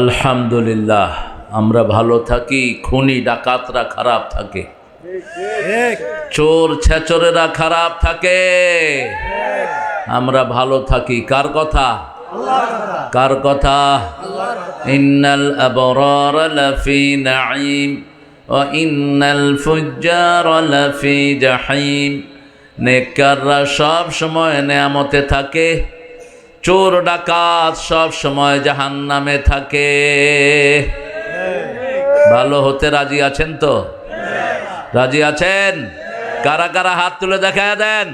আলহামদুলিল্লাহ আমরা ভালো থাকি, খুনি ডাকাতরা খারাপ থাকে, চোর ছেচরেরা খারাপ থাকে, আমরা ভালো থাকি। কার কথা? কার কথা? ইন্নাল আবরারা লাফি নাঈম ওয়া ইন্নাল ফুজ্জারা লাফি জাহিম। নেককাররা সব সময় নেয়ামতে থাকে, চোর ডাকাত সব সময় জাহান্নামে থাকে। ভালো হতে রাজি আছেন তো? রাজি আছেন? কারা কারা হাত তুলে দেখায় দেন।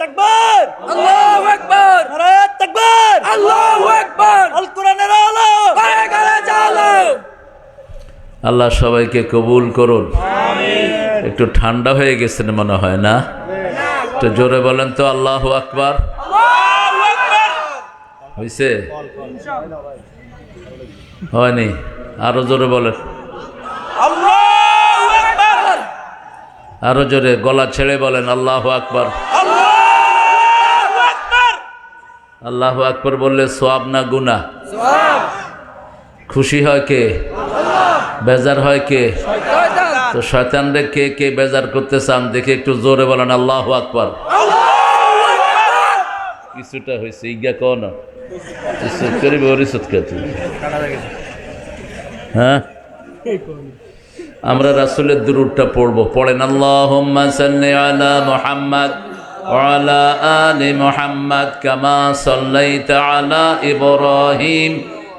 তাকবীর, আল্লাহু আকবার, নারে তাকবীর, আল্লাহু আকবার, আল কোরআনের আলো পায়ে গেলে চালো। আল্লাহ সবাইকে কবুল করুন। আমিন। একটু ঠান্ডা হয়ে গেছেন মনে হয় না? একটু জোরে বলেন তো আল্লাহু আকবার। হয়েছে? হয়নি? আরো জোরে বলেন। আল্লাহু আকবার, আরো জোরে গলা ছেড়ে বলেন আল্লাহু আকবার। আল্লাহু আকবার। আল্লাহু আকবার বললে সওয়াব না গুনাহ? সওয়াব। খুশি হয় কে? আল্লাহ। বেজার হয় কে? শয়তান। তো শয়তানরে কে কে বেজার করতে চান দেখে একটু জোরে বলেন আল্লাহু আকবার। আল্লাহু আকবার। কিছুটা হয়েছে ইগা কোন করিবে ওরিসত কে তুমি? হ্যাঁ, আমরা রাসূলের দুরূদটা পড়বো। পড়েন আল্লাহুম্মা সাল্লি আলা মুহাম্মাদ ওয়া আলা আলি মুহাম্মাদ কামা সাল্লাইতা আলা ইব্রাহিম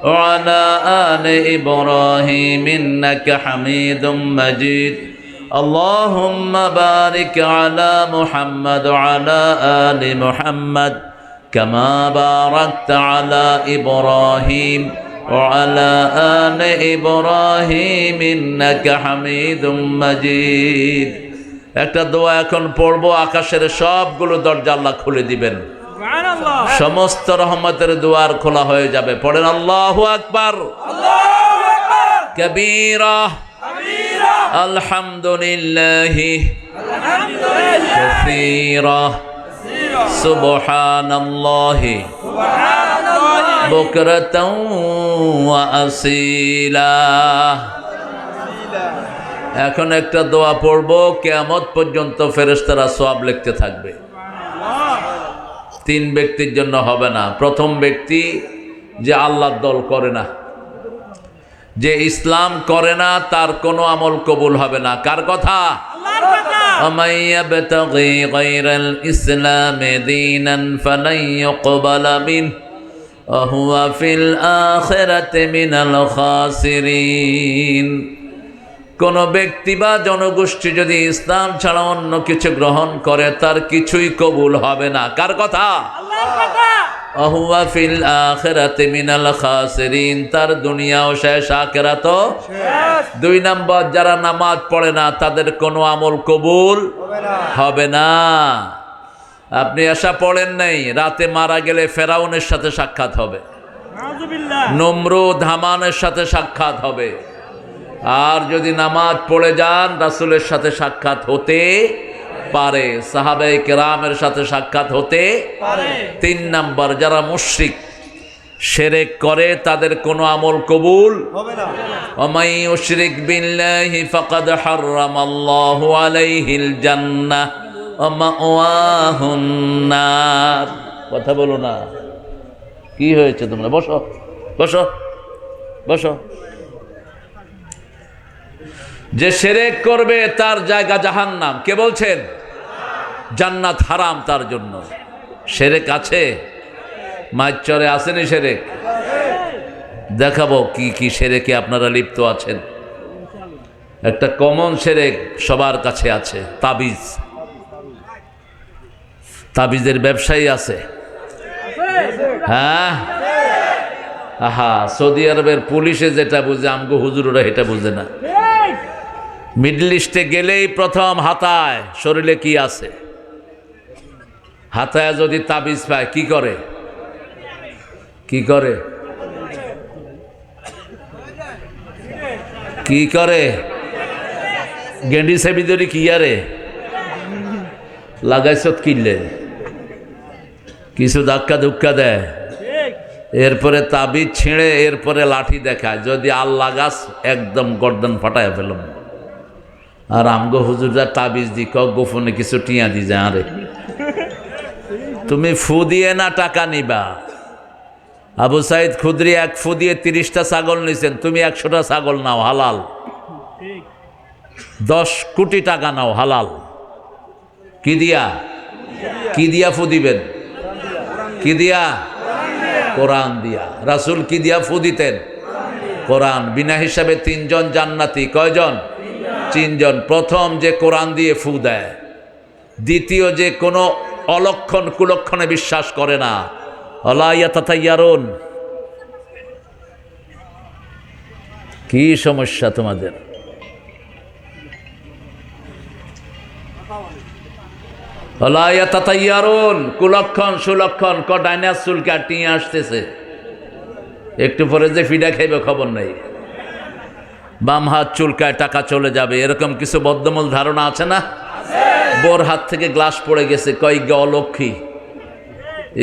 ওয়া আলা আলি ইব্রাহিম ইন্নাকা হামিদুম মাজিদ। আল্লাহুম্মা বারিক আলা মুহাম্মাদ ওয়া আলা আলি মুহাম্মাদ কামা বারাকতা আলা ইব্রাহিম وعلى آل إبراهيم إنك حميد مجيد। একটা দোয়া এখন পড়বো, আকাশের সবগুলো দরজা আল্লাহ খুলে দিবেন, সুবহানাল্লাহ। সমস্ত রহমতের দুয়ার খোলা হয়ে যাবে। পড়েন আল্লাহু আকবার, আল্লাহু আকবার, কবীরা কাবীরা, আলহামদুলিল্লাহি আলহামদুলিল্লাহ, কাসীরা সুবহানাল্লাহি সুবহানাল্লাহ, বুকরাতাও ওয়া আসীলা। এখন একটা দোয়া পড়বো, কিয়ামত পর্যন্ত ফেরেশতারা সওয়াব লিখতে থাকবে। তিন ব্যক্তির জন্য হবে না। প্রথম ব্যক্তি যে আল্লাহর দল করে না, যে ইসলাম করে না, তার কোনো আমল কবুল হবে না। কার কথা? আল্লাহর কথা। ومن يبتغي غير الإسلام دينا فلن يقبل منه وهو في الآخرة من الخاسرين। কোন ব্যক্তি বা জনগোষ্ঠী যদি ইসলাম ছাড়া অন্য কিছু গ্রহণ করে, তার কিছুই কবুল হবে না। কার কথা? আল্লাহর কথা। ওহুয়া ফিল আখিরাতি মিনাল খাসিরিন, তার দুনিয়াও শেষ, আখিরাতও শেষ। দুই নম্বর, যারা নামাজ পড়ে না, তাদের কোনো আমল কবুল হবে না। আপনি আশা পড়েন নাই, রাতে মারা গেলে ফেরাউনের সাথে সাক্ষাৎ হবে, নাউযুবিল্লাহ। নমরুদ হামানের সাথে সাক্ষাৎ হবে। আর যদি নামাজ পড়ে যান, রাসূলের সাথে সাক্ষাৎ হতে পারে, সাহাবায়ে কেরামের সাথে সাক্ষাৎ হতে পারে। তিন নম্বর, যারা মুশরিক শিরক করে, তাদের কোনো আমল কবুল হবে না। ওমাই ইউশরিক বিল্লাহি ফাকাদ হারামাল্লাহু আলাইহিল জান্নাহ ওয়া মাওয়াহুন নার। কথা বলো না, কি হয়েছে তোমরা? বসো বসো বসো। যে শিরক করবে তার জায়গা জাহান্নাম। কে বলছেন? জান্নাত হারাম তার জন্য। শিরক আছে, মাইচরে আসেনি শিরক? দেখাবো কি কি শিরকে আপনারা লিপ্ত আছেন। একটা কমন শিরক সবার কাছে আছে, তাবিজ। তাবিজের ব্যবসায়ী আছে, হ্যাঁ। আহা, সৌদি আরবের পুলিশে যেটা বুঝে, আমগো হুজুররা এটা বুঝে না। মিডল ইস্টে গেলেই প্রথম হাতায় শরীরে কি আছে, হাতায় যদি তাবিজ পায় কি করে? কি করে? কি করে? গেন্ডি সেবি ধরি কি আরে লাগাইছত কিনলে কিছু ধাক্কা ধুক্কা দেয়, এরপরে তাবিজ ছিঁড়ে এরপরে লাঠি দেখায়, যদি আল্লাহ গাছ একদম গর্দন ফাটায় ফেলম। আর আমগো হুজুররা তাবিজ দি গোপনে কিছু টিয়া দি যায়, আরে তুমি ফু দিয়ে না টাকা নিবা। আবু সাইদ খুদরি এক ফু দিয়ে 30টা ছাগল নিছেন, তুমি 100টা ছাগল নাও, হালাল। 10 কোটি টাকা নাও, হালাল। কি দিয়া? কি দিয়া ফু দিবেন? কি দিয়া? কোরআন দিয়া। রাসূল কি দিয়া ফু দিতেন? কোরআন। বিনা হিসাবে 3 জন জান্নাতি। কয়জন? 3 জন। প্রথম যে কোরআন দিয়ে ফু দেয়, দ্বিতীয় যে কোনো অলক্ষণ কুলক্ষণে বিশ্বাস করে না। আলা ইয়াতাতাইয়ারুন। কি সমস্যা তোমাদের? আলা ইয়াতাতাইয়ারুন, কুলক্ষণ সুলক্ষণ ডাইনাস চুলকা টিয়ে আসতেছে, একটু পরে যে ফিডা খাইবে খবর নাই। বাম হাত চুলকায় টাকা চলে যাবে, এরকম কিছু বদ্ধমূল ধারণা আছে না? বোর হাত থেকে গ্লাস পড়ে গেছে, কয় ইগা অলক্ষী।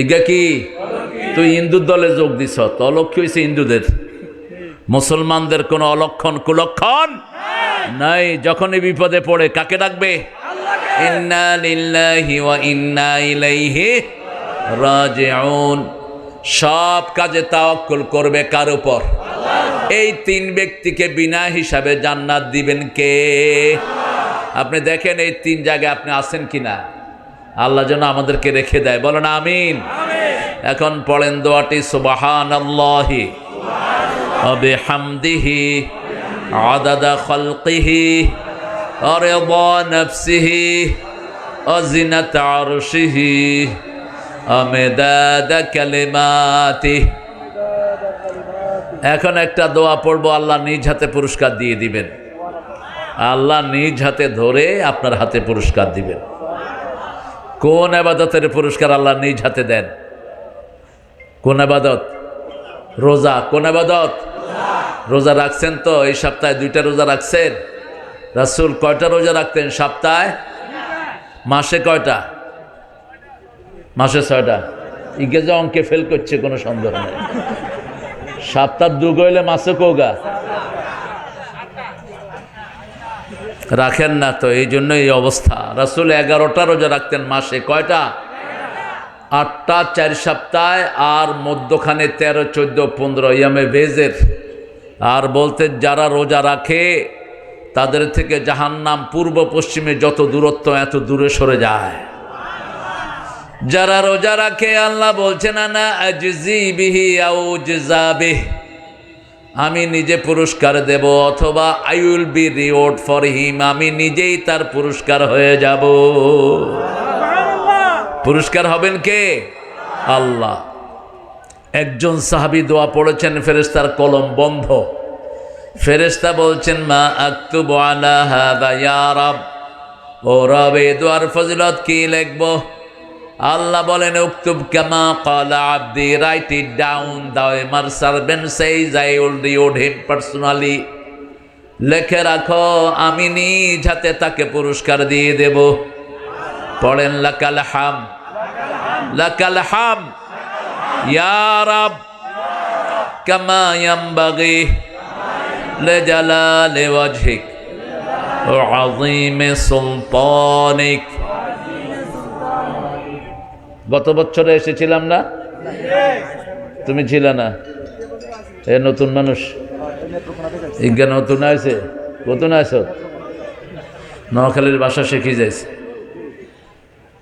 ইগা কি? তুই হিন্দুর দলে যোগ দিছ, তো অলক্ষী হয়েছে হিন্দুদের। মুসলমানদের কোনো অলক্ষণ কুলক্ষণ নাই। যখনই বিপদে পড়ে কাকে ডাকবে? ইন্না লিল্লাহি ওয়া ইন্না ইলাইহি রাজিউন। সব কাজে তাওয়াক্কুল করবে কার উপর? এই 3 ব্যক্তিকে বিনা হিসাবে জান্নাত দিবেন কে? আপনি দেখেন এই 3 জায়গায় আপনি আছেন কিনা। আল্লাহ যেন আমাদেরকে রেখে দেয়, বলেন আমিন। এখন পড়েন দোয়াটি, সুবহানাল্লাহি ওয়া বিহামদিহি আদাদা খালকিহি ওয়া রিদা নাফসিহি ওয়া জিনাতা আরশিহি ওয়া মিদাদা কালিমাতিহি। এখন একটা দোয়া পড়বো, আল্লাহ নিজ হাতে পুরস্কার দিয়ে দিবেন। আল্লাহ নিজ হাতে ধরে আপনার হাতে পুরস্কার দিবেন। কোন ইবাদতের পুরস্কার আল্লাহ নিজ হাতে দেন? কোন ইবাদত? রোজা। কোন ইবাদত? রোজা রাখছেন তো? এই সপ্তাহে 2টা রোজা রাখছেন? রাসূল কয়টা রোজা রাখতেন সপ্তাহে? মাসে কয়টা? মাসে 6টা। ইগে যে অঙ্কে ফেল করছে কোনো সন্দেহ নেই। সপ্তাহ 2 হইলে মাসে কোগা রাখেন না তো, এই জন্য এই অবস্থা। রাসূল 11টা রোজা রাখতেন মাসে। কয়টা? 8টা 4 সপ্তাহে, আর মধ্যখানে 13, 14, 15 ইয়ামে বেজের। আর বলতেন যারা রোজা রাখে তাদের থেকে জাহান্নাম পূর্ব পশ্চিমে যত দূরত্ব এত দূরে সরে যায়। যারা রোজা রাখে আল্লাহ বলছেন আনা আজজি বিহি আও জাবিহ, আমি নিজে পুরস্কার দেব, অথবা I will be reward for him, আমি নিজেই তার পুরস্কার হয়ে যাব। পুরস্কার হবেন কে? আল্লাহ। একজন সাহাবী দোয়া পড়েছেন, ফেরেশতার কলম বন্ধ। ফেরেশতা বলছেন মা আকতুবু আলা হাযা ইয়া রব, ও রব এই দোয়ার ফজিলত কি লিখব? আল্লাহ বলেন উকতুব কামা ক্বালা আবদি, রাইট ইট ডাউন, মার servant সেইজ I will reward him personally. লিখে রাখো, আমি নিজ হাতে তাকে পুরস্কার দিয়ে দেব। পড়েন লাকাল হাম, লাকাল হাম ইয়া রব কামা ইয়ামবাগি লিজালালি ওয়াজহিক ওয়া আযীমি সুলতানিক। গত বছরে এসেছিলাম না? তুমি ছিল না? এ নতুন মানুষ, ইজ্ঞা নতুন আছে। নতুন আছো? নোয়াখালীর ভাষা শিখি যাইছে।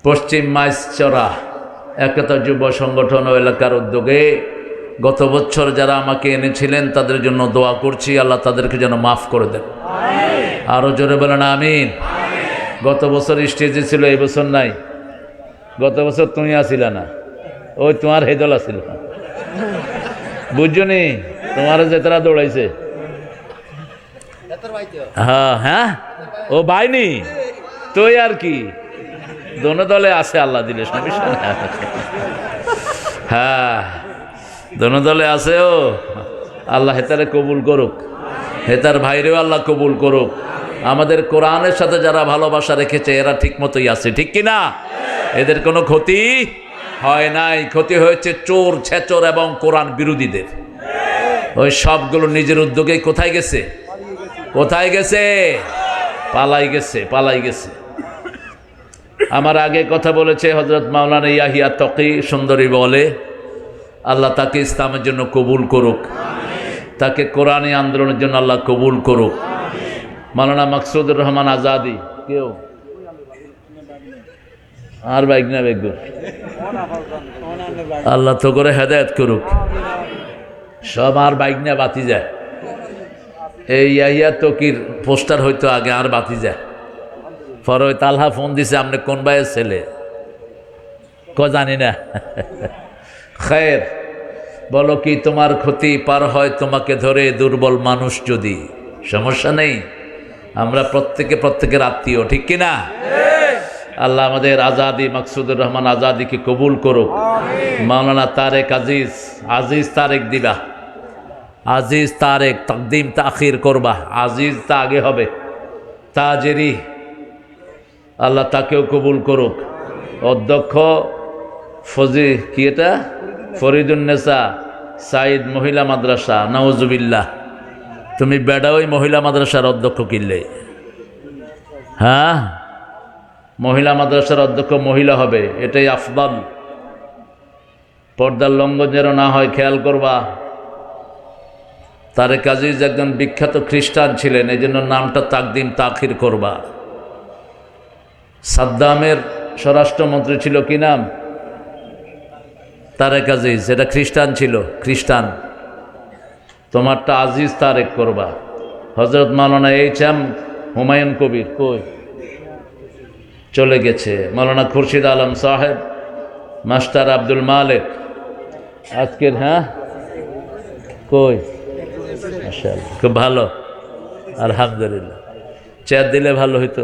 পশ্চিম মাইজচরা একতা যুব সংগঠন ও এলাকার উদ্যোগে গত বছর যারা আমাকে এনেছিলেন তাদের জন্য দোয়া করছি, আল্লাহ তাদেরকে যেন মাফ করে দেন। আরো জোরে বলেন আমিন। গত বছর স্টেজে ছিল, এই বছর নাই। গত বছর তুমি আসিল না, ওই তোমার হেদল আসিল, বুঝছো নি? তোমার যেতারা দৌড়াইছে। হ্যাঁ হ্যাঁ, ও বাইনি তুই আর কি, দোনো দলে আছে, আল্লাহ দিলেস না বিষয়। হ্যাঁ, দোনো দলে আছে। ও আল্লাহ হেতারে কবুল করুক, হেতার ভাইরেও আল্লাহ কবুল করুক। আমাদের কোরআনের সাথে যারা ভালোবাসা রেখেছে এরা ঠিক মতোই আছে, ঠিক কিনা? এদের কোনো ক্ষতি হয় নাই। ক্ষতি হয়েছে চোর, ছেচর এবং কোরআন বিরোধীদের। ওই সবগুলো নিজের উদ্যোগে কোথায় গেছে? কোথায় গেছে? পালাই গেছে, পালাই গেছে। আমার আগে কথা বলেছে হযরত মাওলানা ইয়াহিয়া তকি, সুন্দরী বলে, আল্লাহ তাকে ইসলামের জন্য কবুল করুক, তাকে কোরআনী আন্দোলনের জন্য আল্লাহ কবুল করুক। মাওলানা মাকসুদুর রহমান আজাদি, কেউ আর বাইক না বেগ, আল্লাহ তো করে হেদায়েত করুক। সব আর বাইক না বাতি যায়। এই ইয়াহিয়া তকির পোস্টার হয়তো আগে আর বাতি যায়। পরে ওই তালহা ফোন দিছে, আপনি কোন ভাইয়ের ছেলে? জানি না। খের, বলো কি তোমার ক্ষতি পার হয় তোমাকে ধরে দুর্বল মানুষ যদি? সমস্যা নেই, আমরা প্রত্যেকের আত্মীয়, ঠিক কিনা? আল্লাহ আমাদের আজাদি, মাকসুদুর রহমান আজাদিকে কবুল করুক। মাওলানা তারেক আজিজ তারেক দিবা, আজিজ তারেক, তাকদিম তাখির করবা, আজিজ তা আগে হবে, তাজেরি, আল্লাহ তাকেও কবুল করুক। অধ্যক্ষ ফরিদুন্নেসা সাইদ মহিলা মাদ্রাসা, নাউজুবিল্লাহ, তুমি বেড়া ওই মহিলা মাদ্রাসার অধ্যক্ষ কিনলে? হ্যাঁ, মহিলা মাদ্রাসার অধ্যক্ষ মহিলা হবে, এটাই আফদাল। পর্দার লঙ্ঘন যেন না হয়, খেয়াল করবা। তারেক আজিজ একজন বিখ্যাত খ্রিস্টান ছিলেন, এই জন্য নামটা তাকদিম তাখির করবা। সাদ্দামের স্বরাষ্ট্রমন্ত্রী ছিল কি নাম? তারেক আজিজ, এটা খ্রিস্টান ছিল, খ্রিস্টান। তোমারটা আজিজ তারেক করবা। হযরত মাওলানা এইচ.এম. হুমায়ুন কবির কই? চলে গেছে। মাওলানা খুরশিদ আলম সাহেব, মাস্টার আব্দুল মালিক আজকের, হ্যাঁ কই? মাশাআল্লাহ, খুব ভালো, আলহামদুলিল্লাহ। চেয়ার দিলে ভালো হইতো।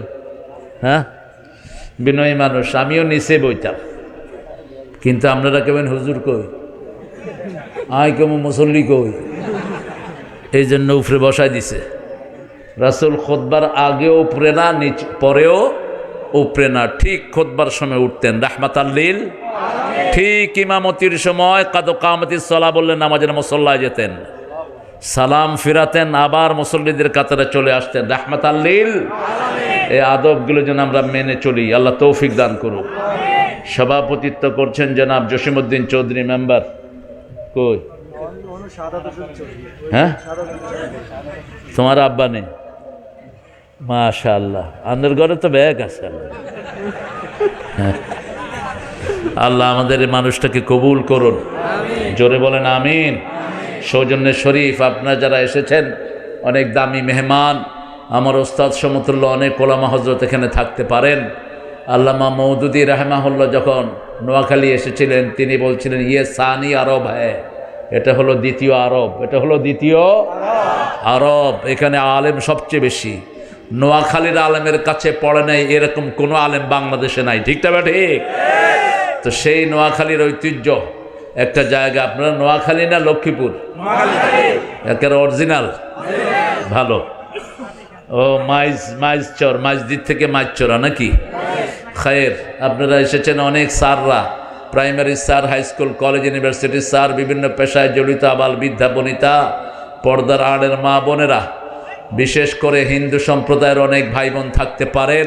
হ্যাঁ, বিনয়ী মানুষ, আমিও নিচে বইতাম, কিন্তু আপনারা কেমন হুজুর কই, আয় কেমন মুসল্লি কই, এই জন্য উপরে বসাই দিছে। রাসূল খুতবার আগেও উপরে না, পরেও উপরে না, ঠিক খুতবার সময় উঠতেন রাহমাতাল লিল, ঠিক ইমামতির সময় কাদ কামাতিস সালাহ বললেন নামাজের মুসল্লায় যেতেন, সালাম ফিরাতেন, আবার মুসল্লিদের কাতারে চলে আসতেন রাহমাতাল লিল। এই আদবগুলো যেন আমরা মেনে চলি, আল্লাহ তৌফিক দান করুক। সভাপতিত্ব করছেন জনাব জসিমউদ্দিন চৌধুরী, মেম্বার কই? হ্যাঁ, তোমার আব্বা নেই? মাশাআল্লাহ, আপনার ঘরে তো ব্যাগ আছে। হ্যাঁ, আল্লাহ আমাদের এই মানুষটাকে কবুল করুন, জোরে বলেন আমিন। সৌজন্যে শরীফ, আপনারা যারা এসেছেন, অনেক দামি মেহমান, আমার ওস্তাদ সমতুল্য অনেক ওলামা হযরত এখানে থাকতে পারেন। আল্লামা মওদুদি রাহমাহুল্লাহ যখন নোয়াখালী এসেছিলেন, তিনি বলছিলেন ইয়ে সানি আরব হ্যায়, এটা হলো দ্বিতীয় আরব, এটা হলো দ্বিতীয় আরব। এখানে আলেম সবচেয়ে বেশি। নোয়াখালীর আলেমের কাছে পড়ে নাই এরকম কোনো আলেম বাংলাদেশে নাই, ঠিক না ঠিক? তো সেই নোয়াখালীর ঐতিহ্য একটা জায়গা। আপনারা নোয়াখালী না লক্ষ্মীপুর? একের অরিজিনাল, ভালো। ও মাইজচর, মাইজদিদ থেকে মাইজচরা নাকি? খায়ের, আপনারা এসেছেন অনেক স্যাররা, primary sir, high school, college, ইউনিভার্সিটির স্যার, বিভিন্ন পেশায় জড়িত আবাল বৃদ্ধা বনিতা, পর্দার আড়ের মা বোনেরা, বিশেষ করে হিন্দু সম্প্রদায়ের অনেক ভাই বোন থাকতে পারেন,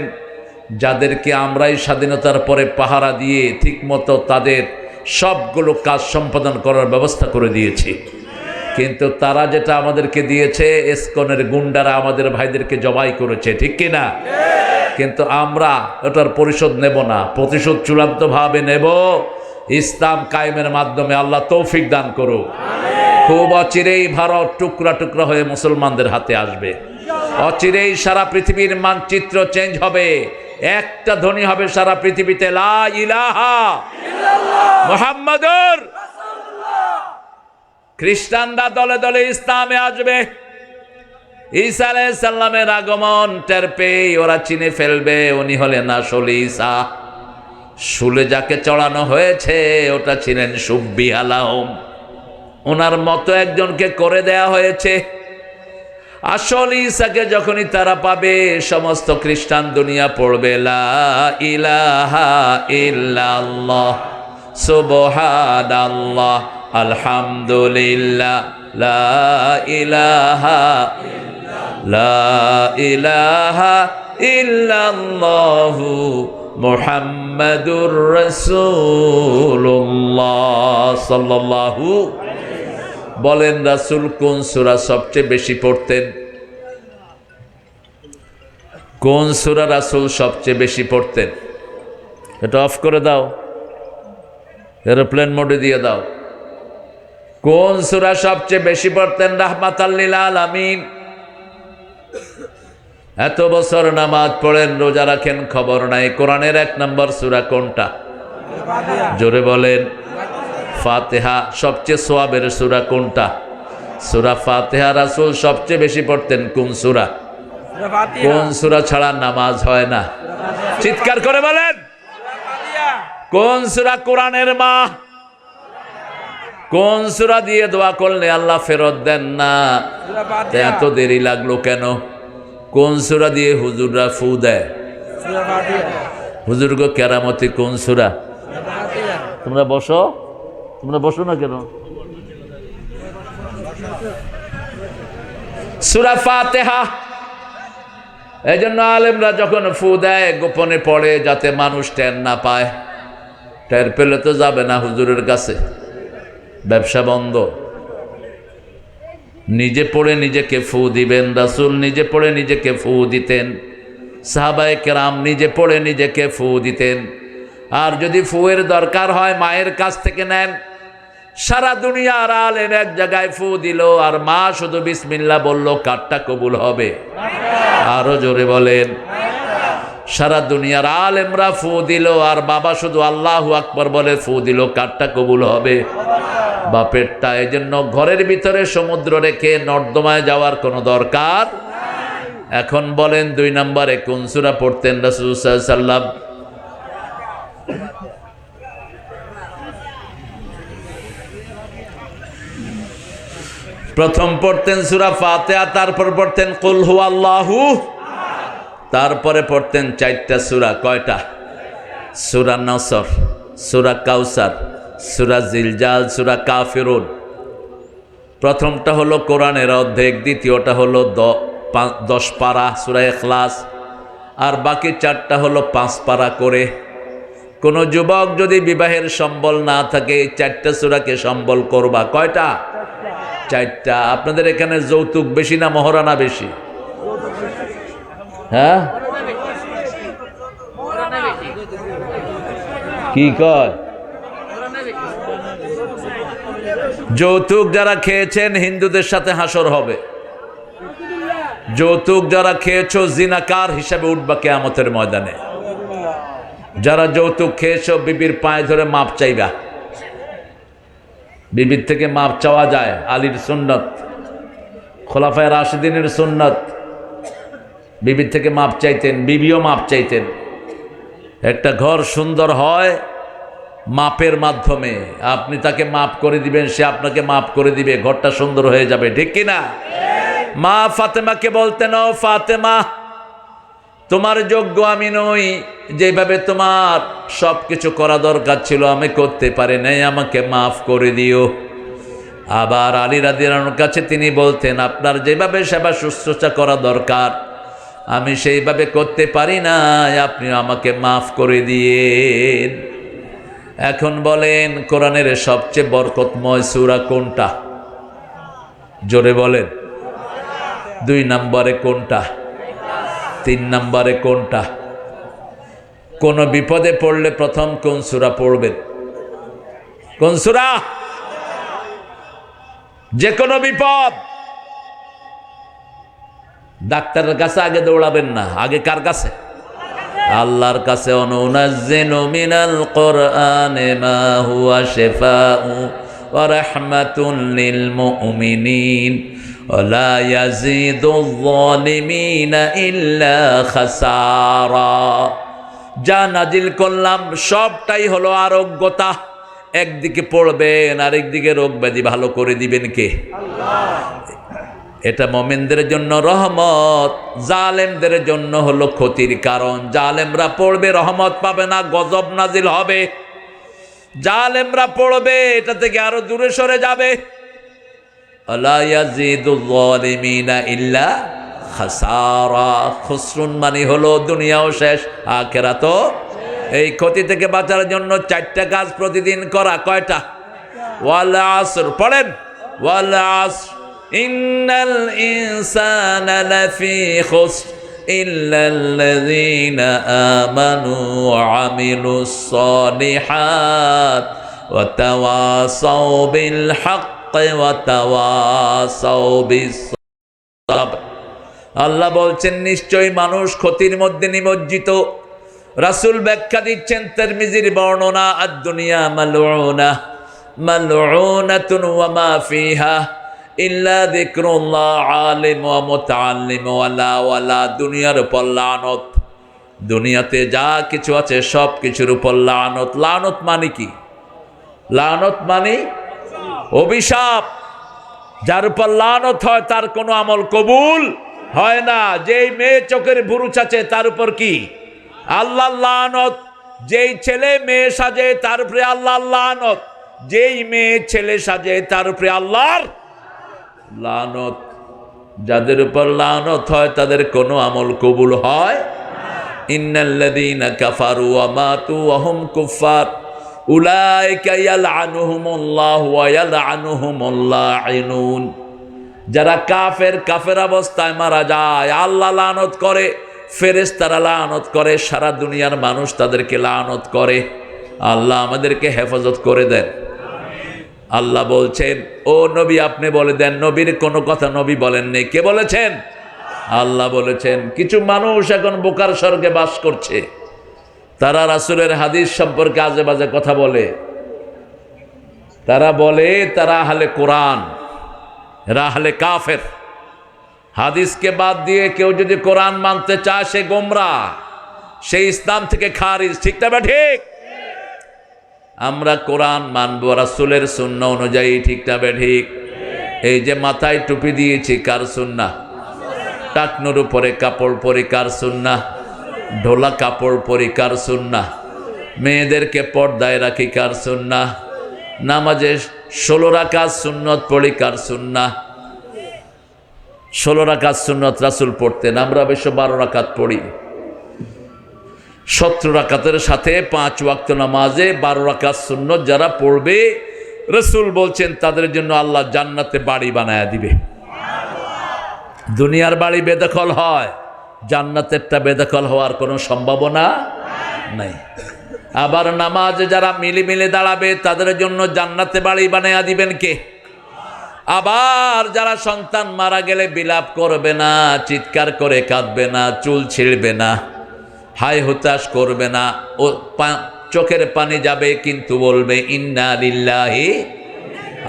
যাদেরকে আমরাই স্বাধীনতার পরে পাহারা দিয়ে ঠিকমতো তাদের সবগুলো কাজ সম্পাদন করার ব্যবস্থা করে দিয়েছি। কিন্তু তারা যেটা আমাদেরকে দিয়েছে, ইসকনের গুন্ডারা আমাদের ভাইদেরকে জবাই করেছে, ঠিক কিনা? কিন্তু আমরা ওটার পরিশোধ নেব না, প্রতিশোধ চূড়ান্তভাবে নেব ইসলাম কায়েমের মাধ্যমে। আল্লাহ তৌফিক দান করুক। খুব অচিরেই ভারত টুকরা টুকরা হয়ে মুসলমানদের হাতে আসবে। অচিরেই সারা পৃথিবীর মানচিত্র চেঞ্জ হবে, একটা ধ্বনি হবে সারা পৃথিবীতে, লা ইলাহা ইল্লাল্লাহ মুহাম্মাদুর রাসূলুল্লাহ। খ্রিস্টানরা দলে দলে ইসলামে আসবে। ঈসা আলাইহিস সালামের আগমন টের পেয়ে ওরা চিনে ফেলবে উনি হলেন আসল ঈসা। শুলে যাকে চড়ানো হয়েছে ওটা ছিলেন সুব্বি আলাহম, ওনার মতো একজনকে করে দেয়া হয়েছে। আসল ঈসাকে যখনই তারা পাবে, সমস্ত খ্রিস্টান দুনিয়া পড়বে লা ইলাহা ইল্লাল্লাহ সুবহানাল্লাহ, আলহামদুলিল্লাহ, লা ইলাহা ইল্লাল্লাহু মুহাম্মাদুর রাসূলুল্লাহ সাল্লাল্লাহু। বলেন রাসূল কোন সূরা সবচেয়ে বেশি পড়তেন? কোন সূরা রাসূল সবচেয়ে বেশি পড়তেন? এটা অফ করে দাও, এরোপ্লেন মোডে দিয়ে দাও। কোন সূরা সবচেয়ে বেশি পড়তেন রাহমাতাল লিল আলামিন? এত বছর নামাজ পড়েন, রোজা রাখেন, খবর নাই কোরআনের 1 নম্বর সূরা কোনটা? জোরে বলেন। ফাতিহা। সবচেয়ে সোয়াবের সূরা কোনটা? সূরা ফাতিহা। রাসূল সবচেয়ে বেশি পড়তেন কোন সূরা? কোন সূরা ছাড়া নামাজ হয় না? চিৎকার করে বলেন। কোন সূরা কোরআনের মা? কোন সূরা দিয়ে দোয়া করলে আল্লাহ ফেরত দেন না? এত দেরি লাগলো কেন? কোন সূরা দিয়ে হুজুররা ফু দেয়? হুজুর গো কেরামতি কোন সূরা? তোমরা বসো, তোমরা বসো না কেন? সূরা ফাতিহা। এই জন্য আলেমরা যখন ফু দেয় গোপনে পড়ে, যাতে মানুষ টের না পায়। টের পেলে তো যাবে না হুজুরের কাছে, ব্যবসা বন্ধ। নিজে পড়ে নিজেকে ফু দিবেন। রাসূল নিজে পড়ে নিজেকে ফু দিতেন, সাহাবায়ে কেরাম নিজে পড়ে নিজেকে ফু দিতেন। আর যদি ফুয়ের দরকার হয় মায়ের কাছ থেকে নেন। সারা দুনিয়ার আলেম এক জায়গায় ফু দিল আর মা শুধু বিসমিল্লাহ বলল, কারটা কবুল হবে? আরো জোরে বলেন। সারা দুনিয়ার আলেমরা ফু দিল আর বাবা শুধু আল্লাহু আকবার বলে ফু দিল, কারটা কবুল হবে? বাপেরটা। এই জন্য ঘরের ভিতরে সমুদ্র রেখে নর্দমায় যাওয়ার কোনো দরকার। এখন বলেন 2 নম্বরে কোন সূরা পড়তেন রাসূল সাল্লাল্লাহু আলাইহি ওয়াসাল্লাম? প্রথম পড়তেন সূরা ফাতিহা, তারপর পড়তেন কুল হুয়াল্লাহু, তারপরে পড়তেন 4টা সূরা। কয়টা? সূরা নসর, সূরা কাউসার, সূরা জিলজাল, সূরা কাফিরুন। প্রথমটা হলো কোরআনের অর্ধেক, দ্বিতীয়টা হলো 10 পারা সূরা ইখলাস, আর বাকি 4টা হলো 5 পারা করে। কোনো যুবক যদি বিবাহের সম্বল না থাকে এই 4টা সূরাকে সম্বল করবা। কয়টা? 4টা। আপনাদের এখানে যৌতুক বেশি না মহারানা বেশি? হ্যাঁ, কি কয়? যৌতুক যারা খেয়েছেন হিন্দুদের সাথে হাসর হবে। যৌতুক যারা খেয়েছো জিনাকার হিসাবে উঠবা কিয়ামতের ময়দানে। যারা যৌতুক খেয়েছো বিবির পায়ে ধরে মাপ চাইবা। বিবির থেকে মাপ চাওয়া যায়, আলীর সুন্নত, খোলাফায়ে রাশিদিনের সুন্নত। বিবির থেকে মাপ চাইতেন, বিবিও মাপ চাইতেন। একটা ঘর সুন্দর হয় মাপের মাধ্যমে। আপনি তাকে মাপ করে দিবেন, সে আপনাকে মাপ করে দিবে, ঘরটা সুন্দর হয়ে যাবে। ঠিক কিনা? মা ফাতেমাকে বলতেন, ও ফাতেমা, তোমার যোগ্য আমি নই, যেভাবে তোমার সব কিছু করা দরকার ছিল আমি করতে পারি নাই, আমাকে মাফ করে দিও। আবার আলী রাদিয়াল্লাহু আনহুর কাছে তিনি বলতেন, আপনার যেভাবে সেবা শুশ্রূষা করা দরকার আমি সেইভাবে করতে পারি না, আপনি আমাকে মাফ করে দিয়েন। এখন বলেন কোরআনের সবচেয়ে বরকতময় সূরা কোনটা? জোরে বলেন। 2 নম্বরে কোনটা? 3 নম্বরে কোনটা? কোন বিপদে পড়লে প্রথম কোন সূরা পড়বেন? কোন সূরা? যে কোনো বিপদ ডাক্তারের কাছে আগে দৌড়াবেন না, আগে কার কাছে? আল্লাহর কাছে। অনুনাজ্জিলু মিনাল কোরআনি মা হুয়া শিফাউ ওয়া রাহমাতুল লিল মুমিনিন ওয়া লা ইয়াজিদুয যালিমিনা ইল্লা খাসারা। যা নাজিল করলাম সবটাই হলো আরোগ্যতা। একদিকে পড়বেন আরেকদিকে রোগ ব্যাধি ভালো করে দিবেন কে? আল্লাহ। এটা মুমিনদের জন্য রহমত, জালেমদের জন্য হলো ক্ষতির কারণ। জালেমরা পড়বে রহমত পাবে না, গজব নাজিল হবে। জালেমরা পড়বে, এটা থেকে আরো দূরে সরে যাবে। আলা ইয়াজিদুল যালিমিনা ইল্লা খাসারা। খুসরুন মানে হলো দুনিয়াও শেষ, আখিরাতও। এই ক্ষতি থেকে বাঁচার জন্য 4টা কাজ প্রতিদিন করা। কয়টা? ওয়াল আসর পড়েন, ওয়াল আসর ইন্নাল ইনসানা লাফি খুসর ইল্লাল্লাযীনা আমানু ওয়া আমিলুস সালিহাত ওয়া তাওয়াসাউ বিল হাক্কি ওয়া তাওয়াসাউ বিস সাবর। আল্লাহ বলছেন নিশ্চয়ই মানুষ ক্ষতির মধ্যে নিমজ্জিত। রাসূল ব্যাখ্যা দিচ্ছেন তিরমিজির বর্ণনা, আদ-দুনিয়া মালউনা মালউনাতুন ওয়া মা ফিহা ইল্লা যিকরুল্লাহ আলিম ওয়া মুতাআল্লিম ওয়ালা ওয়ালা। দুনিয়ার উপর লানত, দুনিয়াতে যা কিছু আছে সব কিছুর উপর লানত। লানত মানে কি? লানত মানে অভিশাপ। যার উপর লানত হয় তার কোনো আমল কবুল হয় না। যেই মেয়ে চোখের ভুরু চাচে তার উপর কি? আল্লাহর লানত। যেই ছেলে মেয়ে সাজে তার উপরে আল্লাহর লানত। যেই মেয়ে ছেলে সাজে তার উপরে আল্লাহর লানত। যাদের উপর লানত হয় তাদের কোনো আমল কবুল হয়। ইন্নাল্লাযীনা কাফারু ওয়া মাতু ওয়া হুম কুফার উলাইকা ইয়ালআনুহুমুল্লাহু ওয়া ইয়ালআনুহুমুল লাঈনুন। যারা কাফের, কাফের অবস্থায় মারা যায় আল্লাহ লানত করে, ফেরেশতারা লানত করে, সারা দুনিয়ার মানুষ তাদেরকে লানত করে। আল্লাহ আমাদেরকে হেফাজত করে দেন। আল্লাহ বলছেন, ও নবী আপনি বলে দেন। নবীর কোনো কথা নবী বলেন নেই। কে বলেছেন? আল্লাহ বলেছেন। কিছু মানুষ এখন বোকার স্বর্গে বাস করছে, তারা রাসূলের হাদিস সম্পর্কে আজে বাজে কথা বলে। তারা বলে তারা আহলে কোরআন, এরা আহলে কাফের। হাদিসকে বাদ দিয়ে কেউ যদি কোরআন মানতে চায় সে গোমরাহ, সে ইসলাম থেকে খারিজ। ঠিক না ঠিক? আমরা কোরআন মানবো রাসূলের সুন্নাহ অনুযায়ী। ঠিক না ঠিক? এই যে মাথায় টুপি দিয়েছি কার সুন্নাহ? টাকনুর উপরে কাপড় পরি কার সুন্নাহ? ঢোলা কাপড় পরি কার সুন্নাহ? মেয়েদেরকে পর্দায় রাখি কার সুন্নাহ? নামাজে 16 রাকাত সুন্নত পড়ি কার সুন্নাহ? 16 রাকাত সুন্নত রাসূল পড়তেন, আমরা অবশ্য 12 রাকাত পড়ি। 17 রাকাতের সাথে 5 ওয়াক্ত নামাজে 12 রাকাত সুন্নত যারা পড়বে রাসূল বলছেন তাদের জন্য আল্লাহ জান্নাতে বাড়ি বানায়া দিবে। দুনিয়ার বাড়ি বেদখল হয়, জান্নাতেরটা বেদখল হওয়ার কোনো সম্ভাবনা নাই। আবার নামাজে যারা মিলে মিলে দাঁড়াবে তাদের জন্য জান্নাতে বাড়ি বানায়া দিবেন কে? আবার যারা সন্তান মারা গেলে বিলাপ করবে না, চিৎকার করে কাঁদবে না, চুল ছিঁড়বে না, হায় হুতাশ করবে না, ও চোখের পানি যাবে কিন্তু বলবে ইন্না লিল্লাহি।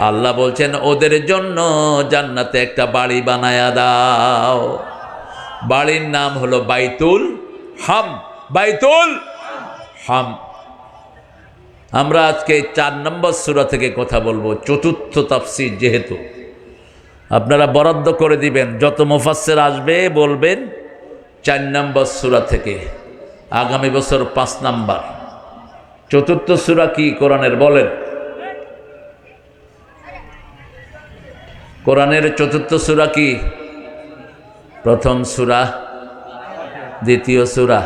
আল্লাহ বলছেন ওদের জন্য জান্নাতে একটা বাড়ি বানায়া দাও। বাড়ির নাম হলো বাইতুল হাম। বাইতুল হাম। আমরা আজকে 4 নম্বর সূরা থেকে কথা বলবো, চতুর্থ তাফসীর যেহেতু। আপনারা বরাদ্দ করে দিবেন, যত মুফাসসির আসবে বলবেন 4 নম্বর সূরা থেকে। আগামী বছর 5 নাম্বার। চতুর্থ সূরা কি কোরআনের বলেন? কোরআনের চতুর্থ সূরা কি? প্রথম সূরা, দ্বিতীয় সূরা,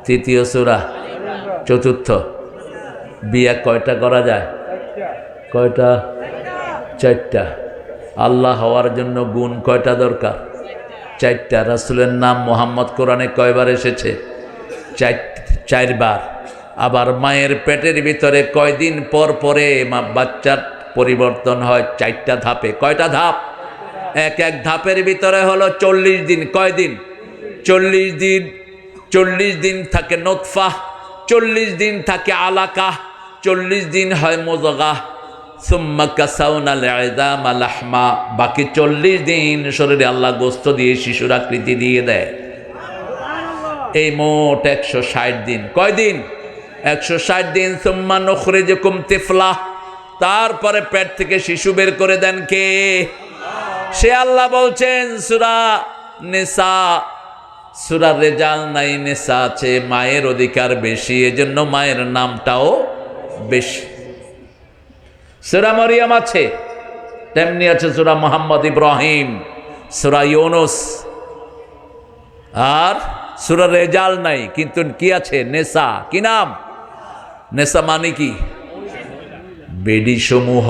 তৃতীয় সূরা, চতুর্থ। বিয়া কয়টা করা যায়? কয়টা? 4টা। আল্লাহ হওয়ার জন্য গুণ কয়টা দরকার? 4টা। রাসূলের নাম মুহাম্মদ কোরআনে কয়বার এসেছে? 4 বার। আবার মায়ের পেটের ভিতরে কয়দিন পর পরে বাচ্চার পরিবর্তন হয়? 4টা ধাপে। কয়টা ধাপ? এক এক ধাপের ভিতরে হলো 40 দিন। কয়দিন? 40 দিন। 40 দিন থাকে নুতফা, 40 দিন থাকে আলাকা, 40 দিন হয় মুযগা, সুম্মা কাসাউনাল ইযামা লাহমা। বাকি 40 দিন শরীরে আল্লাহ গোস্ত দিয়ে শিশুর আকৃতি দিয়ে দেয়। এই মোট 160 দিন। কয়দিন? 160 দিন। সুম্মা নুখরিজুকুম তিফলা। তারপরে পেট থেকে শিশু বের করে দেন কে? সে আল্লাহ বলছেন সূরা নিসা, সূরা রিজাল নাই, নিসা আছে। মায়ের অধিকার বেশি, এজন্য মায়ের নামটাও বেশি। সূরা মরিয়ম আছে, তেমনি আছে সূরা মুহাম্মদ ইব্রাহিম, সূরা ইউনুস, আর সূরা রেজাল নাই, কিন্তু কি আছে? নেসা। কি নাম? নেসা মানে কি? বেডি সমূহ।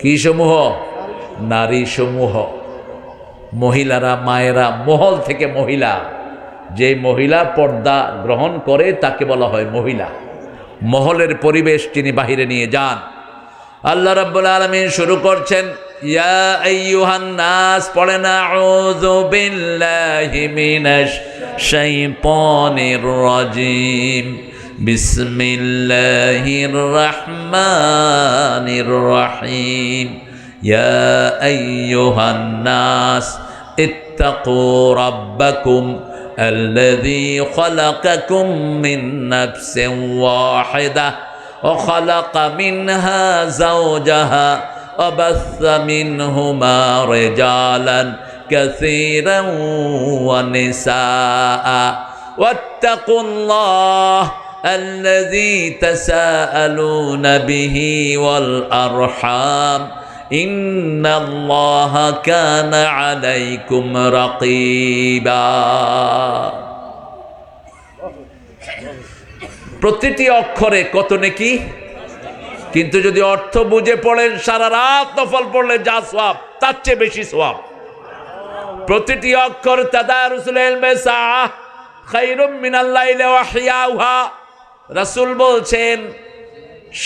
কি সমূহ? নারী সমূহ, মহিলারা, মায়েরা, মহল থেকে মহিলা। যে মহিলা পর্দা গ্রহণ করে তাকে বলা হয় মহিলা। মহলের পরিবেশ যিনি বাহিরে নিয়ে যান। আল্লাহ রাব্বুল আলামিন শুরু করছেন, ইয়া আইয়ুহান নাস, পড়েন আউযু বিল্লাহি মিনাশ শাইতানির রাজিম, বিসমিল্লাহির রহমানির রহিম, ইয়া আইয়ুহান নাস ইত্তাকু রাব্বাকুম الذي خلقكم من نفس واحدة وخلق منها زوجها وبث منهما رجالا كثيرا ونساء واتقوا الله الذي تساءلون به والأرحام إن الله كان عليكم رقيبا। প্রতিটি অক্ষরে কত নেকি, কিন্তু যদি অর্থ বুঝে পড়েন, সারা রাত নফল পড়লে যা সওয়াব তার চেয়ে বেশি সওয়াব। প্রতিটি অক্ষর তাদারুসুল ইলমে সাআহ খায়রুম মিনাল লাইলি ওয়া হিয়াউহা। রাসূল বলছেন,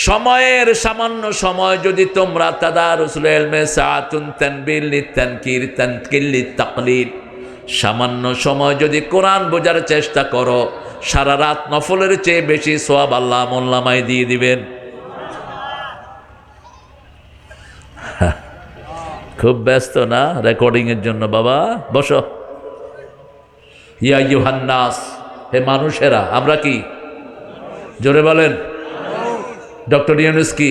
সময়ের সামান্য সময় যদি তোমরা তাদারুসুল ইলমে সাআতুন তানবিল লিতানকির তানকিল লিতাকলিল, সামান্য সময় যদি কোরআন বোঝার চেষ্টা করো, সারা রাত নফলের চেয়ে বেশি সওয়াব আল্লাহ আমলনামায় দিয়ে দিবেন। খুব ব্যস্ত না রেকর্ডিং এর জন্য? বাবা বসো। ইয়া আইয়ুহান নাস, হে মানুষেরা। আমরা কি? জোরে বলেন। ডক্টর ইউনূস কি?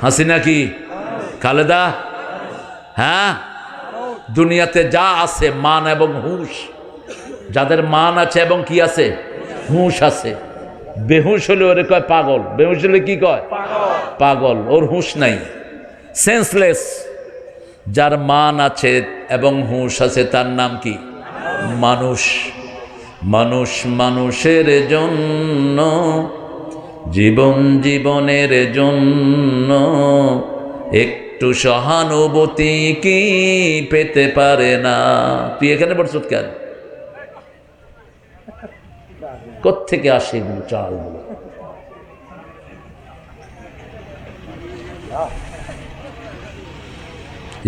হাসিনা কি? খালেদা? হ্যাঁ, দুনিয়াতে যা আছে মান এবং হুঁশ, যাদের মান আছে এবং কি আছে? হুঁশ আছে। বেহুশ হলে ওরে কয় পাগল। বেহুশ হলে কি কয়? পাগল। ওর হুঁশ নাই, সেন্সলেস। যার মান আছে এবং হুঁশ আছে তার নাম কি? মানুষ। মানুষ মানুষের জন্য, জীবন জীবনের জন্য একটু সহানুভূতি কি পেতে পারে না? তুই এখানে পড়ছত কেন? কোত্থেকে আসে এগুলো চালগুলো?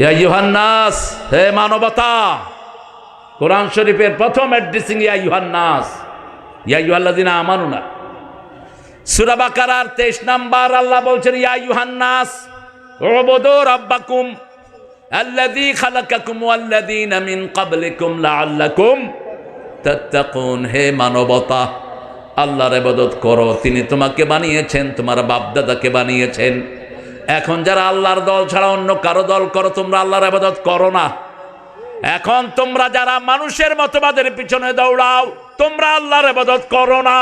ইয়া আইয়ুহান নাস, হে মানবতা। কোরআন শরীফের প্রথম অ্যাড্রেসিং ইয়া আইয়ুহান নাস, ইয়া আইয়ুহাল্লাযিনা আমানু না। সূরা বাকারার 23 নাম্বার আল্লাহ বলছেন, ইয়া আইয়ুহান নাস উবুদু রাব্বাকুম আল্লাযী খালাকাকুম ওয়াল্লাযীনা মিন ক্বাবলিকুম লাআল্লাকুম তাত্তাকুন। হে মানবতা, আল্লাহর ইবাদত করো। তিনি তোমাকে বানিয়েছেন, তোমার বাপদাদাকে বানিয়েছেন। এখন যারা আল্লাহর দল ছাড়া অন্য কারো দল করো, তোমরা আল্লাহর ইবাদত করো না। এখন তোমরা যারা মানুষের মতবাদের পিছনে দৌড়াও, তোমরা আল্লাহর ইবাদত করো না।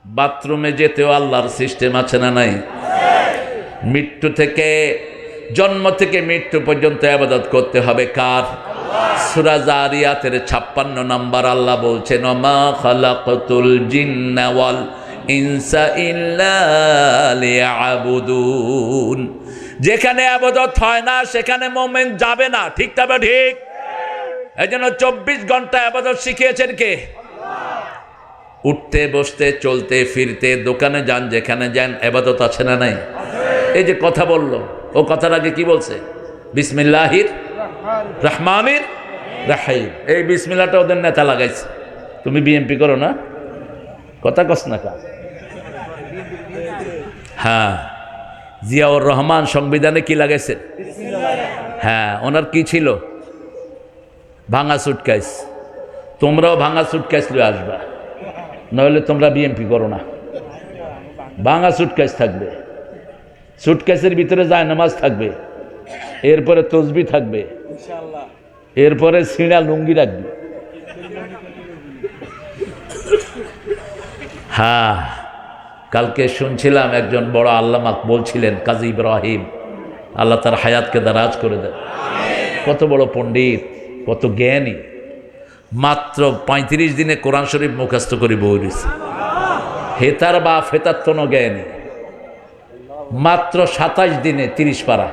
বাথরুমে যেতেও আল্লাহর সিস্টেম আছে না নাই? মৃত্যু থেকে, জন্ম থেকে মৃত্যু পর্যন্ত ইবাদত করতে হবে কার? সূরা জারিয়াতের 56 নাম্বার আল্লাহ বলছেন, মা খালাকতুল জিন্না ওয়াল ইনসা ইল্লা লিয়াবুদুন। যেখানে ইবাদত হয় না সেখানে মুমিন যাবে না। ঠিক তবে ঠিক। এজন্য 24 ঘন্টা ইবাদত শিখিয়েছেন কে? উঠতে বসতে চলতে ফিরতে দোকানে যান, যেখানে যান ইবাদত আছে না নাই? এই যে কথা বললো, ও কথার আগে কি বলছে? বিসমিল্লাহির রহমানির রহিম। এই বিসমিল্লাহটা ওদের নেতা লাগাইছে। তুমি বিএমপি করো না? কথা কস না কা? হ্যাঁ, জিয়াউর রহমান সংবিধানে কি লাগাইছেন? হ্যাঁ, ওনার কি ছিল? ভাঙা সুটকেস। তোমরাও ভাঙা সুটকেস লয়ে আসবা, নইলে তোমরা বিএমপি করো না। ভাঙা সুটকেস থাকবে, সুটকেসের ভিতরে যায় নামাজ থাকবে, এরপরে তসবি থাকবে, এরপরে সিঁড়া লুঙ্গি রাখবে। হ্যাঁ, কালকে শুনছিলাম একজন বড় আল্লামা বলছিলেন, কাজী ইব্রাহিম, আল্লাহ তার হায়াতকে দারাজ করে দেন। কত বড় পণ্ডিত, কত জ্ঞানী, মাত্র 35 দিনে কোরআন শরীফ মুখস্থ করে বই দিছে। হেতার বা ফেতাত্তন জ্ঞানী, মাত্র 27 দিনে 30 পারা।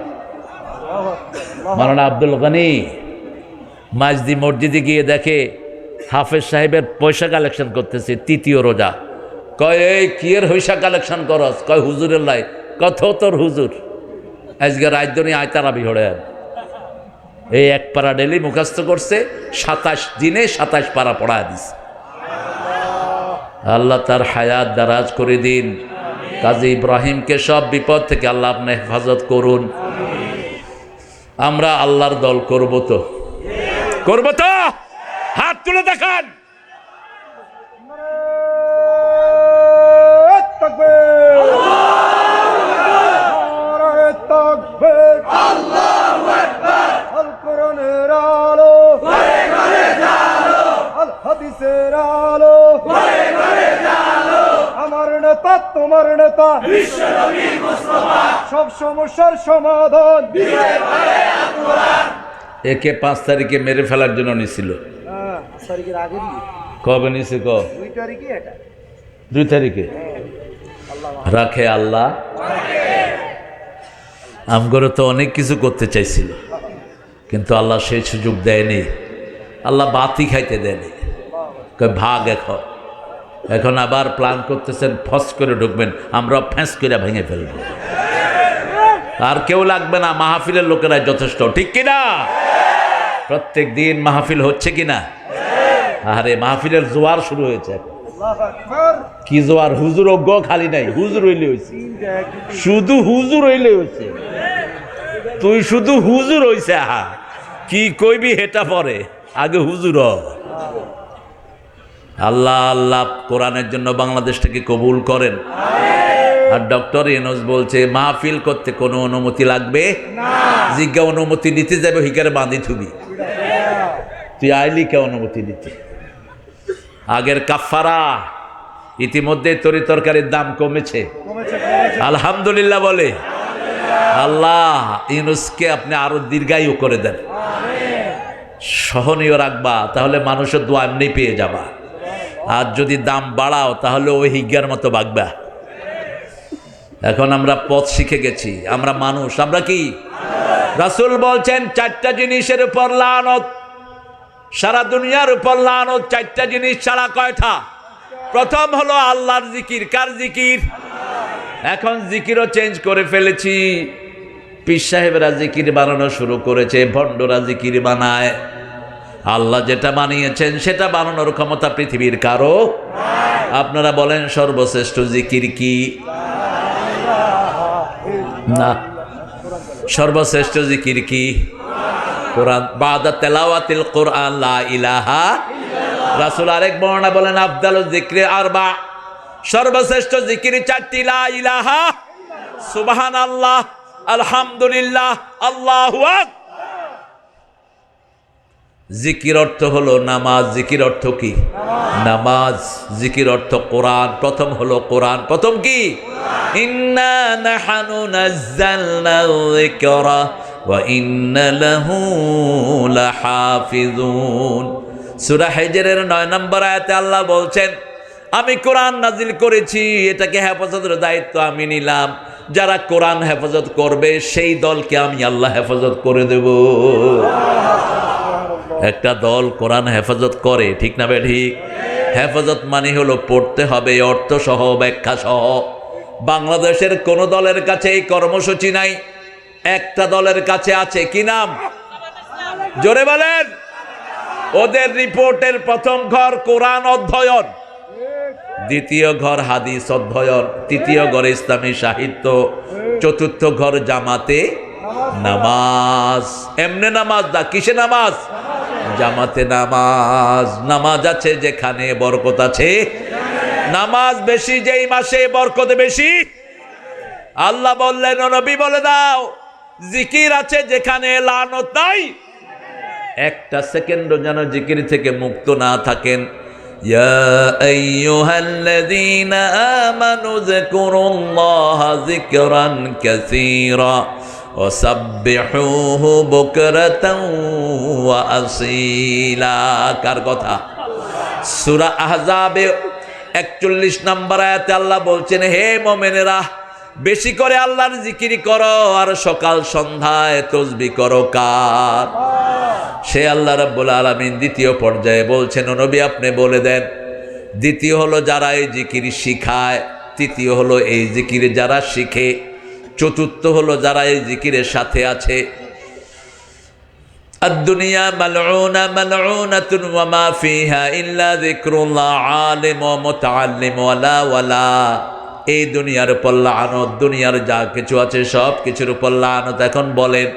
মাওলানা আব্দুল গনি মাঝদি মসজিদে গিয়ে দেখে হাফেজ সাহেবের পয়সা কালেকশন করতেছে, তৃতীয় রোজা। কয় এই কিয়ের পয়সা কালেকশন করস? কয় হুজুরের লাই। কত তোর হুজুর আজকে রাজধানী আয়তারাবি হড়ে এই এক পারা ডেলি মুখস্থ করছে, 27 দিনে 27 পারা পড়ায় দিছে। আল্লাহ তার হায়াত দারাজ করে দিন। কাজী ইব্রাহিমকে সব বিপদ থেকে আল্লাহ আপনি হেফাজত করুন। আমরা আল্লাহর দল করব তো? করব তো? হাত তুলে দেখান। আমার নেতা তোমার নেতা, সব সমস্যার সমাধান। একে 5 তারিখে মেরে ফেলার জন্য নিছিল। কবে নিছে? 2 তারিখে। রাখে আল্লাহ। আমগরে তো অনেক কিছু করতে চাইছিল, কিন্তু আল্লাহ সেই সুযোগ দেয়নি। আল্লাহ বাতি খাইতে দেয়নি। ভাগ এখন আবার প্ল্যান করতেছেন, ফস করে ঢুকবেন, আমরা ফ্যাঁস করে ভেঙে ফেলব। আর কেউ লাগবে না, মাহফিলের লোকেরাই যথেষ্ট, ঠিক কিনা? প্রত্যেক দিন মাহফিল হচ্ছে কিনা? আরে মাহফিলের জোয়ার শুরু হয়েছে। কি জোয়ার? হুজুর অজ্ঞ খালি নাই, হুজুর হইলে হয়েছে, শুধু হুজুর হইলে হয়েছে। তুই শুধু হুজুর হইছে, আহা কি কইবি হেটা পরে, আগে হুজুর। আল্লাহ আল্লাহ কোরআনের জন্য বাংলাদেশটাকে কবুল করেন। আর ডক্টর ইউনূস বলছে মাহফিল করতে কোনো অনুমতি লাগবে না। জিজ্ঞা অনুমতি নিতে যাবে, হিকারে বাঁধি থুবি। তুই আইলি কে অনুমতি দিতে? আগের কাফারা, ইতিমধ্যে তরি তরকারির দাম কমেছে, আলহামদুলিল্লাহ বলে। আল্লাহ ইউনূসকে আপনি আরো দীর্ঘায়ু করে দেন, সহনীয় রাখবা, তাহলে মানুষের দোয়া এমনি পেয়ে যাবা। আর যদি দাম বাড়াও তাহলে ওই হিজ্ঞার মতো বাগবা। এখন আমরা পথ শিখে গেছি, আমরা মানুষ। আমরা কি? রাসূল বলছেন 4টা জিনিসের উপর লানত, সারা দুনিয়ার উপর লানত। 4টা জিনিস ছাড়া কয়টা? প্রথম হলো আল্লাহর জিকির। কার জিকির? এখন জিকিরও চেঞ্জ করে ফেলেছি। পীর সাহেবরা জিকির বানানো শুরু করেছে, ভণ্ডরা জিকির বানায়। আল্লাহ যেটা বানিয়েছেন সেটা বানানোর ক্ষমতা পৃথিবীর কারো। আপনারা বলেন সর্বশ্রেষ্ঠ জিকির কি? না, সর্বশ্রেষ্ঠ জিকির কি? কোরআন। বাদা তেলাওয়াতিল কোরআন লা ইলাহা। রাসূল আরেক বর্ণনা বলেন আফদালুজ যিকরি আরবা, সর্বশ্রেষ্ঠ জিকির 4টি। লা ইলাহা, সুবহানাল্লাহ, আলহামদুলিল্লাহ, আল্লাহু আকবার। জিকির অর্থ হলো নামাজ। জিকির অর্থ কি? নামাজ। জিকির অর্থ কোরআন। প্রথম হলো কোরআন। প্রথম কি? ইন্না নাহনু নাযালনা যিকরা ওয়া ইন্না লাহু লাহাফিজুন। সূরা হিজরের 9 নম্বর আয়াতে আল্লাহ বলছেন আমি কোরআন নাজিল করেছি, এটাকে হেফাজতের দায়িত্ব আমি নিলাম। যারা কোরআন হেফাজত করবে সেই দলকে আমি আল্লাহ হেফাজত করে দেব। একটা দল কোরআন হেফাজত করে, ঠিক না বে ঠিক? হেফাজত মানে হলো পড়তে হবে অর্থ সহ, ব্যাখ্যা সহ। বাংলাদেশের কোন দলের কাছে এই কর্মসূচি নাই। একটা দলের কাছে আছে, কি নাম? জোরে বলেন। ওদের রিপোর্টের প্রথম ঘর কোরআন অধ্যয়ন, দ্বিতীয় ঘর হাদিস অধ্যয়ন, তৃতীয় ঘর ইসলামী সাহিত্য, চতুর্থ ঘর জামাতে নামাজ। এমনে নামাজ না, কিসে নামাজ? জামাতে নামাজ। নামাজ আছে যেখানে বরকত আছে। নামাজ বেশি যেই মাসে বরকত বেশি। আল্লাহ বললেন নবী বলে দাও জিকির আছে যেখানে লানত নাই। একটা সেকেন্ডও যেন জিকির থেকে মুক্ত না থাকেন। ইয়া আইয়ুহাল্লাযীনা আমানু যিকুরুল্লাহা যিকরান কাসীরা ওয়া সাব্বিহুহু বুকরাতান ওয়া আসীলা। কার কথা? সূরা আহজাবে 41 নম্বর আয়াতে আল্লাহ বলছেন, হে মুমিনেরা, বেশি করে আল্লাহর জিকির করো আর সকাল সন্ধ্যায় তাসবিহ করো। কার? সে আল্লাহ রাব্বুল আলামিন দ্বিতীয় পর্যায়ে বলছেন, ও নবী আপনি বলে দেন। দ্বিতীয় হলো যারা এই জিকির শিখায়, তৃতীয় হলো এই জিকির যারা শিখে, চতুর্থ হলো যারা এই জিকিরের সাথে আছে। الدنيا ملعونة ملعونة وما فيها إلا ذكر الله عالم ومتعلم ولا ولا। এই দুনিয়ার উপর লানত, দুনিয়ার যা কিছু আছে সব কিছুর উপর লানত। এখন বলেন,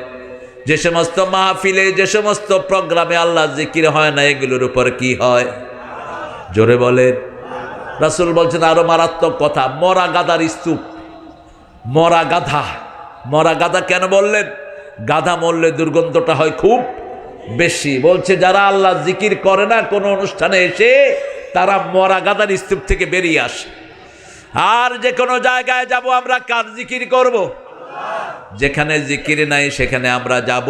যে সমস্ত মাহফিলে, যে সমস্ত প্রোগ্রামে আল্লাহ জিকির হয় না, এগুলোর উপর কি হয়? জোরে বলেন। রাসূল বলছেন আরো মারাত্মক কথা, মরা গাধার স্তূপ। মরা গাধা, মরা গাধা কেন বললেন? গাধা মরলে দুর্গন্ধটা হয় খুব বেশি। বলছে যারা আল্লাহ জিকির করে না কোনো অনুষ্ঠানে এসে, তারা মরা গাধার স্তূপ থেকে বেরিয়ে আসে। আর যে কোনো জায়গায় যাব আমরা কার জিকির করব? যেখানে জিকির নাই সেখানে আমরা যাব।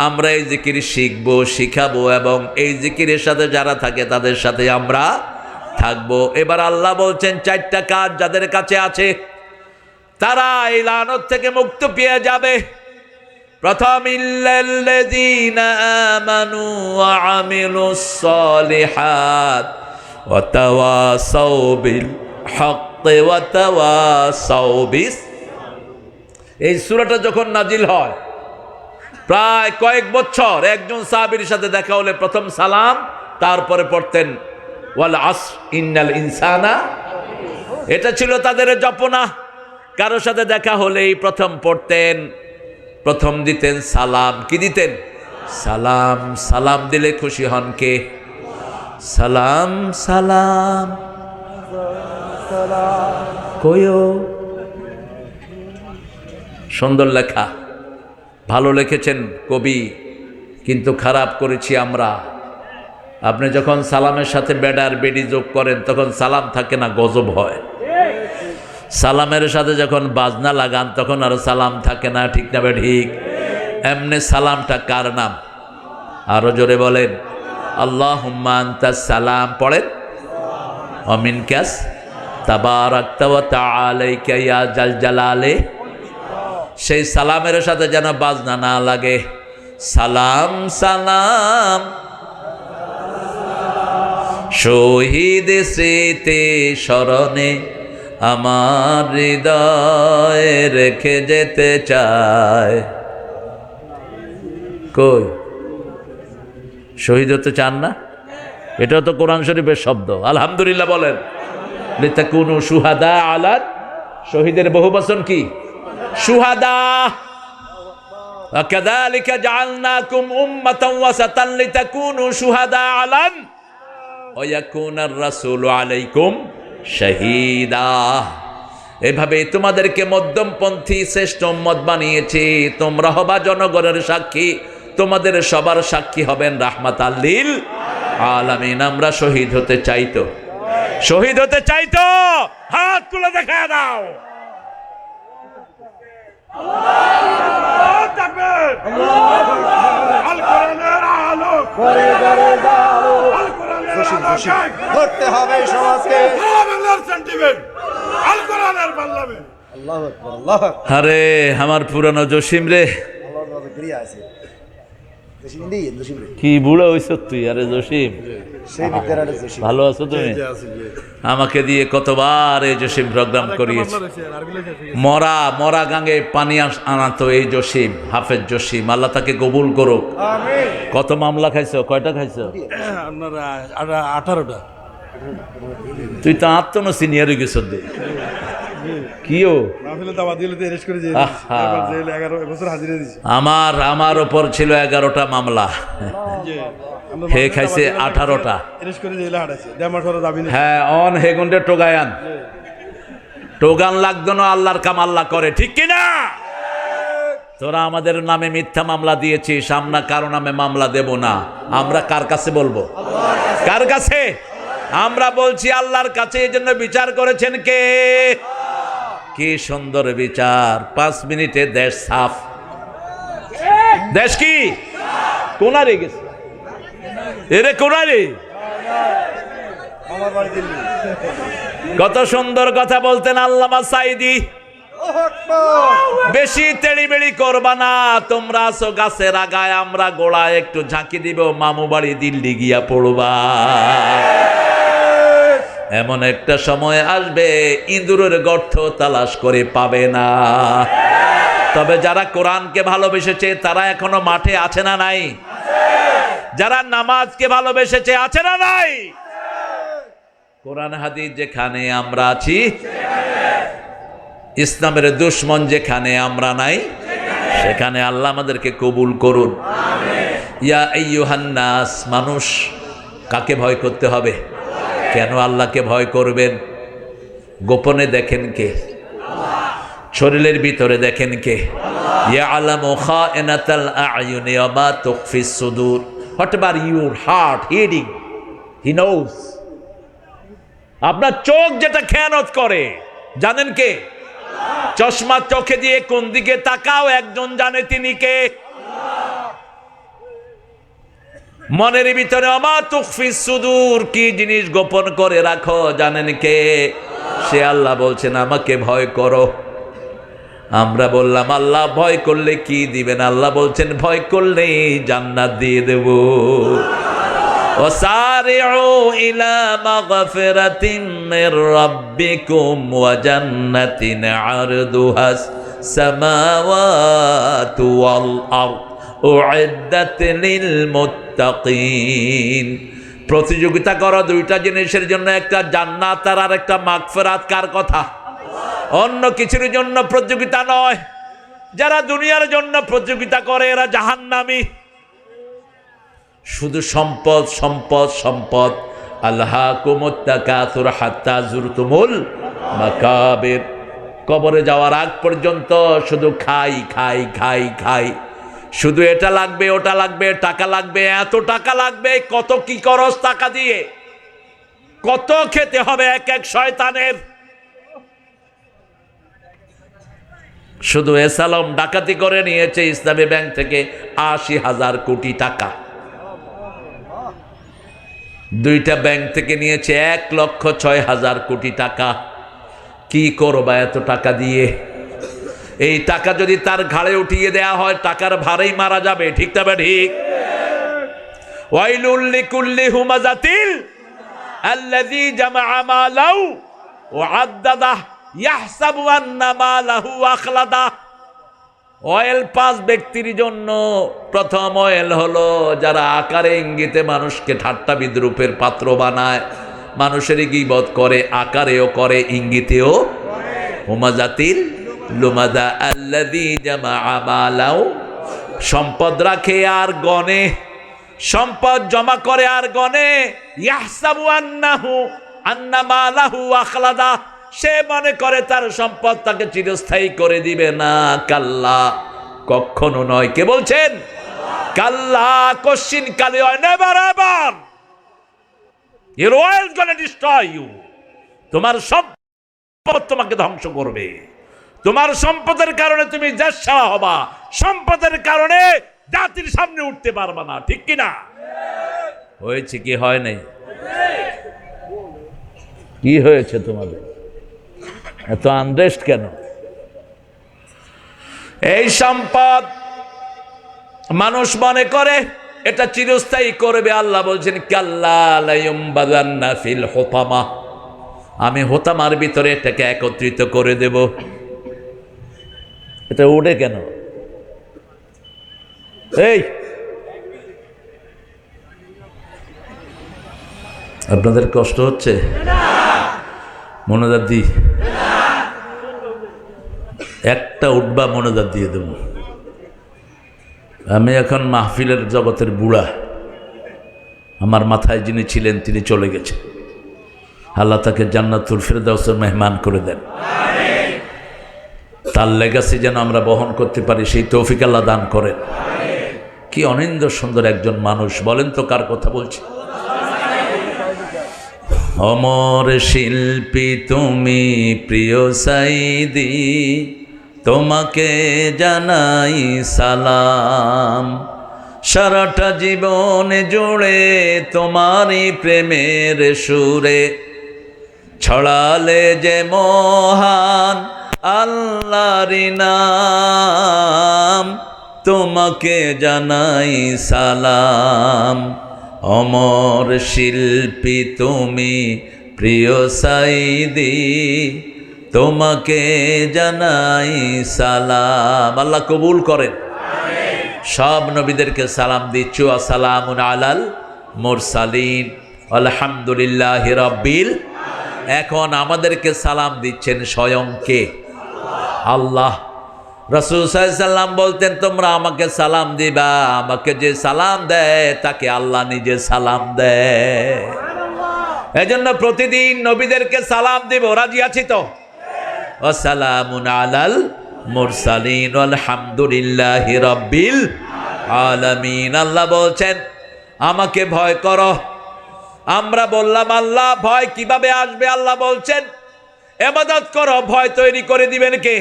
আমরা এই জিকির শিখবো, শিখাবো, এবং এই জিকিরের সাথে যারা থাকে তাদের সাথে আমরা থাকবো। এবার আল্লাহ বলছেন চারটা কাজ যাদের কাছে আছে তারা এই লানত থেকে মুক্ত পেয়ে যাবে। প্রথম, ইল্লাল্লাযীনা আমানু ওয়া আমিলুস সালিহাত ওয়া তাওয়াসাউ বিল হক্কি ওয়া তাওয়াসাউ বিস। এই সূরাটা যখন নাজিল হয়, প্রায় কয়েক বছর একজন সাহাবীর সাথে দেখা হলে প্রথম সালাম, তারপরে পড়তেন ওয়াল আসর ইন্নাল ইনসানা। এটা ছিল তাদের জপনা। কারোর সাথে দেখা হলেই প্রথম পড়তেন, প্রথম দিতেন সালাম। কি দিতেন? সালাম। সালাম দিলে খুশি হন কে? সালাম সালাম কয়ো। সুন্দর লেখা, ভালো লিখেছেন কবি, কিন্তু খারাপ করেছি আমরা। আপনি যখন সালামের সাথে বেডার বেডি যোগ করেন তখন সালাম থাকে না, গজব হয়। সালামের সাথে যখন বাজনা লাগান তখন আর সালাম থাকে না, ঠিক না? ঠিক। এমনি সালামটা কার নাম? আরো জোরে বলেন, আল্লাহুম্মা আনতাস সালাম। পড়েন, ওয়া মিনকাস তাবারাকতা ওয়া তাআলাইকা ইয়া জাল জালালে। সেই সালামের সাথে যেন বাজনা না লাগে। সালাম সালাম শহীদ স্মৃতি স্মরণে আমার হৃদয়ে রেখে যেতে চায়। কই শহীদ হতে চান না? এটা তো কোরআন শরীফের শব্দ। আলহামদুলিল্লাহ বলেন। লিতাকুনু শুহাদা আলাল, শহীদের বহুবচন কি? শুহাদা। ওয়া কাযালিকা জাআলনাকুম উম্মাতান ওয়াসাতান লিতাকুনু শুহাদা আলান ওয়া ইয়াকুনার রাসূলু আলাইকুম শাহীদা। এভাবে তোমাদেরকে মধ্যমপন্থী শ্রেষ্ঠ উম্মত বানিয়েছি, তোমরা হবা জনগণের সাক্ষী, তোমাদের সবার সাক্ষী হবেন রাহমাতাল লিল আলামিন। আমরা শহীদ হতে চাইতো, শহীদ হতে চাইতো, হাত তুলে দেখা দাও। আল্লাহু তাকবীর, আল্লাহু আকবার। আল কোরআনের আলো করে করে দাও, আল কোরআনের আলো ধরতে হবে সমাজকে। বাংলার সেন্টিমেন্ট, আল কোরআনের পার্লামেন্ট। আল্লাহু আকবার, আল্লাহু আকবার। আরে আমার পুরানো জসিম রে, আল্লাহু আকবার ক্রিয়া আছে। জসিম দি, জসিম রে কি বুড়া হইছ তুই? আরে জসিম, সেই বিদ্যারারে জসিম, ভালো আছো তুমি? আমাকে দিয়ে কতবার এই জসিম প্রোগ্রাম করিয়েছে। মরা মরা গাঙ্গে পানি আনাতো এই জসিম, হাফেজ জসিম, আল্লাহ তাকে কবুল করুক। আমিন। কত মামলা খাইছো? কয়টা খাইছো? আপনারা 18টা। তুই তো আত্মন সিনিয়র হয়ে গেছ। কিও আমার ওপর ছিল 11টা মামলা, হে খাইছে 18টা। হ্যাঁ, অন হেগুন্ডে টোগায়ান টোগান লাগতো না, আল্লাহর কাম আল্লাহ করে, ঠিক কিনা? তোরা আমাদের নামে মিথ্যা মামলা দিয়েছিস, আমরা কারো নামে মামলা দেব না। আমরা কার কাছে বলবো? কার কাছে? আমরা বলছি আল্লাহর কাছে, এই জন্য বিচার করেছেন কে? কি সুন্দর বিচার! 5 মিনিটে দেশ সাফ। দেশ কি কোনারে গেছে? এরে কোনারে আমার বাড়ি দিল্লি। কত সুন্দর কথা বলতেন আল্লামা সাইদি। বেশি তেড়িবেড়ি করবা না, তোমরা আছো গাছের আগায়, আমরা গোড়ায় একটু ঝাঁকি দিব, মামু বাড়ি দিল্লি গিয়া পড়বা। এমন একটা সময় আসবে ইঁদুরের গর্ত তালাশ করে পাবে না। তবে যারা কোরআনকে ভালোবেসেছে তারা এখনো মাঠে আছে না নাই? যারা নামাজকে ভালোবেসেছে আছে না নাই? কোরআন হাদিস যেখানে আমরা আছি, ইসলামের দুশ্মন যেখানে আমরা নাই, সেখানে আল্লাহ আমাদেরকে কবুল করুন। ইয়া আইয়ুহান নাস, মানুষ কাকে ভয় করতে হবে? কেন আল্লাহকে ভয় করবেন? গোপনে দেখেন কে? শরীরের ভিতরে দেখেন কে? ইয়ালামু খাইনাতাল আ'য়ুনি ওয়া মা তুখফিস সুদূর। Whatever your heart hiding, he knows. আপনার চোখ যেটা খেয়ানত করে জানেন কে? চশমা চোখে দিয়ে কোন দিকে তাকাও, একজন জানে, তিনি কে? মনের ভিতরে আমা তুখফিস সুদূর, কি জিনিস গোপন করে রাখো জানেন কে? সে আল্লাহ বলছেন আমাকে ভয় করো। আমরা বললাম আল্লাহ ভয় করলে কি দিবেন? আল্লাহ বলছেন ভয় করলে জান্নাত দিয়ে দেব। ওয়াসারিউ ইলা মাগফিরাতিন মির রাব্বিকুম ওয়া জান্নাতিন আরদুহাস সামাওয়াতু ওয়াল আরদ উইদ্দাত লিল মুত্তাকিন। প্রতিযোগিতা করো দুইটা জিনিসের জন্য, একটা জান্নাত আর একটা মাগফিরাত। কার কথা? অন্য কিছুর জন্য প্রতিযোগিতা নয়। যারা দুনিয়ার জন্য প্রতিযোগিতা করে এরা জাহান্নামী। শুধু সম্পদ সম্পদ সম্পদ। আলহাকুমুত তাকাসুর হাত্তা যুরতুমুল মাকাবির। কবরে যাওয়ার আগ পর্যন্ত শুধু খাই খাই খাই খাই, শুধু এটা লাগবে ওটা লাগবে, টাকা লাগবে, এত টাকা লাগবে, কত কি করস টাকা দিয়ে, কত খেতে হবে এক এক শয়তানের। শুধু এসালাম ডাকাতি করে নিয়েছে ইসলামী ব্যাংক থেকে ৮০,০০০ কোটি টাকা। দুইটা ব্যাংক থেকে নিয়েছে ১,৬০,০০০ কোটি টাকা। কি করবা এত টাকা দিয়ে? এই টাকা যদি তার ঘাড়ে উঠিয়ে দেয়া হয়, টাকার ভারেই মারা যাবে। ঠিক তবে ঠিক। ওয়াইলুল লিকুল্লি হুমাযাতিল আল্লাযী জামাআ মালাহু ওয়া আদ্দাদাহু ইয়াহসাবু আন্না মালাহু আখলাদাহু। অয়েল ৫ ব্যক্তির জন্য। প্রথম অয়েল হলো যারা আকারে ইঙ্গিতে মানুষকে ঠাট্টা বিদ্রুপের পাত্র বানায়, মানুষের গীবত করে, আকারেও করে ইঙ্গিতেও। হুমাযাতিল লুমাযা আল্লাযী জামাআ মালাহু, সম্পদ রাখে আর গনে, সম্পদ জমা করে আর গনে। ইয়াহসাবু আন্না মালাহু আখলাদা, সে মনে করে তার সম্পদ তাকে চিরস্থায়ী করে দিবে না। কাল্লা, কখনো নয়। কে বলছেন? কাল্লা, কোশ্চিন কালে হয়, never ever. Your wealth gonna destroy you. তোমার সম্পদ তোমাকে ধ্বংস করবে। তোমার সম্পদের কারণে তুমি দেশ ছাড়া হবা, সম্পদের কারণে জাতির সামনে উঠতে পারবা না। ঠিক কিনা? হয়েছে কি হয় নাই? কি হয়েছে তোমাদের? এত আনরেস্ট কেন? এই সম্পদ মানুষ মনে করে এটা চিরস্থায়ী করবে। আল্লাহ বলছেন কাল্লা লা ইউমবাযান্না ফিল হুতামা, আমি হোতামার ভিতরে এটাকে একত্রিত করে দেব। এটা উঠে কেন? এই আপনাদের কষ্ট হচ্ছে? মনোজাত দি, একটা উঠবা মনোজাত দিয়ে দেব। আমি এখন মাহফিলের জগতের বুড়া। আমার মাথায় যিনি ছিলেন তিনি চলে গেছেন। আল্লাহ তাকে জান্নাতুল ফিরদাউসের মেহমান করে দেন। তার লেগাসি যেন আমরা বহন করতে পারি, সেই তৌফিক আল্লাহ দান করেন। কি অনিন্দ্য সুন্দর একজন মানুষ, বলেন তো কার কথা বলছি? অমর শিল্পী তুমি প্রিয় সাইদি, তোমাকে জানাই সালাম। সারাটা জীবন জুড়ে তোমারই প্রেমের সুরে ছড়ালে যে মহান আল্লাহর নাম, তোমাকে জানাই সালাম। অমর শিল্পী তুমি প্রিয় সাইদি, তোমাকে জানাই সালাম। আল্লাহ কবুল করেন। সব নবীদেরকে সালাম দিচ্ছু। আসসালামুন আলাল মুরসালিন আলহামদুলিল্লাহি রাব্বিল। এখন আমাদেরকে সালাম দিচ্ছেন স্বয়ং কে? আল্লাহ। রাসূল সাল্লাল্লাহু আলাইহি সাল্লাম বলতেন, তোমরা আমাকে সালাম দিবা, আমাকে যে সালাম দেয় তাকে আল্লাহ নিজে সালাম দেয়। এজন্য প্রতিদিন নবীদেরকে সালাম দিব। রাজি আছি তো? আসসালামুন আলাল মুরসালিন আলহামদুলিল্লাহি রাব্বিল আলামিন। আল্লাহ বলছেন আমাকে ভয় করো। আমরা বললাম আল্লাহ ভয় কিভাবে আসবে? আল্লাহ বলছেন ইবাদত করো, ভয় তৈরি করে দিবেন কে?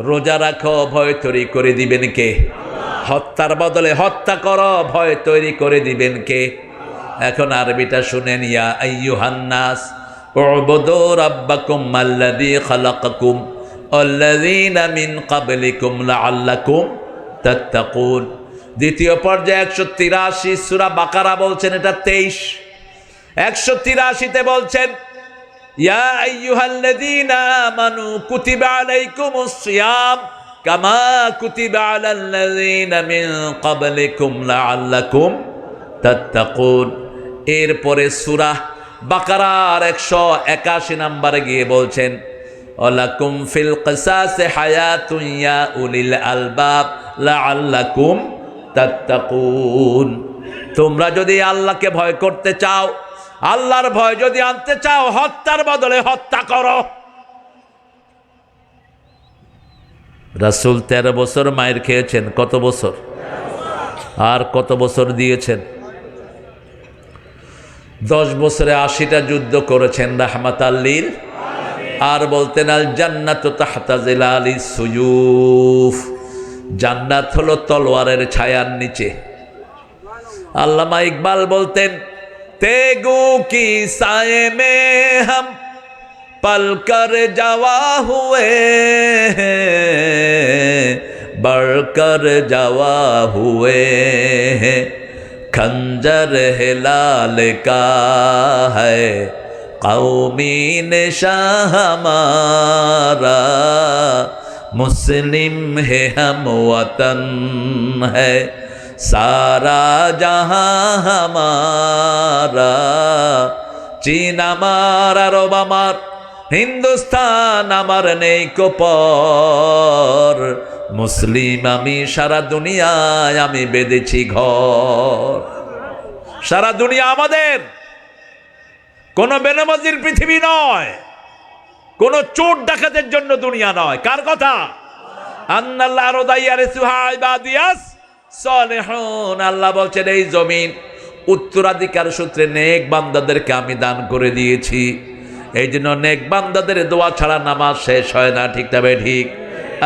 রোজা রাখো, ভয় তৈরি করে দিবেন কে? হত্যার বদলে হত্যা করো, ভয় তৈরি করে দিবেন কে? এখন আরবিটা শুনেন। ইয়া আইয়ুহান নাস উবুদু রাব্বাকুম আল্লাযী খালাকাকুম ওয়াল্লাযীনা মিন ক্বাবলিকুম লাআল্লাকুম তাত্তাকুন। দ্বিতীয় পর্যায়ে 183 সূরা বাকারা বলছেন, এটা 23। 183-তে বলছেন ইয়া আইয়ুহাল্লাযীনা আমানু কুতিবা আলাইকুমুস সিয়াম কামা কুতিবা আলাল্লাযীনা মিন ক্বাবলিকুম লাআল্লাকুম তাত্তাকুন। এরপরে সূরা বাকারার 181 নম্বরে গিয়ে বলছেন ওয়ালাকুম ফিল কিসাসি হায়াতুন ইয়া উলিল আলবাব লাআল্লাকুম তাত্তাকুন। তোমরা যদি আল্লাহকে ভয় করতে চাও, আল্লাহর ভয় যদি আনতে চাও, হত্যার বদলে হত্যা করো। রাসূল 13 বছর মায়ের খেয়েছেন। কত বছর? আর কত বছর দিয়েছেন? 10 বছরে 80টা যুদ্ধ করেছেন রাহমাতাল লিল। আর বলতেন আল জান্নাতু তাহতা জিলালিস সুয়ুফ, জান্নাত হলো তলোয়ারের ছায়ার নিচে। আল্লামা ইকবাল বলতেন তেগু কি সায়ে মে হাম পল কর যাওয়া হুয়ে, बढ़ कर जवा हुए हैं, खंजर हिलाल का है कौमी निशान हमारा, मुस्लिम है हम वतन है सारा जहां हमारा, चीन আমার আরব আমার হিন্দুস্তান আমার নেই কোপর, মুসলিম আমি সারা দুনিয়ায় আমি বেঁধেছি ঘর। সারা দুনিয়া আমাদের, কোন বেনামাজির পৃথিবী নয়, কোন চোর ডাকাতের জন্য দুনিয়া নয়। কার কথা? আন্নাল্লাহ রাদাইয়ারিসুহা ইবাদিয়াস সালিহুন। আল্লাহ বলছেন এই জমিন উত্তরাধিকার সূত্রে নেক বান্দাদেরকে আমি দান করে দিয়েছি। এই জন্য নেক বান্দাদের দোয়া ছাড়া নামাজ শেষ হয় না। ঠিক তবে ঠিক।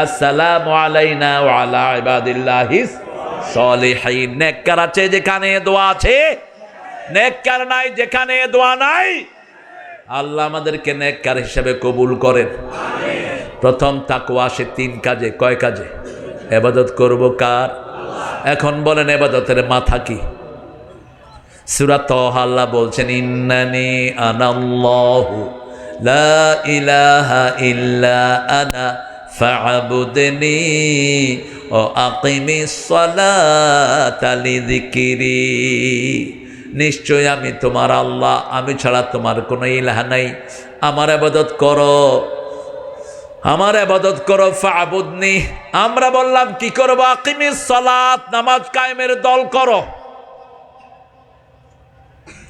আসসালামু আলাইনা ওয়া আলা ইবাদিল্লাহিস সালিহিন। নেককার আছে যেখানে দোয়া আছে, নেককার নাই যেখানে দোয়া নাই। আল্লাহ আমাদেরকে নেককার হিসেবে কবুল করেন। প্রথম তাকওয়া আসে 3 কাজে। কয় কাজে? ইবাদত করব কার? এখন বলেন ইবাদতের মাথা কি? সূরা তাহা আল্লাহ বলছেন ইন্নানি আনাল্লাহু লা ইলাহা ইল্লা আনা ফা'বুদনি ওয়া আকিমিস সালাতা লিযিকরি। নিশ্চয় আমি তোমার আল্লাহ, আমি ছাড়া তোমার কোনো ইলাহ নাই, আমার ইবাদত করো, আমার ইবাদত করো। ফা'বুদনি, আমরা বললাম কি করব? আকিমিস সালাত, নামাজ কায়েমের দল করো।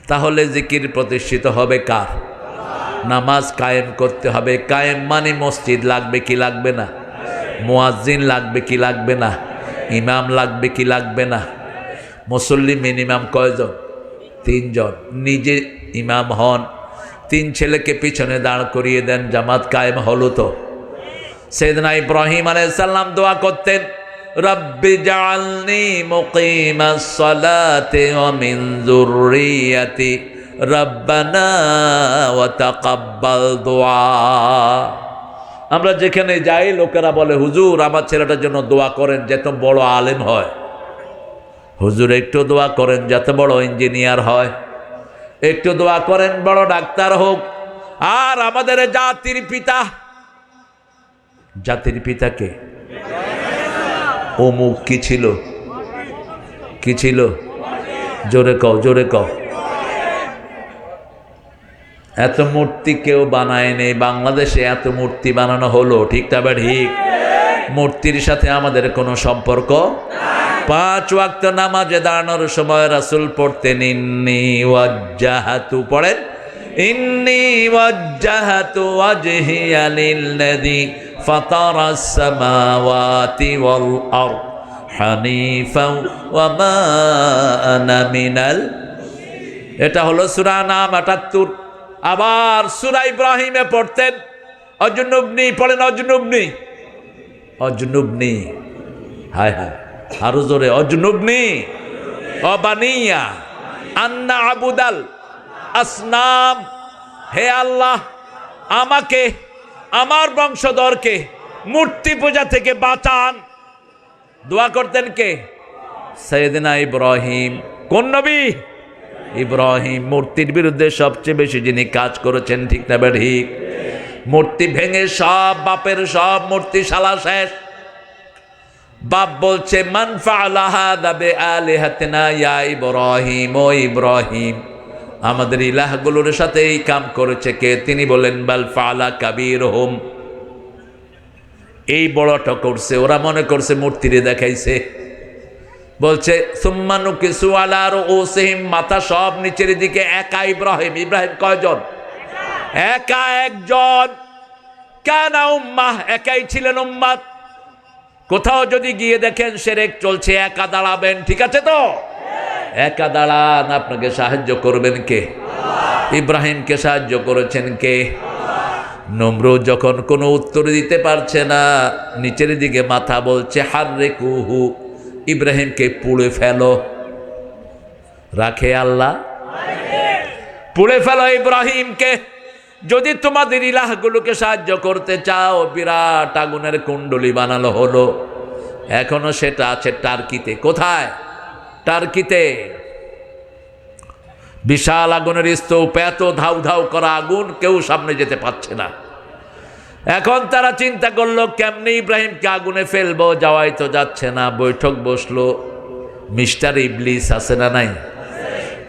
তাহলে জিকির প্রতিষ্ঠিত হবে কার? নামাজ কায়েম করতে হবে। কায়েম মানে মসজিদ লাগবে কি লাগবে না? মুয়াজ্জিন লাগবে কি লাগবে না? ইমাম লাগবে কি লাগবে না? মুসল্লি মিনিমাম কয়জন? 3 জন। নিজে ইমাম হন, 3 ছেলেকে পিছনে দাঁড় করিয়ে দেন, জামাত কায়েম হলো তো। সাইয়েদনা ইব্রাহিম আলাইহিস সালাম দোয়া করতেন, রব্বি জাআলনি মুকিমাস সালাতি ওয়া মিন যুররিয়াতি রব্বানা ওয়া তাকাব্বাল দুআ। আমরা যেখানে যাই লোকেরা বলে, হুজুর আমার ছেলেটার জন্য দোয়া করেন যাতে বড় আলেম হয়, হুজুর একটু দোয়া করেন যাতে বড় ইঞ্জিনিয়ার হয়, একটু দোয়া করেন বড় ডাক্তার হোক। আর আমাদের জাতির পিতাকে অমুক কি ছিল, কি ছিল? জোরে কও, জোরে কও। এত মূর্তি কেউ বানায় নেই বাংলাদেশে, এত মূর্তি বানানো হলো, ঠিক না বা ঠিক? মূর্তির সাথে আমাদের কোনো সম্পর্ক। 5 ওয়াক্ত নামাজে দাঁড়ানোর সময় রাসূল পড়তেন ইন্নী ওয়াজ্জাহাতু, পড়েন ইন্নী ওয়াজ্জাহাতু ওয়াজহিয়া লিল্লাযী ফাতারাস সামাওয়াতি ওয়াল আরদ হানিফাও ওয়া মা আনা মিনাল। এটা হলো সূরা নাম 78। আবার সূরা ইব্রাহিমে পড়তেন অজনুবনি, পড়েন অজনুবনি, অজনুবনি, হায় হায় আরো জোরে, অজনুবনি অবানিয়া আন্না আবুদাল আসনাম। হে আল্লাহ, আমাকে আমার বংশধরকে মূর্তি পূজা থেকে বাঁচান। দোয়া করতেন কে? সাইয়েদনা ইব্রাহিম। কোন নবী? ইব্রাহিম। মূর্তির বিরুদ্ধে সবচেয়ে বেশি যিনি কাজ করেছেন, ঠিক না ঠিক? মূর্তি ভেঙে সব বাপের সব মূর্তিশালা শেষ। বাপ বলছে মান ফাআলা হাযা বিআলিহাতিনা ইয়া ইব্রাহিম, ও ইব্রাহিম আমাদের ইলাহগুলোর সাথে এই কাম করেছে কে? তিনি বলেন বাল ফাআলা কাবীরহুম, এই বড়টা করছে, ওরা মনে করছে মূর্তিরে দেখাইছে। বলছে সুম্মা নুকিসু আলা রুউসিহিম, মাথা সব নিচের দিকে। একা ইব্রাহিম। ইব্রাহিম কয়জন? একা একজন। কানা উম্মাহ, একাই ছিলেন উম্মাত। কোথাও যদি গিয়ে দেখেন শিরক চলছে, একা দাঁড়াবেন, ঠিক আছে তো? একা দাঁড়ান, আপনাকে সাহায্য করবেন কে? ইব্রাহিমকে সাহায্য করেছেন কে? নমরুদ যখন কোনো উত্তর দিতে পারছে না, নিচের দিকে মাথা বলছে হাররিকুহু, ইব্রাহিমকে পুড়ে ফেলো। রাখে আল্লাহ? পুড়ে ফেলো ইব্রাহিমকে। যদি তোমাদের ইলাহগুলোকে সাহায্য করতে চাও, বিরাট আগুনের কুণ্ডলী বানালো হলো। এখনো সেটা আছে টার্কিতে। কোথায়? টার্কিতে বিশাল আগুনের স্তূপ, এত ধাউ ধাউ করা আগুন, কেউ সামনে যেতে পারছে না। এখন তারা চিন্তা করলো কেমনে ইব্রাহিমকে আগুনে ফেলবো, যাওয়াই তো যাচ্ছে না। বৈঠক বসলো। মিস্টার ইবলিস আছে না নাই?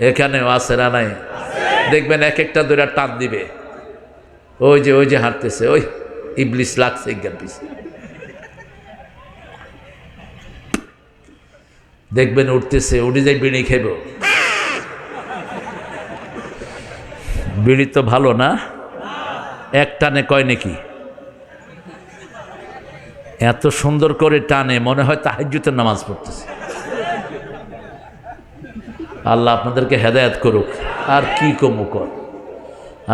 এখানেও আছে না নাই? দেখবেন এক একটা দূরে টান দিবে। ওই যে হাঁটতেছে, ওই ইবলিস লাগছে দেখবেন উঠতেছে, উঠে যাই বিড়ি খেব। বিড়ি তো ভালো না, এক টানে কয় নাকি? এত সুন্দর করে টানে, মনে হয় তাহাজ্জুদের নামাজ পড়তেছে। আল্লাহ আপনাদেরকে হেদায়েত করুক। আর কি কমু কর।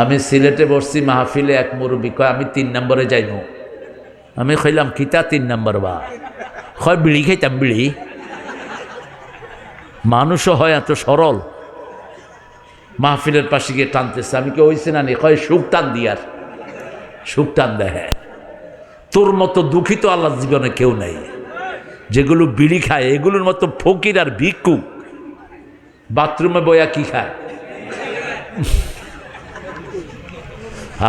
আমি সিলেটে বসছি মাহফিলে, এক মুরব্বী কয় আমি 3 নম্বরে যাইব। আমি কইলাম কিতা 3 নম্বর? বা হয় বিড়ি খাইতাম, বিড়ি। মানুষও হয় এত সরল। মাহফিলের পাশে গিয়ে টানতেছে। আমি কি হয়েছে না? কয় সুখ টান দিয়ার, সুখ টান দেয়। হ্যাঁ, তোর মতো দুঃখিত আল্লাহর জীবনে কেউ নেই। যেগুলো বিড়ি খায় এগুলোর মতো ফকির আর ভিক্ষুক বাথরুমে বইয়া কি খায়।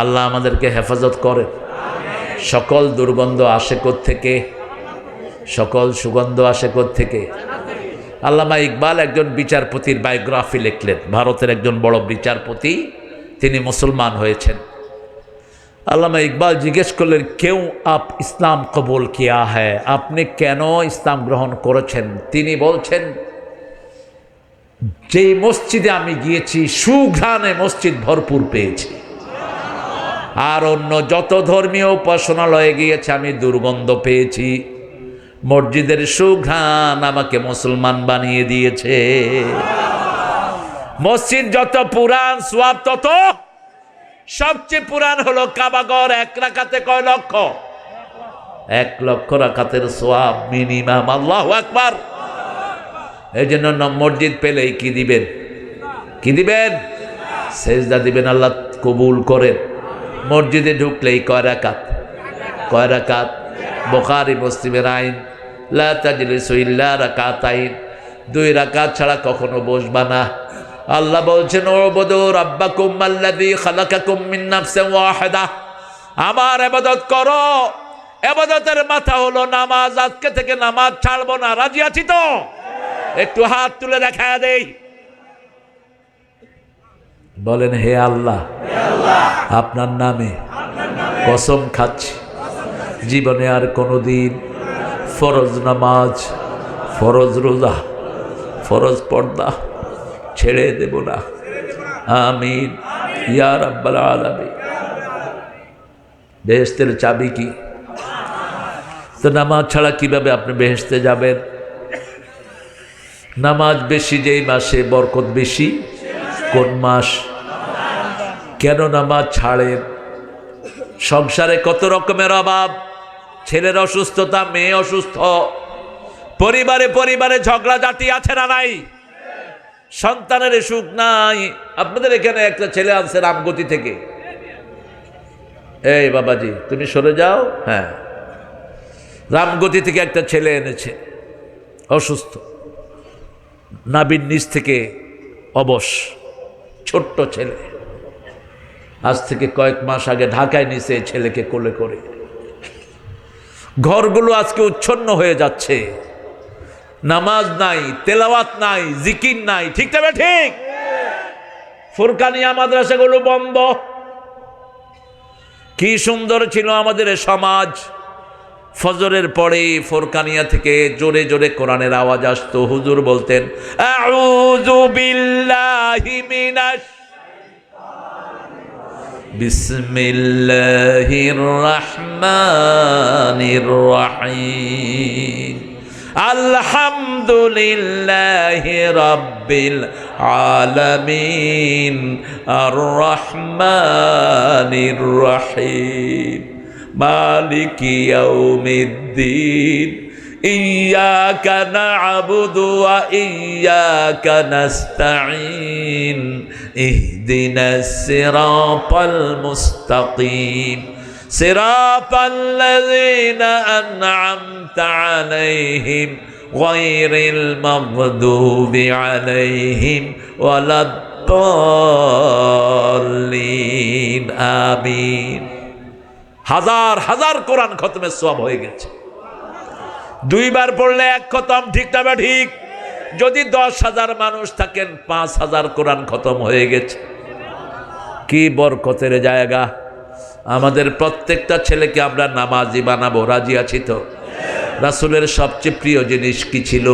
আল্লাহ আমাদেরকে হেফাজত করে। সকল দুর্গন্ধ আসে থেকে, সকল সুগন্ধ আসে থেকে। আল্লামা ইকবাল একজন বিচারপতির বায়োগ্রাফি লিখলেন। ভারতের একজন বড় বিচারপতি, তিনি মুসলমান হয়েছেন। আল্লামা ইকবাল জিজ্ঞেস করলেন কেউ আপ ইসলাম কবুল কিয়া হ্যায়, আপনি কেন ইসলাম গ্রহণ করেছেন? তিনি বলছেন যেই মসজিদে আমি গিয়েছি সুঘ্রাণে মসজিদ ভরপুর পেয়েছি, আর অন্য যত ধর্মীয় উপাসনালয়ে গিয়েছে আমি দুর্গন্ধ পেয়েছি। মসজিদের সুঘ্রাণ আমাকে মুসলমান বানিয়ে দিয়েছে। মসজিদ যত পুরান সওয়াব তত। সবচেয়ে পুরান হলো কাবাঘর। 1 রাকাতে কয় লক্ষ? 1 লক্ষ রাকাতের সওয়াব মিনিমাম। আল্লাহু আকবার। এই জন্য মসজিদ পেলেই কি দিবেন? কি দিবেন? সেজদা দিবেন, আল্লাহ কবুল করেন। মসজিদে ঢুকলেই কয় রাকাত? কয় রাকাত? বুখারী মুসলিমের আইন, লা তাজলিসু ইল্লা রাকাতাইন, 2 রাকাত ছাড়া কখনো বসবা না। আল্লাহ বলছেন, উবুদু রাব্বাকুম আল্লাযী খালাকাকুম মিন নাফসিন ওয়াহিদা, আমার ইবাদত করো। ইবাদতের মাথা হলো নামাজ। আজকে থেকে নামাজ ছাড়বো না। রাজি আছি তো? একটু হাত তুলে দেখা দেই। বলেন, হে আল্লাহ, আপনার নামে কসম খাচ্ছি, জীবনে আর কোনোদিন ফরজ নামাজ, ফরজ রোজা, ফরজ পর্দা ছেড়ে দেব না। আমিন ইয়া রাব্বাল আলামিন। বেহেশতের চাবি কি? তো নামাজ ছাড়া কিভাবে আপনি বেহেশতে যাবেন? নামাজ বেশি যেই মাসে বরকত বেশি। কোন মাস? কেন নামাজ ছাড়েন? সংসারে কত রকমের অভাব, ছেলের অসুস্থতা, মেয়ে অসুস্থ, পরিবারে পরিবারে ঝগড়াঝাটি আছে না নাই? সন্তানের সুখ নাই। আপনাদের এখানে একটা ছেলে আনছে রামগতি থেকে। এই বাবাজি, তুমি সরে যাও। হ্যাঁ, রামগতি থেকে একটা ছেলে এনেছে, অসুস্থ, নাভির নিচ থেকে অবশ, ছোট্ট ছেলে। আজ থেকে কয়েক মাস আগে ঢাকায় নিছে ছেলেকে কোলে করে। ঘরগুলো আজকে উচ্ছন্ন হয়ে যাচ্ছে। নামাজ নাই, তেলাওয়াত নাই, জিকির নাই। ঠিক তবে ঠিক। ফুরকানিয়া মাদ্রাসাগুলো বন্ধ। কি সুন্দর ছিল আমাদের সমাজ। ফজরের পরে ফুরকানিয়া থেকে জোরে জোরে কোরআনের আওয়াজ আসতো। হুজুর বলতেন, আউযু বিল্লাহি মিনাশ বিসমিল্লাহির রাহমানির রাহিম, আলহামদুলিল্লাহি রাব্বিল আলামিন, আর রহমানির রহিম, মালিকি ইয়াউমিদ্দিন, ইয়্যাকা না'বুদু ওয়া ইয়্যাকা নাস্তাঈন, ইহদিনাস সিরাতাল মুস্তাকিম, সিরাতাল্লাযীনা আন'আমতা আলাইহিম গায়রিল মাগদুবি আলাইহিম ওয়ালাদ-দাল্লিন। আমিন। হাজার হাজার কোরআন খতমের সওয়াব হয়ে গেছে। 2 বার পড়লে 1 খতম। ঠিক না ঠিক? যদি 10,000 মানুষ থাকেন, 5,000 কোরআন খতম হয়ে গেছে। কি বরকতের জায়গা। আমাদের প্রত্যেকটা ছেলেকে আমরা নামাজি বানাবো। রাজি আছি তো? রাসূলের সবচেয়ে প্রিয় জিনিস কি ছিল?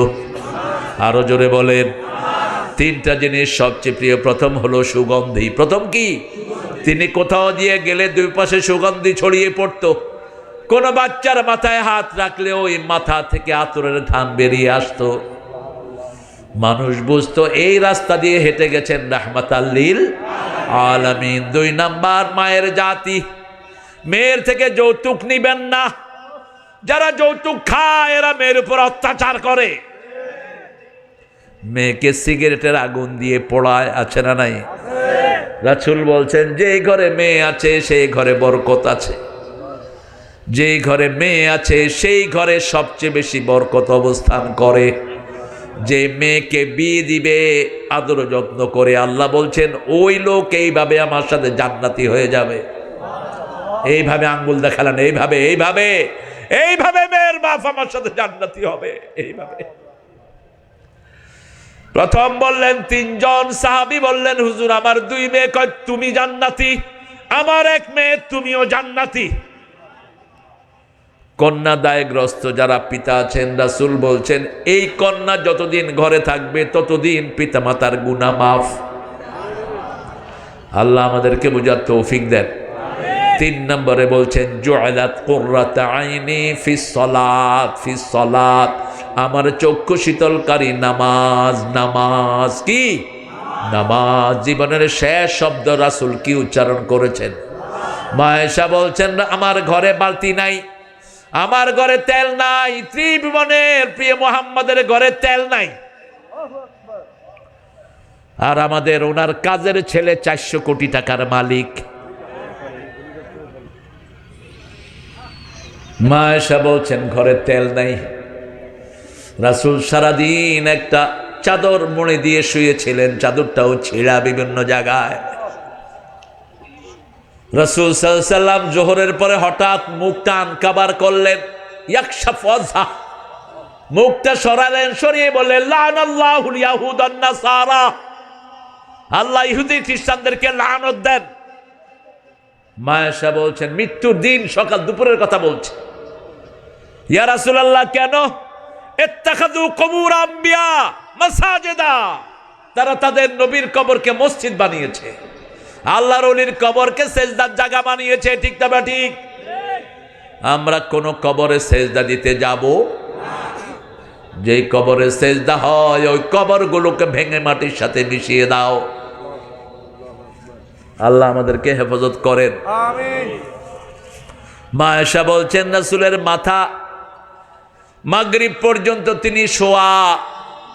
আরো জোরে বলেন। 3টা জিনিস সবচেয়ে প্রিয়। প্রথম হলো সুগন্ধি। প্রথম কি? তিনি কোথাও দিয়ে গেলে 2 পাশে সুগন্ধি ছড়িয়ে পড়তো। কোন বাচ্চার মাথায় হাত রাখলে ওই মাথা থেকে আতরের ঘ্রাণ বেরিয়ে আসতো। মানুষ বুঝতো এই রাস্তা দিয়ে হেঁটে গেছেন রাহমাতাল লিল আলামিন। 2 নাম্বার, মায়ের জাতি। মেয়ের থেকে যৌতুক নিবেন না। যারা যৌতুক খায় এরা মেয়ের উপর অত্যাচার করে। মেয়েকে সিগারেটের আগুন দিয়ে পোড়ায়। আছে না নাই? রাসূল বলছেন, যেই ঘরে মেয়ে আছে সেই ঘরে বরকত আছে। যেই ঘরে মেয়ে আছে সেই ঘরে সবচেয়ে বেশি বরকত অবস্থান করে। যে মেয়েকে বিয়ে দিবে আদর যত্ন করে, আল্লাহ বলছেন ওই লোক এইভাবে আমার সাথে জান্নাতি হয়ে যাবে। এইভাবে আঙ্গুল দেখালেন, এইভাবে এইভাবে এইভাবে মেয়ের বাপ আমার সাথে জান্নাতি হবে। এইভাবে প্রথম বললেন 3 জন সাহাবী বললেন, হুজুর আমার 2 মেয়ে। কয় তুমি জান্নাতি, আমার 1 মেয়ে, তুমিও জান্নাতি। কন্যা দায়গ্রস্ত যারা পিতা আছেন, রাসূল বলছেন এই কন্যা যতদিন ঘরে থাকবে ততদিন পিতামাতার গুনাহ মাফ। আল্লাহ আমাদেরকে বুঝার তৌফিক দেন। 3 নম্বরে বলছেন, জুআলাত কুররাতু আইনি ফিস সালাত, ফিস সালাত, আমার চক্ষু শীতলকারী নামাজ। নামাজ কি? নামাজ। জীবনের শেষ শব্দ রাসূল কি উচ্চারণ করেছেন? মা আয়েশা বলছেন, আমার ঘরে বালতি নাই, আমার ঘরে তেল নাই, ত্রিভুবনের প্রিয় মুহাম্মাদের ঘরে তেল নাই। আর আমাদের ওনার কাজের ছেলে 400 কোটি টাকার মালিক। মা আয়েশা বলছেন ঘরে তেল নাই। রাসূল সারাদিন একটা চাদর মুড়ে দিয়ে শুয়েছিলেন, চাদরটাও ছিঁড়া বিভিন্ন জায়গায়। রাসূল সাল্লাল্লাহু আলাইহি ওয়াসাল্লাম জোহরের পরে হঠাৎ মুখটা আনকাবার করলেন, ইয়াকশাফ ওয়াজহা, মুখটা সরালেন, সরিয়ে বললেন লানাল্লাহুল ইয়াহুদ ওয়ান নাসারা, আল্লাহ ইহুদি খ্রিস্টানদেরকে লানত দেন। মা আয়েশা বলছেন মৃত্যুর দিন সকাল দুপুরের কথা বলছে। ইয়া রাসূলুল্লাহ কেন? ইত্তাখাযু কুবুর আম্বিয়া মাসাজিদা, তারা তাদের নবীর কবরকে মসজিদ বানিয়েছে, আল্লাহর ওলির কবরকে সেজদার জায়গা বানিয়েছে। ঠিক না ঠিক? আমরা কোন কবরে সেজদা দিতে যাব? যেই কবরে সেজদা হয় ওই কবরগুলোকে ভেঙে মাটির সাথে মিশিয়ে দাও। আল্লাহ আমাদেরকে হেফাজত করেন, আমিন। মা আয়েশা বলছেন রাসূলের মাথা মাগরিব পর্যন্ত তিনি শোয়া,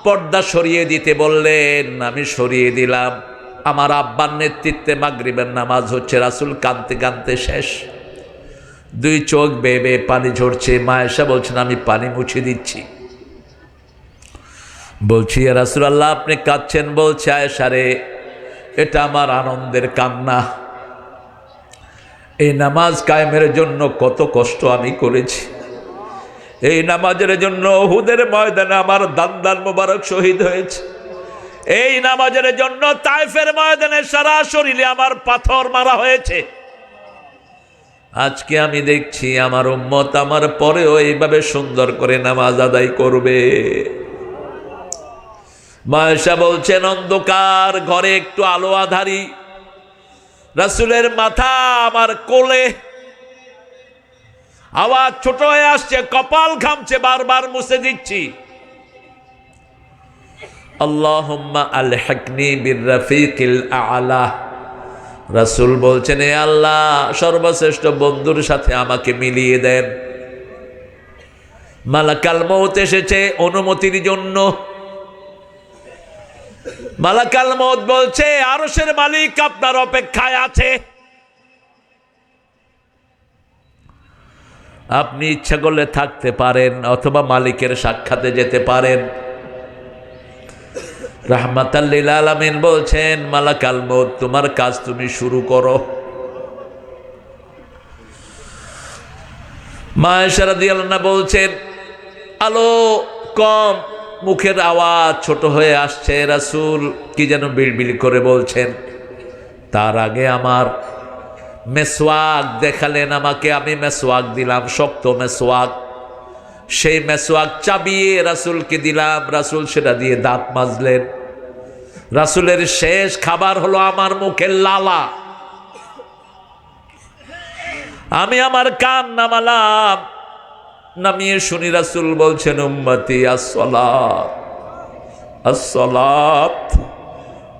পর্দা সরিয়ে দিতে বললেন, আমি সরিয়ে দিলাম। আমার আব্বার নেতৃত্বে মাগরিবের নামাজ হচ্ছে, রাসূল কাঁদতে কাঁদতে শেষ, দুই চোখ বেয়ে বেয়ে পানি ঝরছে। মা আয়েশা বলছেন আমি পানি মুছে দিচ্ছি। বলছি ইয়া রাসূলুল্লাহ আপনি কাঁদছেন? বলছে আয়েশা রে, এটা আমার আনন্দের কান্না। এই নামাজ কায়েমের জন্য কত কষ্ট আমি করেছি, এই নামাজের জন্য উহুদের ময়দানে আমার দান্দান মোবারক শহীদ হয়েছে, এই নামাজের জন্য তায়েফের ময়দানে সারা শরীরে আমার পাথর মারা হয়েছে। আজকে আমি দেখছি আমার উম্মত আমার পরেও এইভাবে সুন্দর করে নামাজ আদায় করবে। মা আয়েশা বলছেন অন্ধকার ঘরে একটু আলো আধারি, রাসূলের মাথা আমার কোলে, আওয়াজ ছোট হয়ে আসছে, কপাল ঘামছে, বারবার মুছে দিচ্ছি। আল্লাহুম্মা আলহিকনি বিররাফিকিল আ'লা, রাসূল বলছেন এ আল্লাহ সর্বশ্রেষ্ঠ বন্ধুর সাথে আমাকে মিলিয়ে দেন। মালাকাল মউত এসেছে অনুমতির জন্য। মালাকাল মউত বলছে আরশের মালিক আপনার অপেক্ষায় আছে, আপনি ইচ্ছা করলে থাকতে পারেন অথবা মালিকের সাক্ষাতে যেতে পারেন। রাহমাতাল লিল আলামিন বলছেন মালাকাল মউত তোমার কাজ তুমি শুরু করো। মা আয়েশা রাদিয়াল্লাহু আনহা বলছেন আলো কম, মুখের আওয়াজ ছোট হয়ে আসছে, রাসূল কি যেন বিড়বিড় করে বলছেন। তার আগে আমার মেসওয়াক দেখালেন আমাকে, আমি মেসওয়াক দিলাম, শক্ত মেসওয়াক। সেই মেসওয়াক চাবিয়ে রাসূলকে দিলাম, রাসূল সেটা দিয়ে দাঁত মাজলেন। রাসূলের শেষ খাবার হলো আমার মুখের লালা। আমি আমার কান নামালাম, নামিয়ে শুনি রাসূল বলছেন উম্মতি আসসালাত আসসালাত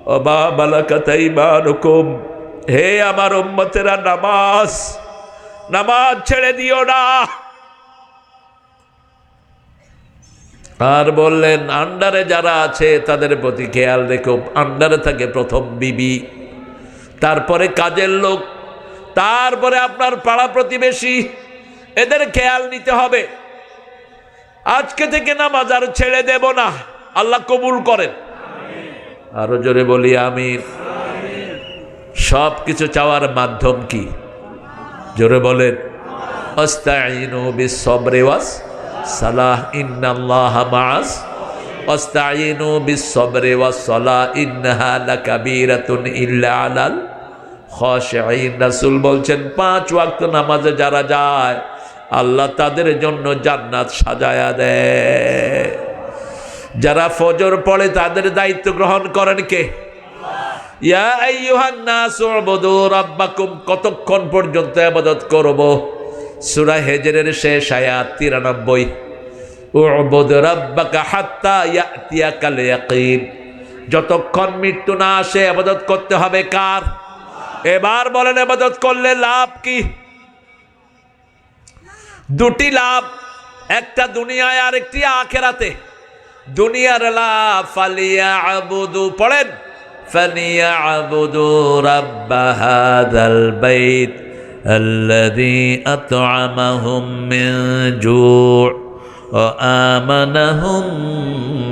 ওয়া মা মালাকাত আইমানুকুম, হে আমার উম্মতেরা নামাজ, নামাজ ছেড়ে দিও না। আর বললেন আন্ডারে যারা আছে তাদের প্রতি খেয়াল রেখো। আন্ডারে থাকে প্রথম বিবি, তারপরে কাজের লোক, তারপরে আপনার পাড়া প্রতিবেশী, এদের খেয়াল নিতে হবে। আজকে থেকে নামাজ আর ছেড়ে দেব না, আল্লাহ কবুল করেন। আরো জোরে বলি আমিন। সব কিছু চাওয়ার মাধ্যম কি? জোরে বলেন আস্তাঈনু বিস-সাবরি ওয়াস-সালাহ ইন্নাল্লাহা মা'আস আস্তাঈনু বিস-সাবরি ওয়াস-সালাহ ইন্নাহা লাকাবীরাতুন ইল্লা আলাল খাশিঈন। রাসূল বলছেন 5 ওয়াক্ত নামাজে যারা যায় আল্লাহ তাদের জন্য জান্নাত সাজায়া দেয়। যারা ফজর পড়ে তাদের দায়িত্ব গ্রহণ করেন কে? ইয়া আইয়ুহান নাস উবুদু রাব্বাকুম, কতক্ষণ পর্যন্ত ইবাদত করব? সূরা হিজরের শেষ আয়াত 93, উবুদ রাব্বাকা হাত্তা ইয়াতিয়াকাল ইয়াকিন, যতক্ষণ মৃত্যু না আসে ইবাদত করতে হবে কার? এবার বলেন ইবাদত করলে লাভ কি? দুটি লাভ, একটা দুনিয়ায় আর একটি আখিরাতে। দুনিয়ার লাভ ফালিয়াবুদু, পড়েন ফালিয়াবুদু রাব্ব হাযাল বাইত আল্লাযী আত'আমাহুম মিন জু' ওয়া আমানাহুম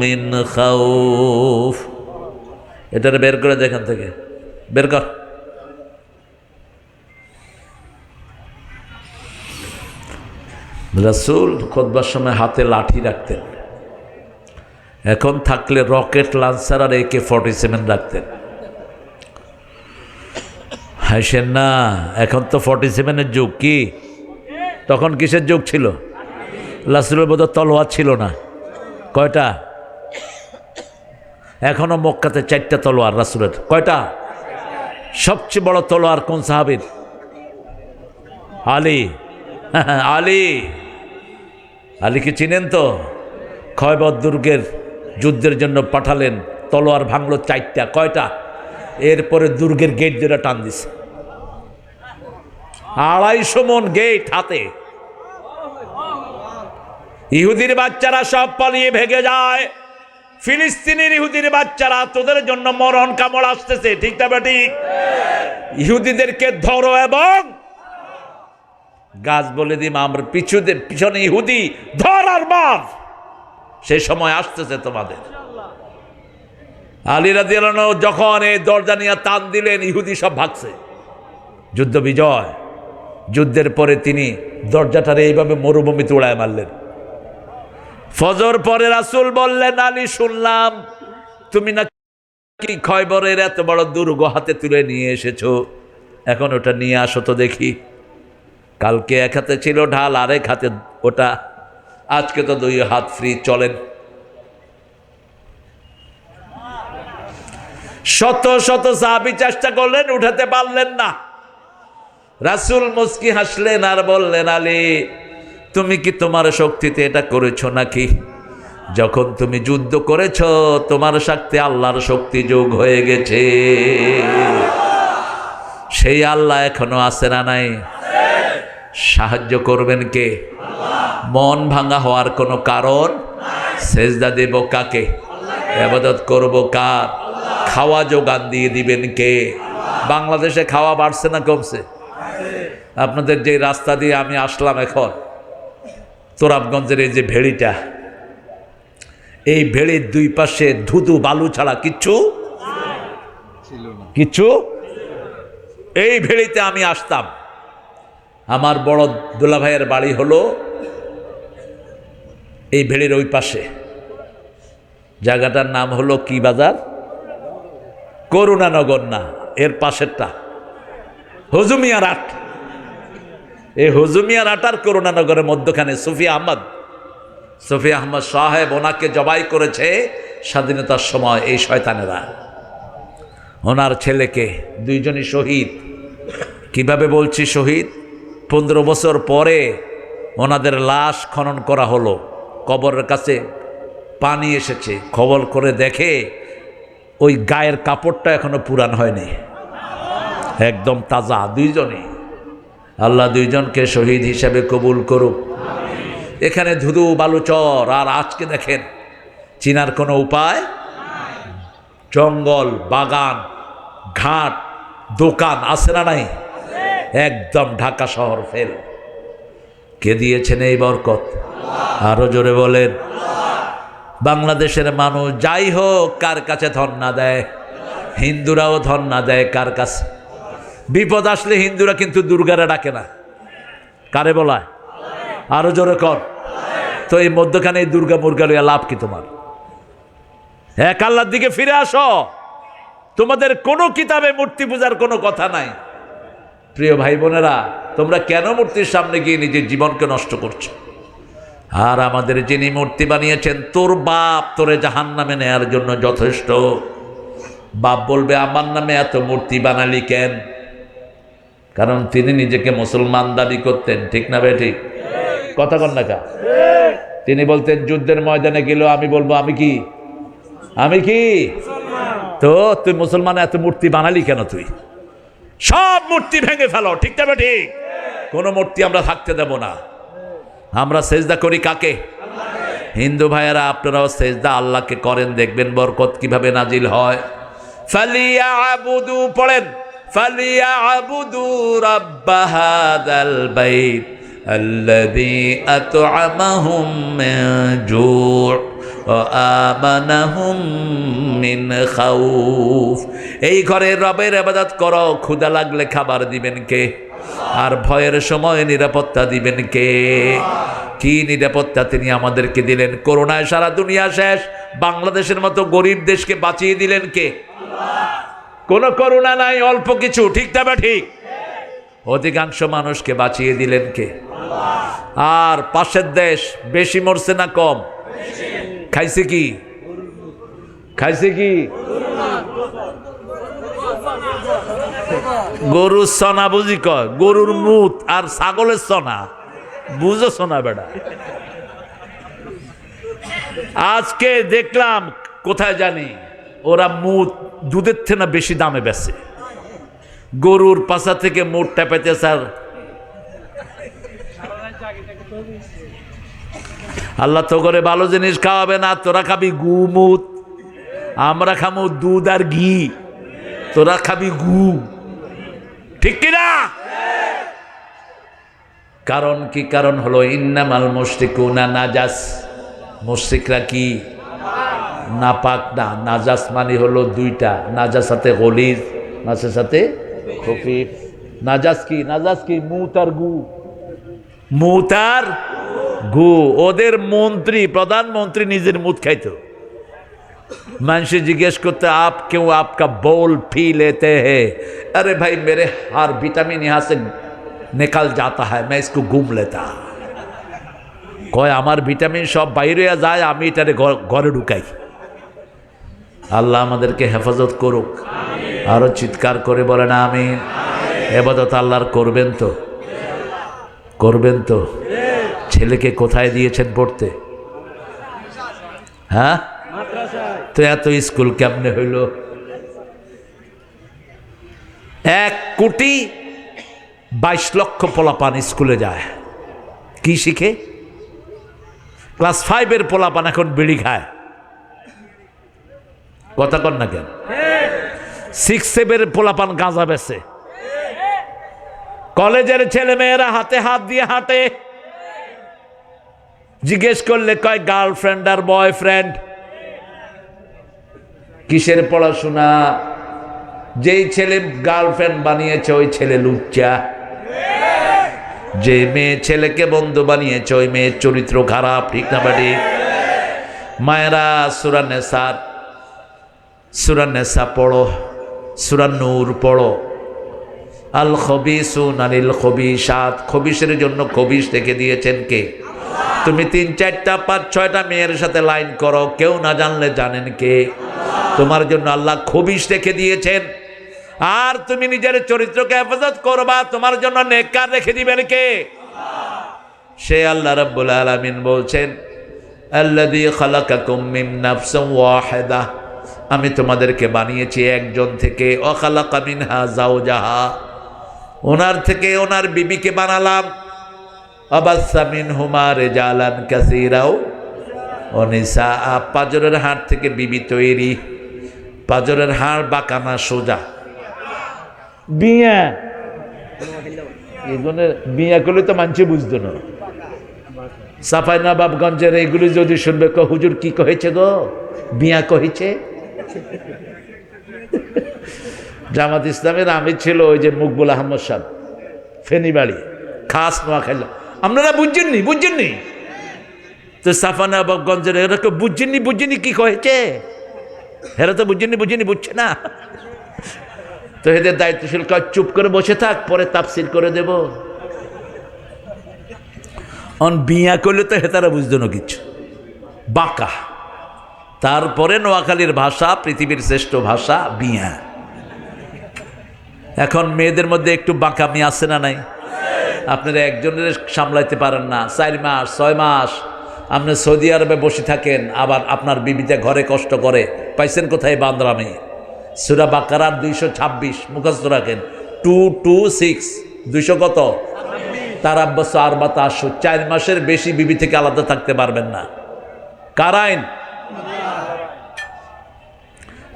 মিন খাউফ। এটা বের করে দেখেন থেকে, বের কর। রাসূল খুতবার সময় হাতে লাঠি রাখতেন, এখন থাকলে রকেট লঞ্চার আর AK-47 রাখতেন। হাসেন না, এখন তো 47-এর যুগ। কি তখন কিসের যুগ ছিল? রাসূলের বোধহয় তলোয়ার ছিল না। কয়টা? এখনো মক্কাতে 4টা তলোয়ার রাসূলের। কয়টা? সবচেয়ে বড় তলোয়ার কোন সাহাবীর? আলী। আলী, আলীকে চিনেন তো? খয়বর দুর্গের যুদ্ধের জন্য পাঠালেন, তলোয়ার ভাঙলো 4টা। কয়টা? এরপরে দুর্গের গেট দুটা টান দিছে, 250 মন গেট হাতে। ইহুদির বাচ্চারা সব পালিয়ে ভেগে যায়। ফিলিস্তিনের ইহুদির বাচ্চারা, তোদের জন্য মরণ কামড় আসতেছে, ঠিক না ঠিক? ইহুদিদেরকে ধরো এবং গাছ বলে দিম আমরা পিছনে ইহুদি, ধর আর মার। সেই সময় আসতেছে তোমাদের। আলী রাদিয়াল্লাহু আনহু যখন এই দরজা নিয়ে টান দিলেন, ইহুদি সব ভাগছে। যুদ্ধ বিজয়। যুদ্ধের পরে তিনি দরজাটারে এইভাবে মরুভূমিতে উড়ায় মারলেন। ফজর পরে রাসূল বললেন, আলী শুনলাম তুমি নাকি খয়বরের এত বড় দুর্গ হাতে তুলে নিয়ে এসেছো, এখন ওটা নিয়ে আসো তো দেখি। কালকে এক হাতে ছিল ঢাল, আরেক হাতে ওটা, আজকে তো 2 হাত ফ্রি। চলেন। শত শত সাহাবী চেষ্টা করলেন, উঠাতে পারলেন না। রাসূল মুস্কি হাসলেন আর বললেন, আলী তুমি কি তোমার শক্তিতে এটা করেছো নাকি? যখন তুমি যুদ্ধ করেছো তোমার সাথে আল্লাহর শক্তি যোগ হয়ে গেছে। সেই আল্লাহ এখনো আছে না নাই? সাহায্য করবেন কে? মন ভাঙা হওয়ার কোনো কারণ? সেজদা দেব কাকে? ইবাদত করব কার? খাওয়া যোগান দিয়ে দিবেন কে? বাংলাদেশে খাওয়া বাড়ছে না কমছে? আপনাদের যে রাস্তা দিয়ে আমি আসলাম এখন, তোরাবগঞ্জের এই যে ভেড়িটা, এই ভেড়ির 2 পাশে ধুধু বালু ছাড়া কিচ্ছু কিচ্ছু। এই ভেড়িতে আমি আসতাম। আমার বড় দুলাভাইয়ের বাড়ি হলো এই ভেড়ির ওই পাশে। জায়গাটার নাম হলো কি বাজার? করুণানগর না, এর পাশেরটা হুজুমিয়ার হাট। এই হুজুমিয়ার হাট আর করুণানগরের মধ্যখানে সুফিয়া আহমদ সাহেব, ওনাকে জবাই করেছে স্বাধীনতার সময় এই শয়তানেরা। ওনার ছেলেকে, 2 জনই শহীদ। কিভাবে বলছি শহীদ? 15 বছর পরে ওনাদের লাশ খনন করা হলো, কবরের কাছে পানি এসেছে, খবর করে দেখে ওই গায়ের কাপড়টা এখনো পুরান হয়নি, একদম তাজা। 2 জনই। আল্লাহ 2 জনকে শহীদ হিসাবে কবুল করুক। এখানে ধুধু বালুচর। আর আজকে দেখেন, চিনার কোনো উপায়? জঙ্গল, বাগান, ঘাট, দোকান আছে না নাই? একদম ঢাকা শহর ফেল। কে দিয়েছেন এই বরকত? আরো জোরে বলেন। বাংলাদেশের মানুষ যাই হোক কার কাছে ধন্না দেয়? হিন্দুরাও ধন্না দেয় কার কাছে? বিপদ আসলে হিন্দুরা কিন্তু দুর্গারা ডাকে না, কারে বলায়? আরো জোরে কর। তো এই মধ্যখানে এই দুর্গা মুর্গা লইয়া লাভ কি তোমার? এক আল্লাহর দিকে ফিরে আসো। তোমাদের কোনো কিতাবে মূর্তি পূজার কোনো কথা নাই। প্রিয় ভাই বোনেরা, তোমরা কেন মূর্তির সামনে গিয়ে নিজের জীবনকে নষ্ট করছো? আর আমাদের যিনি মূর্তি বানিয়েছেন, তোর বাপ তোরে জাহান্নামে নেয়ার জন্য যথেষ্ট। বাপ বলবে, আমার নামে এত মূর্তি বানালি কেন? কারণ তিনি নিজেকে মুসলমান দাবি করতেন, ঠিক না বে ঠিক? কথা কন না কা? তিনি বলতেন যুদ্ধের ময়দানে গেলেও আমি বলবো আমি কি তো তুই মুসলমান এত মূর্তি বানালি কেন? তুই সব মূর্তি ভেঙে ফেলো, ঠিক তবে ঠিক। কোনো মূর্তি আমরা থাকতে দেব না। আমরা সেজদা করি কাকে? হিন্দু ভাইয়েরা আপনারাও সেজদা আল্লাহকে করেন, দেখবেন বরকত কিভাবে নাজিল হয়। ফালিয়াবুদু পড়েন, ফালিয়াবুদু রাব্ব হাযাল বাইত আল্লাযী আত'আমাহুম মিন জু' ওয়া আমানাহুম মিন খাউফ। এই ঘরের রবের ইবাদত করো, ক্ষুধা লাগলে খাবার দিবেন কে? আর ভয়ের সময় নিরাপত্তা দিবেন কে? কি নিরাপত্তা তিনি আমাদেরকে দিলেন? করোনায় সারা দুনিয়া শেষ, বাংলাদেশের মতো গরিব দেশকে বাঁচিয়ে দিলেন কে? কোন করোনা নাই, অল্প কিছু, ঠিক তবে ঠিক। অধিকাংশ মানুষকে বাঁচিয়ে দিলেন কে? আর পাশের দেশ বেশি মরছে না কম? খাইছে কি? খাইছে কি? গরুর সনা বুঝি কয়, গরুর মুত আর ছাগলের সনা বুঝো সোনা বেটা। আজকে দেখলাম কোথায় জানি ওরা মুত দুধের থেকে বেশি দামে বেচে, গরুর পাশা থেকে মুটটা পেতে। স্যার আল্লাহ তো করে ভালো জিনিস খাওয়াবে না, তোরা খাবি গু মুত, আমরা খামো দুধ আর ঘি, তোরা খাবি গু, ঠিক কিনা? কারণ কি? কারণ হলো ইন্নামাল মুশরিকুনা নাজাস। মুশরিকরা কি? নাপাক না। নাজাস মানে হলো দুইটা, নাজাস সাথে গলিজ, নাজাস সাথে খফিফ। নাজাস কি? নাজাস কি? মুত আর গু, মুত আর গু। ওদের মন্ত্রী, প্রধানমন্ত্রী নিজের মুত খাইতো। মানুষ জিজ্ঞেস করতে, आप क्यों आपका बोल पी लेते हैं? अरे भाई मेरे हर विटामिन यहाँ से निकल जाता है, मैं इसको घूम लेता। কয় আমার ভিটামিন সব বাইরে যায়, আমি এটারে ঘরে ঢুকাই। আল্লাহ আমাদেরকে হেফাজত করুক। আরো চিৎকার করে বলেন আমিন। ইবাদত আল্লাহর করবেন তো? করবেন তো? ছেলেকে কোথায় দিয়েছেন পড়তে? হ্যাঁ, তো এত স্কুল কেমনে হইল? 1,22,00,000 পোলাপান স্কুলে যায়, কি শিখে? ক্লাস 5-এর পোলাপান এখন বিড়ি খায়, কথা কন না কেন? 6-7-এর পোলাপান গাঁজা বেচে, কলেজের ছেলে মেয়েরা হাতে হাত দিয়ে হাঁটে। জিজ্ঞেস করলে কয় গার্লফ্রেন্ড আর বয়ফ্রেন্ড। কিসের পড়াশোনা? যেই ছেলে গার্লফ্রেন্ড বানিয়েছে ওই ছেলে লুচ্চা, যে মেয়ে ছেলেকে বন্ধু বানিয়েছে ওই মেয়ের চরিত্র খারাপ, ঠিক না বাড়ি? মায়েরা সূরা নেসা পড়ো, সূরা নূর পড়ো। আল খবিসুনা লিল খবিসাত, খবিসের জন্য খবিস রেখে দিয়েছেন কে? তুমি 3, 4, 5, 6টা মেয়ের সাথে লাইন করো, কেউ না জানলে জানেন কে? তোমার জন্য আল্লাহ খবিস রেখে দিয়েছেন। আর তুমি নিজের চরিত্রকে হেফাজত করবা, তোমার জন্য নেককার রেখে দিবেন কে? সে আল্লাহ রাব্বুল আলামিন বলছেন, আল্লাযী খালাকাকুম মিন নাফসিন ওয়াহিদা, আমি তোমাদেরকে বানিয়েছি একজন থেকে। ওয়া খালাকা মিনহা যাওজাহা, ওনার থেকে ওনার বিবিকে বানালাম। আবাসা মিনহুমা রিজালান কাসীরা ওয়া নিসা, পাজরের হাড় থেকে বিবি তৈরি। পাজরের হাড় বাঁকানা সোজা। বিয়া এগুলো বিয়া করলে তো মানছে বুঝতো না। সাফাই নবাবগঞ্জের এইগুলি যদি শুনবে, হুজুর কি কহেছে গো? বিয়া কহেছে। জামাত ইসলামের আমির ছিল ওই যে মুকবুল আহমদ সাহেব, ফেনীবাড়ি, খাস নোয়াখালী। আপনারা বুঝছেননি? তো সাফা নবাবগঞ্জের এরা কেউ বুঝছেননি কি কহেছে? এরা তো বুঝছে না। তো এদের দায়িত্বশীল কাজ চুপ করে বসে থাক, পরে তাফসির করে দেব। বিয়া করলে তো হেতারা বুঝতো না কিছু, বাঁকা। তারপরে নোয়াখালীর ভাষা পৃথিবীর শ্রেষ্ঠ ভাষা বিয়া। এখন মেয়েদের মধ্যে একটু বাঁকামি আছে না নাই? আপনারা একজনের সামলাইতে পারেন না, 4 মাস 6 মাস আপনি সৌদি আরবে বসে থাকেন, আবার আপনার বিবিতে ঘরে কষ্ট করে। পাইছেন কোথায় বান্দরামি? সূরা বাকারার 226 মুখস্থ রাখেন, 226 200 কত? তারাব্বাসু আরবাতা আশহুর, 4 মাসের বেশি বিবি থেকে আলাদা থাকতে পারবেন না। কার আইন?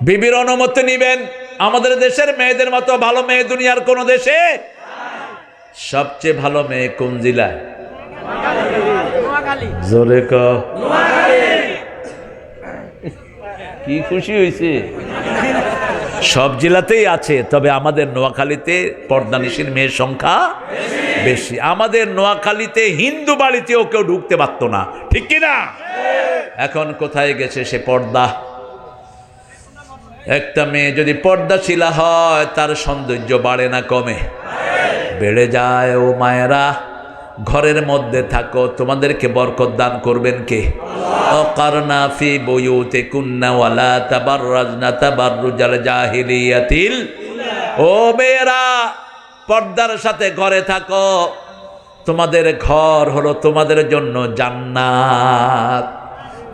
বিবির অনুমতি নিবেন। আমাদের দেশের মেয়েদের মতো ভালো মেয়ে দুনিয়ার কোন দেশে? সবচেয়ে ভালো মেয়ে কোন জেলায়? জোরে ক। কি খুশি হয়েছে? সব জেলাতেই আছে, তবে আমাদের নোয়াখালীতে পর্দানিশীর মেয়ের সংখ্যা বেশি। আমাদের নোয়াখালীতে হিন্দু বাড়িতেও কেউ ঢুকতে পারত না, ঠিক কিনা? এখন কোথায় গেছে সে পর্দা? একটা মেয়ে যদি পর্দাশীলা হয় তার সৌন্দর্য বাড়ে না কমে? বেড়ে যায়। ও মায়েরা, ঘরের মধ্যে থাকো, তোমাদেরকে বরকত দান করবেন কে? অকারনা ফি বুয়ুতিকুন্না ওয়ালা তাবাররাজনা তাবাররুজাল জাহিলিয়াতিল। ও মেয়েরা, পর্দার সাথে ঘরে থাকো, তোমাদের ঘর হলো তোমাদের জন্য জান্নাত।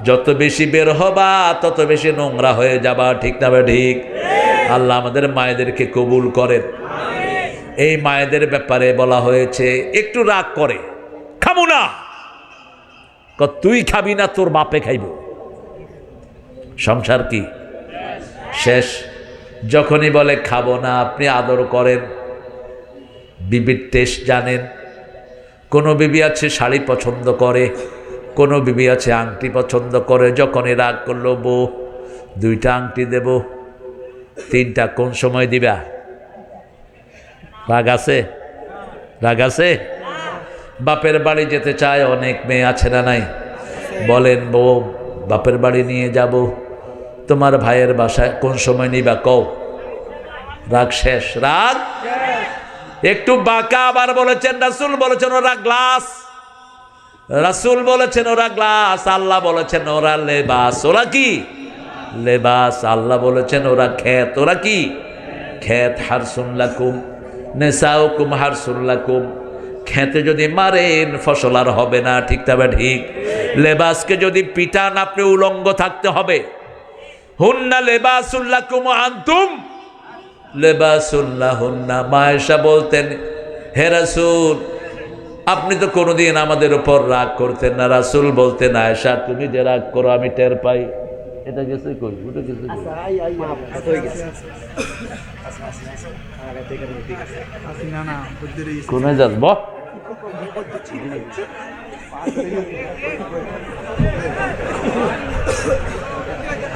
যত বেশি বের হবা তত বেশি নোংরা হয়ে যাবা, ঠিক না ঠিক? আল্লাহ আমাদের মায়েদেরকে কবুল করেন। এই মায়েদের ব্যাপারে বলা হয়েছে একটু রাগ করে, খাবো না, তুই খাবি না, তোর বাপে খাইব। সংসার কি শেষ? যখনই বলে খাবো না, আপনি আদর করেন, বিবির টেস্ট জানেন। কোনো বিবি আছে শাড়ি পছন্দ করে, কোনো বিবি আছে আংটি পছন্দ করে। যখনই রাগ করলো, বউ 2টা আংটি দেব, 3টা কোন সময় দিবা? রাগ আছে? রাগ আছে? বাপের বাড়ি যেতে চায় অনেক মেয়ে, আছে না নাই? বলেন, বউ বাপের বাড়ি নিয়ে যাব, তোমার ভাইয়ের বাসায় কোন সময় নিবা কও? রাগ শেষ? রাগ একটু বাঁকা। আবার বলেছেন, রাসূল বলেছেন ওরা গ্লাস, রাসূল বলেছেন ওরা গ্লাস, আল্লাহ বলেছেন ওরা লেবাস। ওরা কি? লেবাস। আল্লাহ বলেছেন ওরা ক্ষেত। ওরা কি? ক্ষেত। হারসুন লাকুম নিসাউকুম হারসুন লাকুম। খেতে যদি মারেন ফসল আর হবে না, ঠিক তবে ঠিক? লেবাসকে যদি পিটান আপনি উলঙ্গ থাকতে হবে। হুন্না লেবাসুল লাকুম ওয়া আনতুম লেবাসুল লাহুন্না। মা আয়েশা বলতেন, হে রাসূল, আপনি তো কোনোদিন আমাদের উপর রাগ করতেন না। রাসূল বলতেন, আয়েশা তুমি যে রাগ করো আমি টের পাই। এটা গেছে কই? ওটা গেছে কই? কোনে যাস বহ?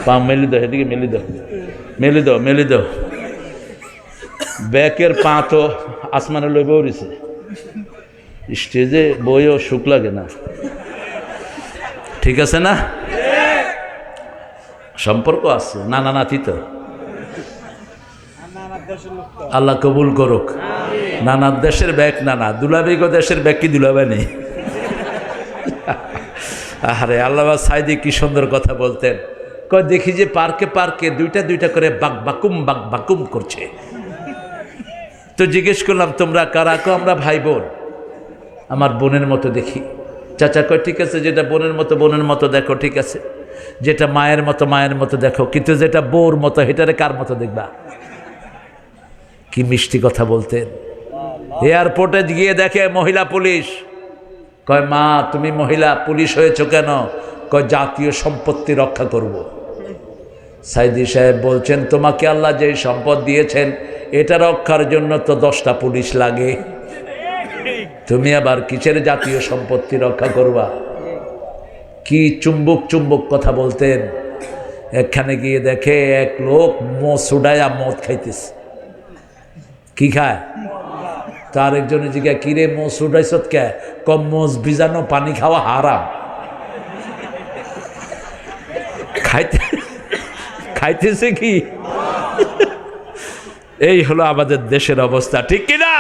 পা মেলি দাও, এদিকে মেলি দাও, মেলি দাও, মেলি দাও। ব্যাকের পা তো আসমানে লই বউরিছে, স্টেজে বইও সুখ লাগে না, ঠিক আছে না? সম্পর্ক আছে, নানা নাতি তো। আল্লাহ কবুল করুক। নানার দেশের ব্যাগ নানা, দুলাবেগো দেশের ব্যাগ কি দুলাবে নেই? আরে আল্লাহ সাইদি কি সুন্দর কথা বলতেন, কয় দেখি যে পার্কে পার্কে 2টা করে বাক বাকুম করছে। তো জিজ্ঞেস করলাম তোমরা কারা? কো আমরা ভাই বোন, আমার বোনের মতো দেখি। চাচা কয় ঠিক আছে, যেটা বোনের মতো দেখো, ঠিক আছে, যেটা মায়ের মতো দেখো, কিন্তু যেটা বউর মতো সেটারে কার মতো দেখবা? কি মিষ্টি কথা বলতেন। এয়ারপোর্টে গিয়ে দেখে মহিলা পুলিশ, কয় মা তুমি মহিলা পুলিশ হয়েছো কেন? কয় জাতীয় সম্পত্তি রক্ষা করব। সাইদি সাহেব বলছেন, তোমাকে আল্লাহ যে সম্পদ দিয়েছেন এটা রক্ষার জন্য তো 10টা পুলিশ লাগে, তুমি আবার কিসের জাতীয় সম্পত্তি রক্ষা করবা? কি চুম্বক কথা বলতেন। এখানে গিয়ে দেখে এক লোক সুডায়া মদ খাইতেছে। কি খায়? তার একজনে জিজ্ঞাসা, কিরে সুডাইছত কে? কম মোজ ভিজানো পানি খাওয়া হারাম। খাইতেছে কি? এই হলো আমাদের দেশের অবস্থা, ঠিক কিনা?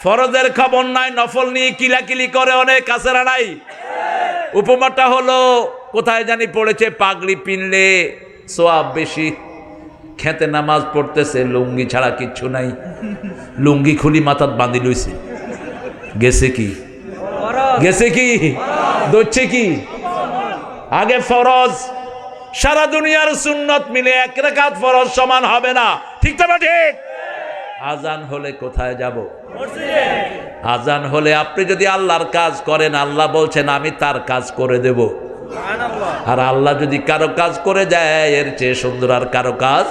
ফরজের খবর নাই, নফল নিয়ে কিলাকিলি করে অনেক, আছে না নাই? উপমাটা হলো কোথায় জানি পড়েছে, পাগড়ি পিনলে সোয়াব বেশি। খেতে নামাজ পড়তেছে, লুঙ্গি ছাড়া কিচ্ছু নাই, লুঙ্গি খুলি মাথাত বাঁধি লইছে। গেছে কি? গেছে কি? দচ্ছে কি? আগে ফরজ সারা দুনিয়ার সুন্নত মিলে এক রাকাত ফরজ সমান হবে না, ঠিক তো না ঠিক? আজান হলে কোথায় যাব? আজান হলে আপনি যদি আল্লাহর কাজ করেন, আল্লাহ বলছেন আমি তার কাজ করে দেব। আর আল্লাহ যদি কারো কাজ করে যায়, এর চেয়ে সুন্দর আর কারো কাজ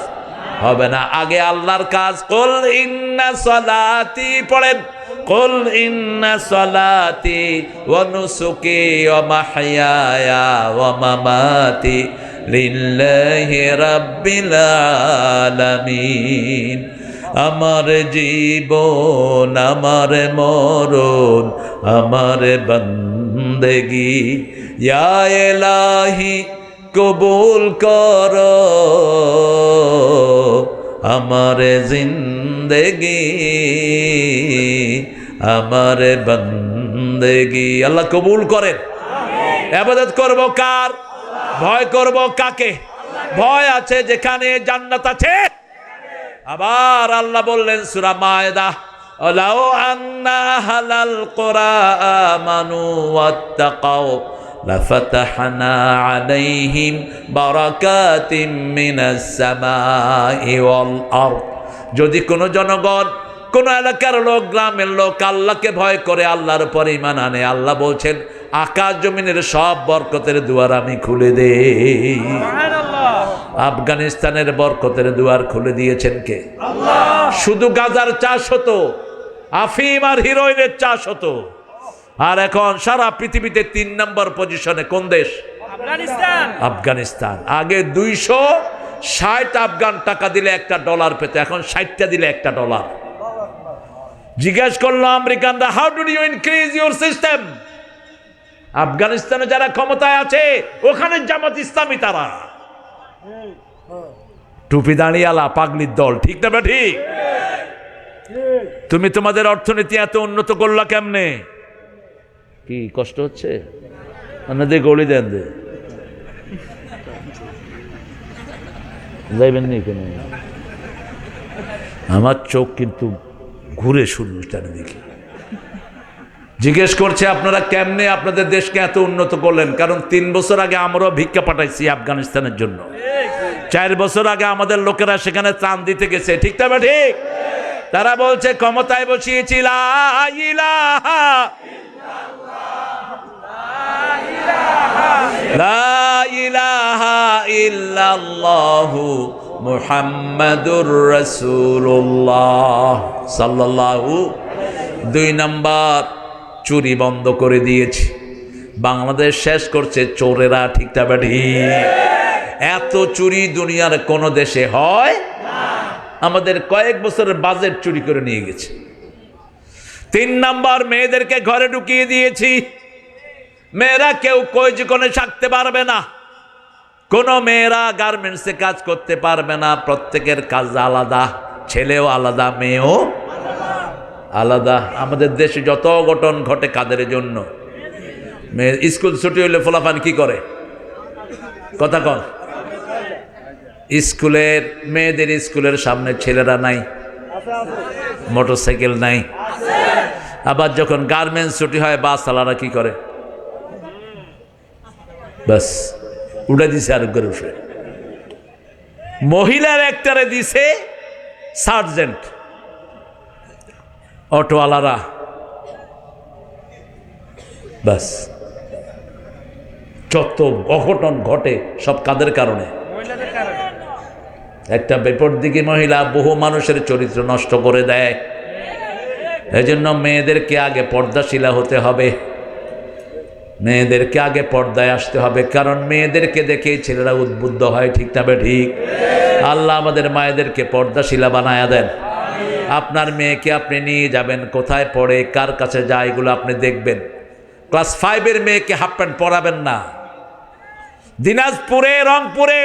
হবে না। আগে আল্লাহর কাজ। কুল ইন্না সলাতি পড়েন, কুল ইন্না সলাতি ওয়া নুসুকি ওয়া মাহইয়ায়া ওয়া মামাতি লিল্লাহি রাব্বিল আলামিন। আমার জীবন, আমার মরণ, আমার বন্দেগি ইয়া ইলাহি কবুল কর আমার জিন্দেগি, আমার বন্দেগি। আল্লাহ কবুল করেন। ইবাদত করব কার? ভয় করব কাকে? ভয় আছে যেখানে জান্নাত আছে। আবার আল্লাহ বললেন সূরা মায়েদা, লাউ আন্না হালাল কুরআমানু ওয়াত্তাকাও লাফাতাহনা আলাইহিম বারাকাতিম মিনাস সামাই ওয়াল আরদ। যদি কোনো জনগণ, কোন এলাকার লোক, গ্রামের লোক আল্লাহকে ভয় করে, আল্লাহর উপর ঈমান আনে, আল্লাহ বলছেন আকাশ জমিনের সব বরকতের দুয়ার আমি খুলে দেই। আফগানিস্তানের বরকতের দুয়ার খুলে দিয়েছেন কে? আল্লাহ। শুধু গাজার চাষ হতো, আফিম আর হিরোইনের চাষ হতো, আর এখন সারা পৃথিবীতে 3 নম্বর পজিশনে কোন দেশ? আফগানিস্তান। আফগানিস্তান। আগে 260 আফগান টাকা দিলে $1 পেত, এখন 60টা দিলে $1। জিজ্ঞেস করলো আমেরিকানরা, how do you increase your system? আফগানিস্তানে যারা ক্ষমতায় আছে ওখানে জামাত ইসলামী, তারা টুপি দাঁড়িয়ালা পাগলির দল, ঠিক না ঠিক? তুমি তোমাদের অর্থনীতি এত উন্নত করলা কেমনে? কি কষ্ট হচ্ছে? আপনাদের গলি দেন দে যাইবেন নি কেন? আমার চোখ কিন্তু ঘুরে শুরু দেখি। জিজ্ঞেস করছে আপনারা কেমনে আপনাদের দেশকে এত উন্নত করলেন? কারণ 3 বছর আগে আমরাও ভিক্ষা পাঠাইছি আফগানিস্তানের জন্য। 4 বছর আগে আমাদের লোকেরা সেখানে ত্রাণ দিতে গেছে, ঠিক না ঠিক? তারা বলছে ক্ষমতায় বসিয়েছি লা ইলাহা লা ইলাহা ইল্লাল্লাহু মুহাম্মাদুর রাসূলুল্লাহ সাল্লাল্লাহু। 2 নাম্বার, চুরি বন্ধ করে দিয়েছি। বাংলাদেশ শেষ করছে চোরেরা, ঠিক না ঠিক? এত চুরি দুনিয়ার কোন দেশে হয় না। আমাদের কয়েক বছরের বাজেট চুরি করে নিয়ে গেছে। 3 নাম্বার, মেয়েদেরকে ঘরে ঢুকিয়ে দিয়েছি। মেয়েরা কেউ কই জীবনে থাকতে পারবে না। কোন মেয়েরা গার্মেন্টসে কাজ করতে পারবে না। প্রত্যেকের কাজ আলাদা, ছেলেও আলাদা, মেয়েও আলাদা। আমাদের দেশে যত অঘটন ঘটে কাদের জন্য? মেয়ে স্কুল ছুটি হইলে ফলাফান কি করে? কথা কন। স্কুলের মেয়েদের স্কুলের সামনে ছেলেরা নাই, মোটরসাইকেল নাই। আবার যখন গার্মেন্টস ছুটি হয় বাসওয়ালারা কি করে? বাস উঠে দিছে আরোগ্যের উপরে। মহিলার একটারে দিছে সার্জেন্ট, অটোওয়ালারা বাস। যত অঘটন ঘটে সব কাদের কারণে? একটা বেপরদিকে মহিলা বহু মানুষের চরিত্র নষ্ট করে দেয়। এজন্য মেয়েদেরকে আগে পর্দাশীলা হতে হবে, মেয়েদেরকে আগে পর্দায় আসতে হবে। কারণ মেয়েদেরকে দেখে ছেলেরা উদ্বুদ্ধ হয়, ঠিক না ঠিক? আল্লাহ আমাদের মায়েদেরকে পর্দাশীলা বানায়া দেন। আপনার মেয়েকে আপনি নিয়ে যাবেন, কোথায় পড়ে, কার কাছে যায়, এগুলো আপনি দেখবেন। ক্লাস 5-এর মেয়েকে হাফ প্যান্ট পরাবেন না। দিনাজপুরে, রংপুরে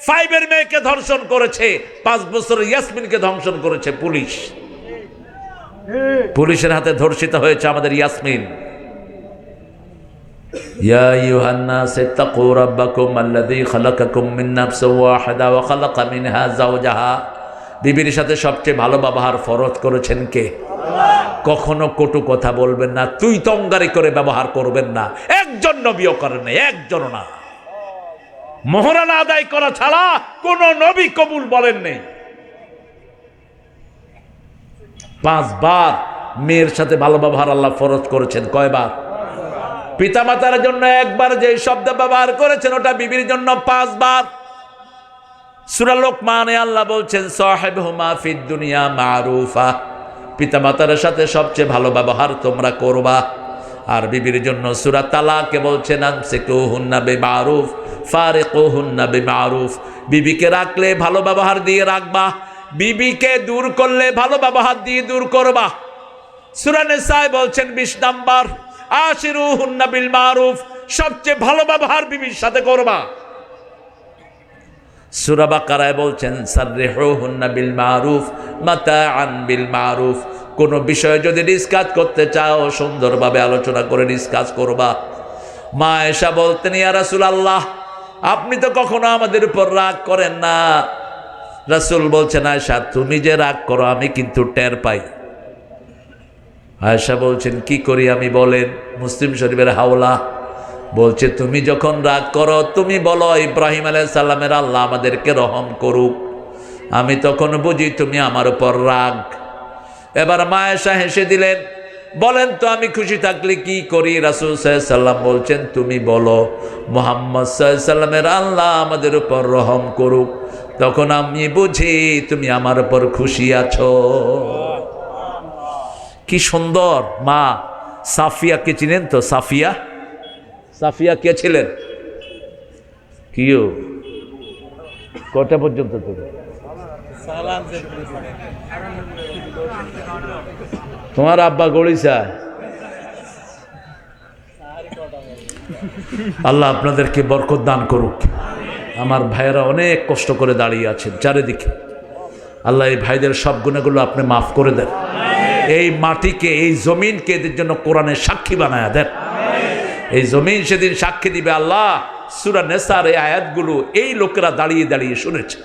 5-এর মেয়েকে ধর্ষণ করেছে, 5 বছরের ইয়াসমিনকে ধর্ষণ করেছে পুলিশ। পুলিশের হাতে ধর্ষিত হয়েছে আমাদের ইয়াসমিন। ইয়া আইয়ুহান নাস ইত্তাকু রাব্বাকুম আল্লাযী খালাকাকুম মিন নাফসিন ওয়াহিদা ওয়া খালাকা মিনহা যাওজাহা। বিবির সাথে সবচেয়ে ভালো ব্যবহার ফরজ করেছেন কে? কখনো কটু কথা বলবেন না, তুই তঙ্গারি করে ব্যবহার করবেন না। একজন নবীও করেন না, একজন না। মোহরানা আদায় করা ছাড়া কোন নবী কবুল বলেন নেই। 5 বার মেয়ের সাথে ভালো ব্যবহার আল্লাহ ফরজ করেছেন। কয়বার? পিতামাতার জন্য একবার যে শব্দ ব্যবহার করেছেন ওটা বিবির জন্য 5 বার। সূরা লোকমানে আল্লাহ বলছেন সাহিবহুমা ফিদ দুনিয়া মারুফা, পিতামাতার সাথে সবচেয়ে ভালো ব্যবহার তোমরা করবা। আর বিবির জন্য সূরা তালাকে বলছেন আমসিকুহুন্না বিমারুফ ফারিকুহুন্না বিমারুফ, বিবিকে রাখলে ভালো ব্যবহার দিয়ে রাখবা, বিবিকে দূর করলে ভালো ব্যবহার দিয়ে দূর করবা। সূরা নিসায় বলছেন 20 নাম্বার আশিরুহুন্না বিল মারুফ, সবচেয়ে ভালো ব্যবহার বিবির সাথে করবা। সূরা বাকারায় বলছেন সাররিহুহুন্না বিল মারুফ মাতাআন বিল মারুফ, কোন বিষয়ে যদি ডিসকাস করতে চাও সুন্দরভাবে আলোচনা করে ডিসকাস করবা। মা আয়েশা বলতেন ইয়া রাসূলুল্লাহ আপনি তো কখনো আমাদের উপর রাগ করেন না। রাসূল বলছেন আয়েশা তুমি যে রাগ করো আমি কিন্তু টের পাই। আয়েশা বলছেন কি করি আমি বলেন? মুসলিম শরীফের হাওলা বলছে তুমি যখন রাগ করো তুমি বলো ইব্রাহিম আলাইহিস সালামের আল্লাহ আমাদেরকে রহম করুক, আমি তখন বুঝি তুমি আমার উপর রাগ। এবার মা আয়েশা হেসে দিলেন, বলেন তো আমি খুশি থাকলে কি করি? রাসূল সাল্লাল্লাহু আলাইহি সাল্লাম বলছেন তুমি বলো মুহাম্মদ সাল্লাল্লাহু আলাইহি সাল্লামের আল্লাহ আমাদের উপর রহম করুক, তখন আমি বুঝি তুমি আমার উপর খুশি আছো। কি সুন্দর! মা সাফিয়াকে চিনেন তো? সাফিয়া, সাফিয়া কে ছিলেন? কিও কটা পর্যন্ত তুমি? তোমার আব্বা গড়িসা। আল্লাহ আপনাদেরকে বরকত দান করুক। আমার ভাইয়েরা অনেক কষ্ট করে দাঁড়িয়ে আছেন চারিদিকে। আল্লাহ এই ভাইদের সব গুণাগুলো আপনি মাফ করে দেন। এই মাটিকে এই জমিনকে এদের জন্য কোরআনের সাক্ষী বানায়া দেন। এই জমিন সেদিন সাক্ষী দিবে আল্লাহ সূরা নিসার এই আয়াতগুলো এই লোকেরা দাঁড়িয়ে দাঁড়িয়ে শুনেছে।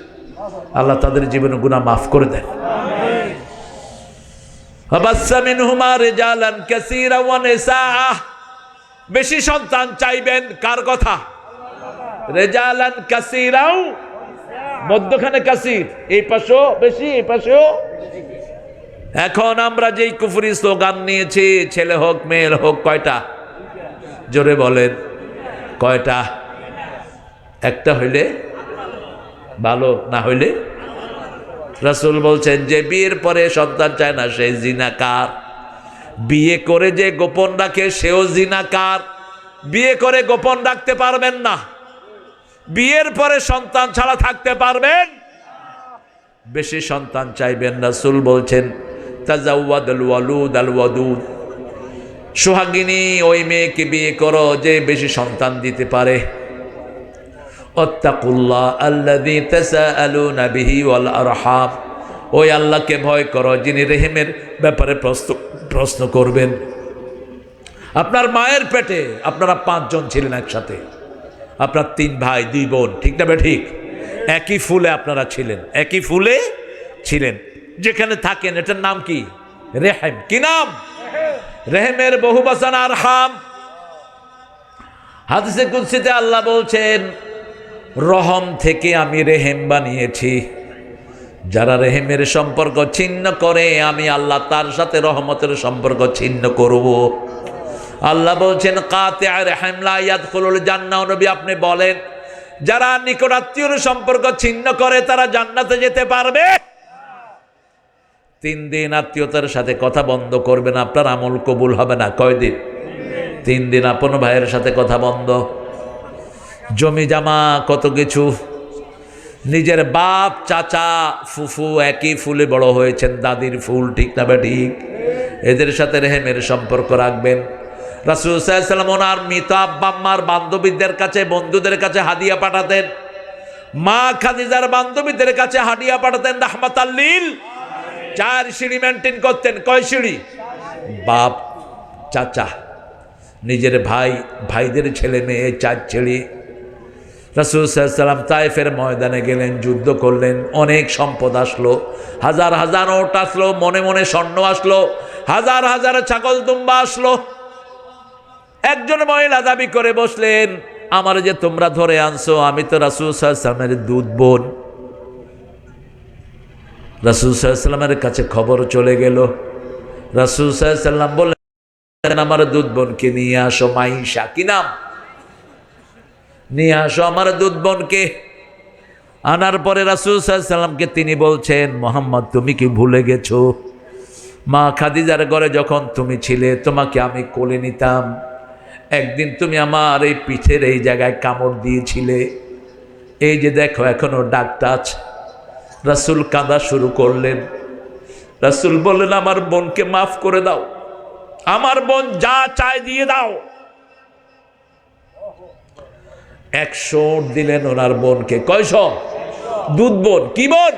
আল্লাহ তাদের জীবনে গুনাহ মাফ করে দেন। ফাবাসসা মিনহুমা রিজালান কাসীরা ওয়া নিসাআ, বেশি সন্তান চাইবেন কার কথা? রিজালান কাসীরাও, মধ্যখানে কাসীর, এই পাশেও বেশি এই পাশেও। এখন আমরা যেই কুফরি স্লোগান নিয়েছি ছেলে হোক মেয়ে হোক কয়টা? জোরে বলেন কয়টা? একটা হইলে ভালো, না হইলে? রাসূল বলছেন যে বিয়ের পরে সন্তান চায় না সে জিনাকার, বিয়ে করে যে গোপন রাখে সেও জিনাকার। বিয়ে করে গোপন রাখতে পারবেন না, বিয়ের পরে সন্তান ছাড়া থাকতে পারবেন। বেশি সন্তান চাইবেন। রাসূল বলছেন তাজাওয়াদুল ওয়ালুদ আল ওয়াদুদ, সোহাগিনী ওই মেয়েকে বিয়ে করো যে বেশি সন্তান দিতে পারে। আত্তাকুল্লাহ আল্লাযী তাসাআলুনা বিহি ওয়াল আরহাম, ওই আল্লাহকে ভয় করো যিনি রেহেমের ব্যাপারে প্রশ্ন করবেন। আপনার মায়ের পেটে আপনারা 5 জন ছিলেন একসাথে, আপনার 3 ভাই 2 বোন, ঠিক না? ঠিক, একই ফুলে আপনারা ছিলেন, একই ফুলে ছিলেন। যেখানে থাকেন এটার নাম কি? রেহেম। কি নাম? রেহেমের বহুবচন আরহাম। হাদিসে কুদসিতে আল্লাহ বলছেন রহম থেকে আমি রেহেম বানিয়েছি, যারা রেহেমের সম্পর্ক ছিন্ন করে আমি আল্লাহ তার সাথে রহমতের সম্পর্ক ছিন্ন করব। আল্লাহ বলছেন কাতিআ রহিম লা ইয়াদখুলুল জান্নাহ। নবী আপনি বলেন যারা নিকটাত্মীয়র সম্পর্ক ছিন্ন করে তারা জান্নাতে যেতে পারবে? 3 দিন আত্মীয়তার সাথে কথা বন্ধ করবেন, আপনার আমল কবুল হবে না। কয় দিন? 3 দিন আপন ভাইয়ের সাথে কথা বন্ধ। জমি জামা কত কিছু, নিজের বাপ চাচা ফুফু একই ফুলে বড় হয়েছেন, দাদির ফুল, ঠিক না ঠিক? এদের সাথে রেহেমের সম্পর্ক রাখবেন। রাসূল সাল্লাল্লাহু আলাইহি ওয়াসাল্লাম ওনার মৃত আব্বা আম্মার বান্ধবীদের কাছে বন্ধুদের কাছে হাদিয়া পাঠাতেন। মা খাদিজার বান্ধবীদের কাছে হাদিয়া পাঠাতেন রাহমাতাল লিল। 4 সিঁড়ি মেনটেন করতেন। কয় সিঁড়ি? বাপ, চাচা, নিজের ভাই, ভাইদের ছেলে মেয়ে, 4 ছেলে। রাসূল সাল্লাল্লাহু আলাইহি ওয়াসাল্লাম তায়েফের ময়দানে গেলেন, যুদ্ধ করলেন, অনেক সম্পদ আসলো, হাজার হাজার ওট আসলো, মনে মনে স্বর্ণ আসলো, হাজার হাজার ছাগল দুম্বা আসলো। একজন মহিলা দাবি করে বসলেন আমার যে তোমরা ধরে আনছো আমি তো রাসূল সাল্লাল্লাহু আলাইহি ওয়াসাল্লামের দুধ বোন। রাসূল সাল্লাল্লাহু আলাইহি ওয়াসাল্লামের কাছে খবর চলে গেল। রাসূল সাল্লাল্লাহু আলাইহি ওয়াসাল্লাম বললেন, আমার দুধ বোনকে নিয়ে আসো। মাইশা, কি নাম? নিয়ে আসো আমার দুধ বোনকে। আনার পরে রাসূল সাল্লাল্লাহু আলাইহি ওয়াসাল্লামকে তিনি বলছেন, মুহাম্মদ তুমি কি ভুলে গেছো? মা খাদিজার ঘরে যখন তুমি ছিলে তোমাকে আমি কোলে নিতাম, একদিন তুমি আমার এই পিঠের এই জায়গায় কামড় দিয়েছিলে, এই যে দেখো এখনো দাগটা আছে। রাসূল কাঁদা শুরু করলেন। রাসূল বললেন, আমার বোনকে মাফ করে দাও, আমার বোন যা চায় দিয়ে দাও। 100 দিলেন ওনার বোনকে। কয়শো? দুধ বোন। কি বোন?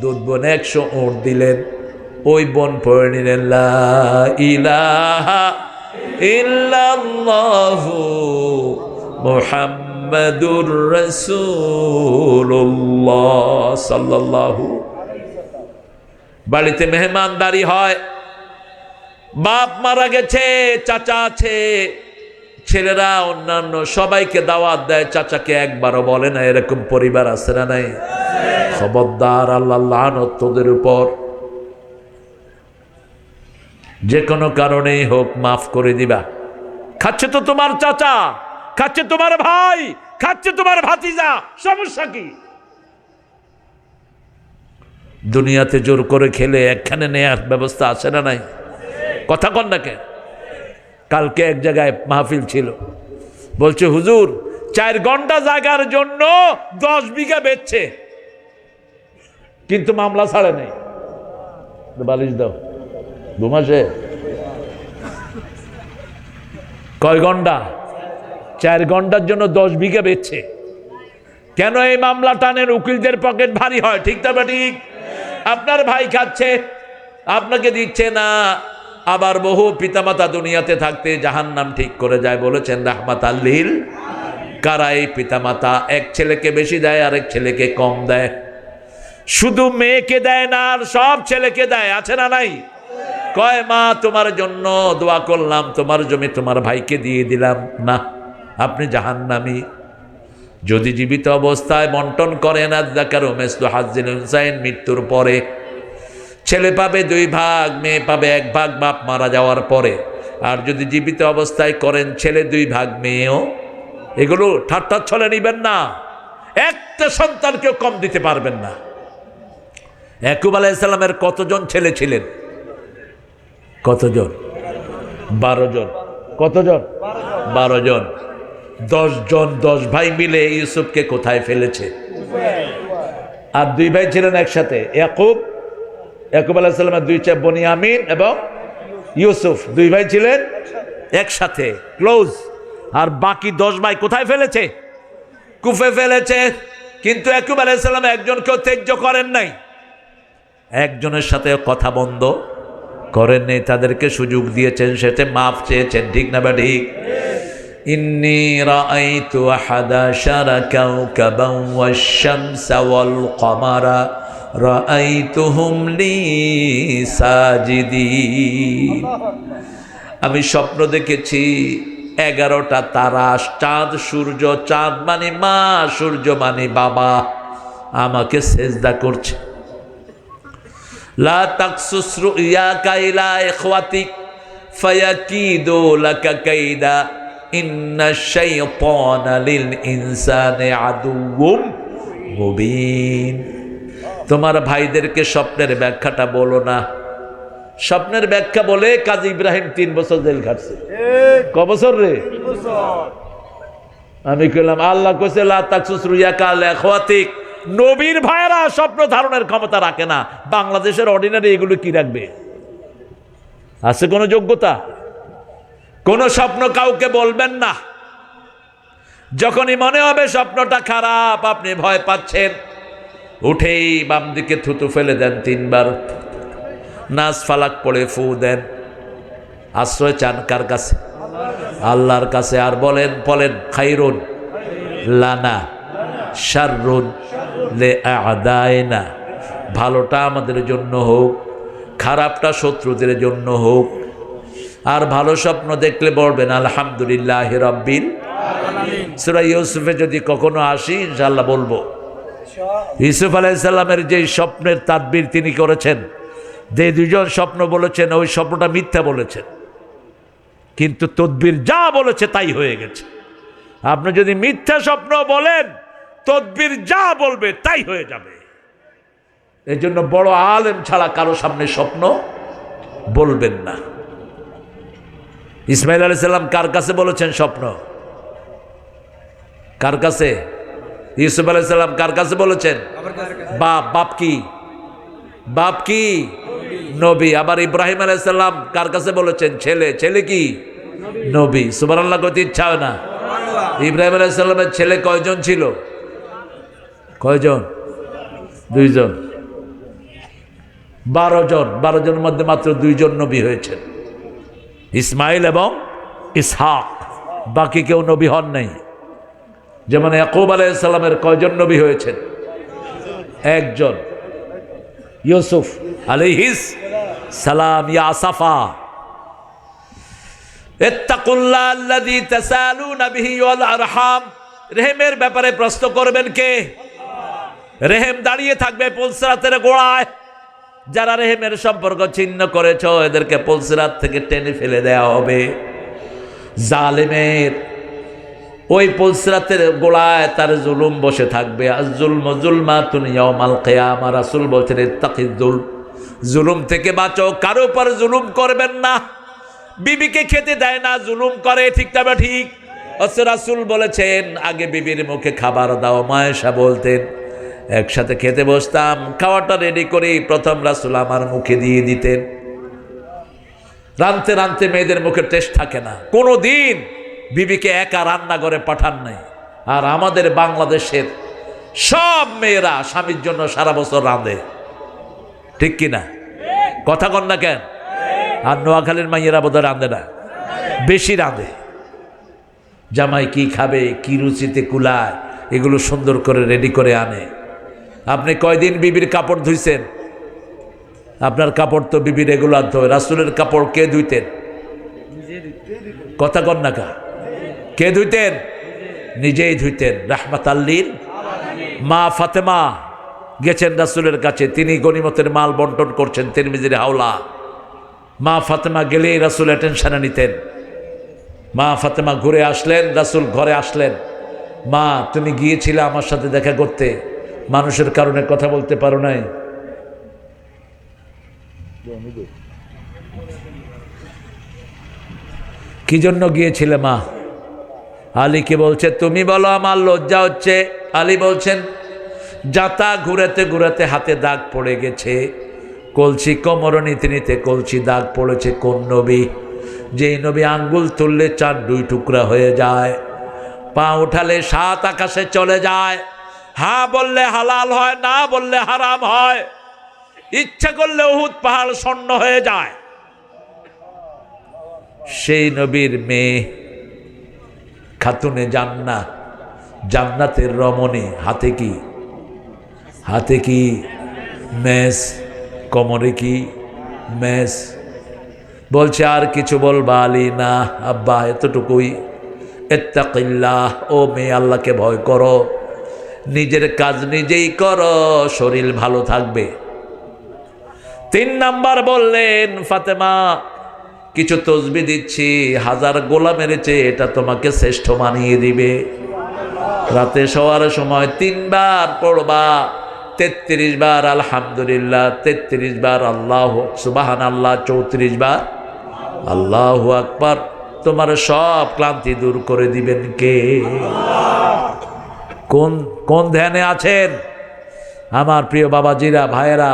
দুধ বোন। 100 ওট দিলেন। ওই বোন পড়ে নিলেন, লা ইলাহা ইল্লাল্লাহু মুহাম্মাদুর রাসূলুল্লাহ সাল্লাল্লাহু। বাড়িতে মেহমানদারি হয়, বাপ মারা গেছে, চাচা আছে, ছেলেরা অন্যান্য সবাইকে দাওয়াত দেয়, চাচাকে একবারও বলে না। এরকম পরিবার আছে না নাই? খবরদার, আল্লাহর লানত তোদের উপর। যে কোনো কারণেই হোক মাফ করে দিবা। খাচ্ছে তো তোমার চাচা, খাচ্ছে তোমার ভাই, খাচ্ছে তোমার ভাতিজা, সমস্যা কি? দুনিয়াতে জোর করে খেলে একখানে নেয়ার ব্যবস্থা আছে না নাই? কথা কন না কে? কালকে এক জায়গায় মাহফিল ছিল, বলছে হুজুর 4 ঘন্টা জায়গার জন্য 10 বিঘা বেচছে, কিন্তু মামলা ছাড়ে নেই। বালিশ দাও, ঘুমাসে। কয় ঘন্টা? 4 ঘন্টার জন্য 10 বিঘা বেচছে। কেন? এই মামলা টানের উকিলদের পকেট ভারী হয়। ঠিক না বা ঠিক? আপনার ভাই খাচ্ছে, আপনাকে দিচ্ছে না। আবার বহু পিতামাতা দুনিয়াতে থাকতে জাহান্নাম ঠিক করে যায়, বলেছেন রাহমাতাল লিল। কারা এই পিতামাতা? এক ছেলেকে বেশি দেয়, আরেক ছেলেকে কম দেয়। শুধু মেয়েকে দেয় না, আর সব ছেলেকে দেয়। আছে না নাই? কয় মা তোমার জন্য দোয়া করলাম, তোমার জমি তোমার ভাইকে দিয়ে দিলাম। না, আপনি জাহান্নামী। যদি জীবিত অবস্থায় বন্টন করেন, আযযাকারু মিসলু হাজ্জিল উনসায়াইন, মৃত্যুর পরে ছেলে পাবে 2 ভাগ, মেয়ে পাবে 1 ভাগ বাপ মারা যাওয়ার পরে। আর যদি জীবিত অবস্থায় করেন, ছেলে 2 ভাগ, মেয়েও। এগুলো ঠাট্টা ছলে নিবেন না। একটা সন্তানকেও কম দিতে পারবেন না। ইয়াকুব আলাইহিস সালামের কতজন ছেলে ছিলেন? কতজন? 12 জন। কতজন? 12 জন। 10 জন, 10 ভাই মিলে ইউসুফকে কোথায় ফেলেছে? আর 2 ভাই ছিলেন একসাথে। ইয়াকুব আলাইহিস সালামের 2 ছেলে বনিয়ামিন এবং ইউসুফ, 2 ভাই ছিলেন একসাথে, ক্লোজ। আর বাকি 10 ভাই কোথায় ফেলেছে? কুফে ফেলেছে। কিন্তু ইয়াকুব আলাইহিস সালাম একজনকেও ত্যায্য করেন নাই, একজনের সাথে কথা বন্ধ করেন নেই, তাদেরকে সুযোগ দিয়েছেন, সেটা মাফ চেয়েছেন। ঠিক না বা ঠিক? ইন্নী রাআইতু আহাদা শারা কাওকাবান ওয়াশ-শামসা ওয়াল কমারা রাআইতুহুম লি সাজিদিন। আমি স্বপ্ন দেখেছি 11টা তারা, চাঁদ সূর্য, চাঁদ মানে মা, সূর্য মানে বাবা, আমাকে সেজদা করছে। লা তাকসুস রুয়াকা ইলা ইখওয়াতিক ফায়াকিদু লাকা কাইদা ইন্নাশ শাইতানা লিল ইনসানি আদুউম মুবিন। তোমার ভাইদেরকে স্বপ্নের ব্যাখ্যাটা বলো না। স্বপ্নের ব্যাখ্যা বলে কাজী ইব্রাহিম 3 বছর জেল খাটছে। ক বছর রে? আমি কইলাম আল্লাহ কইছে লা তাকসুস রুয়াকা ইলা ইখওয়াতিক। নবীর ভাইয়েরা স্বপ্ন ধারণের ক্ষমতা রাখে না। বাংলাদেশের অর্ডিনারি এগুলো কি রাখবে? আছে কোনো যোগ্যতা? কোন স্বপ্ন কাউকে বলবেন না। যখনই মনে হবে স্বপ্নটা খারাপ, আপনি ভয় পাচ্ছেন, উঠেই বাম দিকে থুতু ফেলে দেন 3 বার, নাস ফালাক পড়ে ফু দেন। আশ্রয় চান কার কাছে? আল্লাহর কাছে। আর বলেন খাইরুন লানা শাররুন লিআদাইনা। ভালোটা আমাদের জন্য হোক, খারাপটা শত্রুদের জন্য হোক। আর ভালো স্বপ্ন দেখলে বলবেন আলহামদুলিল্লাহি রাব্বিল সূরা ইউসুফে যদি কখনো আসি ইনশাআল্লাহ বলবো। ইউসুফ আলাইহিস সালামের যে স্বপ্নের তাদবির তিনি করেছেন, যে দুজন স্বপ্ন বলেছেন ওই স্বপ্নটা মিথ্যা বলেছেন, কিন্তু তদবির যা বলেছে তাই হয়ে গেছে। আপনি যদি মিথ্যা স্বপ্ন বলেন, তদবির যা বলবে তাই হয়ে যাবে। এই জন্য বড় আলেম ছাড়া কারো সামনে স্বপ্ন বলবেন না। ইসমাইল আলাইহিস সালাম কার কাছে বলেছেন স্বপ্ন? কার কাছে? ইউসুফ আলাইহিস সালাম কার কাছে বলেছেন? বাপ কি? বাপ কি? নবী। আবার ইব্রাহিম আলাইহিস সালাম কার কাছে বলেছেন? ছেলে কি? নবী। সুবহানাল্লাহ কইতে ইচ্ছা হয় না? ইব্রাহিম আলাইহিস সালামের ছেলে কয়জন ছিল? কয়জন? 2 জন। 12 জন। 12 জনের মধ্যে মাত্র 2 জন নবী হয়েছেন, ইসমাইল এবং ইসহাক। বাকি কেউ নবী হন নাই। যেমন ইয়াকুব আলাইহিস সালামের কয়জন নবী হয়েছেন? 1 জন। ইউসুফ আলাইহিস সালাম ইয়াসাফা ইত্তাকুল্লাহ আল্লাযী তাসালুনা বিহি ওয়াল আরহাম। রেহেমের ব্যাপারে প্রশ্ন করবেন কে? রেহেম দাঁড়িয়ে থাকবে পুলসিরাতের গোড়ায়। যারা রেহেমের সম্পর্ক ছিন্ন করেছ এদেরকে পুলসিরাত থেকে টেনে ফেলে দেওয়া হবে। জালেমের ওই পুলসিরাতের গোড়ায় তার জুলুম বসে থাকবে। আয-যুলমু যুলমাতুন ইয়াউমাল কিয়ামা। রাসূল বলছেন ইত্তাকিয জুলুম থেকে বাঁচো, কারো উপর জুলুম করবেন না। বিবিকে খেতে দেয় না, জুলুম করে, ঠিক না বা ঠিক? রাসূল বলেছেন আগে বিবির মুখে খাবার দাও। মায়েশা বলতেন একসাথে খেতে বসতাম, খাওয়াটা রেডি করে প্রথম রাসূল আমার মুখে দিয়ে দিতেন। রানতে রানতে মেয়েদের মুখে টেস্ট থাকে না। কোনো দিন বিবিকে একা রান্না করে পাঠান নাই। আর আমাদের বাংলাদেশের সব মেয়েরা স্বামীর জন্য সারা বছর রাঁধে, ঠিক কিনা? কথা কন না কেন? আর নোয়াখালীর মাইয়েরা বোধহয় রাঁধে না, বেশি রাঁধে। জামাই কি খাবে, কি রুচিতে কুলায়, এগুলো সুন্দর করে রেডি করে আনে। আপনি কয়দিন বিবির কাপড় ধুইছেন? আপনার কাপড় তো বিবি রেগুলার ধোয়। রাসূলের কাপড় কে ধুইতেন? কথা কন না কা? কে ধুইতেন? নিজেই ধুইতেন। রাহমাতাল লিল মা ফাতেমা গেছেন রাসূলের কাছে, তিনি গনিমতের মাল বন্টন করছেন তিরমিজির হাওলা। মা ফাতেমা গেলেই রাসূল টেনশনে নিতেন। মা ফাতেমা ঘুরে আসলেন, রাসূল ঘরে আসলেন। মা তুমি গিয়েছিলে আমার সাথে দেখা করতে, মানুষের কারণে কথা বলতে পারো নাই। কি জন্য গিয়েছিলে মা? আলীকে বলছে তুমি বলো, আমার লজ্জা হচ্ছে। আলী বলছেন যাতা ঘুরাতে ঘুরাতে হাতে দাগ পড়ে গেছে, কলসি কোমর নিতে নিতে কলসি দাগ পড়েছে। কোন নবী? যেই নবী আঙ্গুল তুললে 4 2 টুকরা হয়ে যায়, পা উঠালে 7 আকাশে চলে যায়, হ্যাঁ বললে হালাল হয়, না বললে হারাম হয়, ইচ্ছা করলে উহুদ পাহাড় স্বর্ণ হয়ে যায়। সেই নবীর মেয়ে খাতুনে জান্নাত, জান্নাতের রমণী। হাতে কি? হাতে কি? মেস। কোমরে কি? মেস। বলছে আর কিছু বলবা? আলী না আব্বা, এতটুকুই। ইত্তাকিল্লাহ, ও মেয়ে আল্লাহকে ভয় করো, নিজের কাজ নিজেই করো, শরীর ভালো থাকবে। 3 নাম্বার বললেন ফাতেমা কিছু তসবিহ দিচ্ছি, 1000 গোলামের চেয়ে এটা তোমাকে শ্রেষ্ঠ মানিয়ে দিবে। রাতে শোয়ার সময় 3 বার পড়বা, 33 বার আলহামদুলিল্লাহ, 33 বার আল্লাহ সুবহানাল্লাহ, 34 বার আল্লাহু আকবার। তোমার সব ক্লান্তি দূর করে দিবেন কে? কোন কোন ধ্যানে আছেন আমার প্রিয় বাবাজিরা, ভাইয়েরা?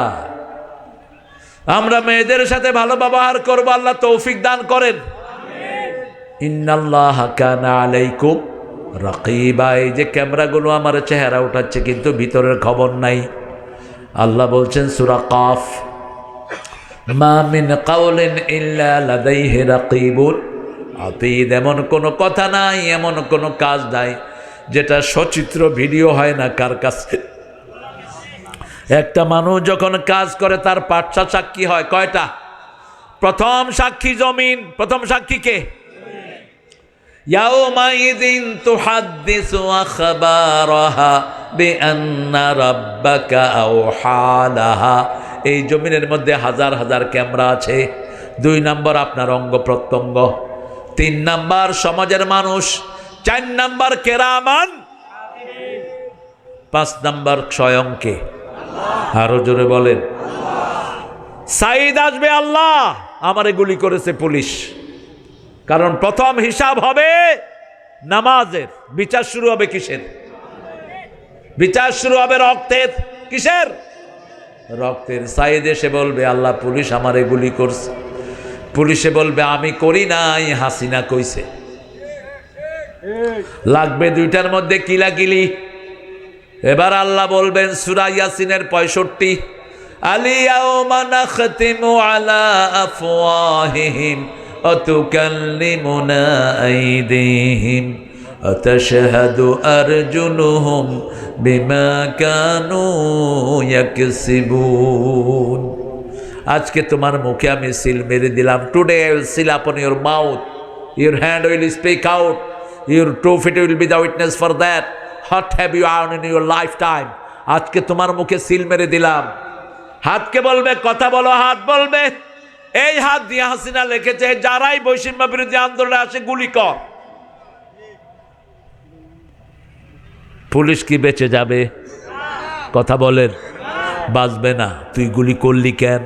আমরা মেয়েদের সাথে ভালো ব্যবহার করব, আল্লাহ তৌফিক দান করেন। ইন্নাল্লাহা কানা আলাইকুম রাকিবা। এই যে ক্যামেরাগুলো আমার চেহারা উঠাচ্ছে কিন্তু ভিতরের খবর নাই। আল্লাহ বলছেন সূরা কাফ, মা মিন কাউলিন ইল্লা লাদাইহি রাকিবুন আতীদ। এমন কোনো কথা নাই, এমন কোনো কাজ নাই যেটা সচিত্র ভিডিও হয় না কার কাছে। একটা মানুষ যখন কাজ করে তার 5টা সাক্ষী হয়। কয়টা? প্রথম সাক্ষী জমিন। প্রথম সাক্ষী কে? ইয়াউমাইযিন তুহাদ্দিসু আখবারাহা বিআন্না রাব্বাকা আওহালাহা। এই জমিনের মধ্যে হাজার হাজার ক্যামেরা আছে। 2 নাম্বার আপনার অঙ্গ প্রত্যঙ্গ, 3 নাম্বার সমাজের মানুষ, 4 নাম্বার কেরামান, 5 নাম্বার স্বয়ংকে। আরো জোরে বলেন। সাইদ আসবে, আল্লাহ আমারে গুলি করেছে পুলিশ। কারণ প্রথম হিসাব হবে নামাজের। বিচার শুরু হবে কিসের? বিচার শুরু হবে রক্তের। কিসের? রক্তের। সাইদ এসে বলবে আল্লাহ পুলিশ আমারে গুলি করছে। পুলিশে বলবে আমি করি নাই, হাসিনা কইছে। লাগবে 2টার মধ্যে কিলাকিলি। এবার আল্লাহ বলবেন সূরা ইয়াসিনের 65, আলিয়াউমা নাখতিমু আলা আফওয়াহিহিম ওয়া তুকাল্লিমুনা আইদিহিম ওয়া তাশহাদু আরজুলুহুম বিমা কানু ইয়াকসিবুন। আজকে তোমার মুখে আমি সিল মেরে দিলাম। টুডে আই উইল সিল আপন your mouth, your hand will speak out, your 2 feet will be the witness for that. What have you earned in your lifetime? আজকে তোমার মুখে সিল মেরে দিলাম। হাতকে বলবে কথা বলো, হাত বলবে এই হাত দিয়ে হাসিনা লিখেছে যারাই বৈষম্য বিরোধী আন্দোলনে আসে গুলি কর। পুলিশ কি বেঁচে যাবে? কথা বলেন। বাঁচবে না। তুই গুলি করলি কেন?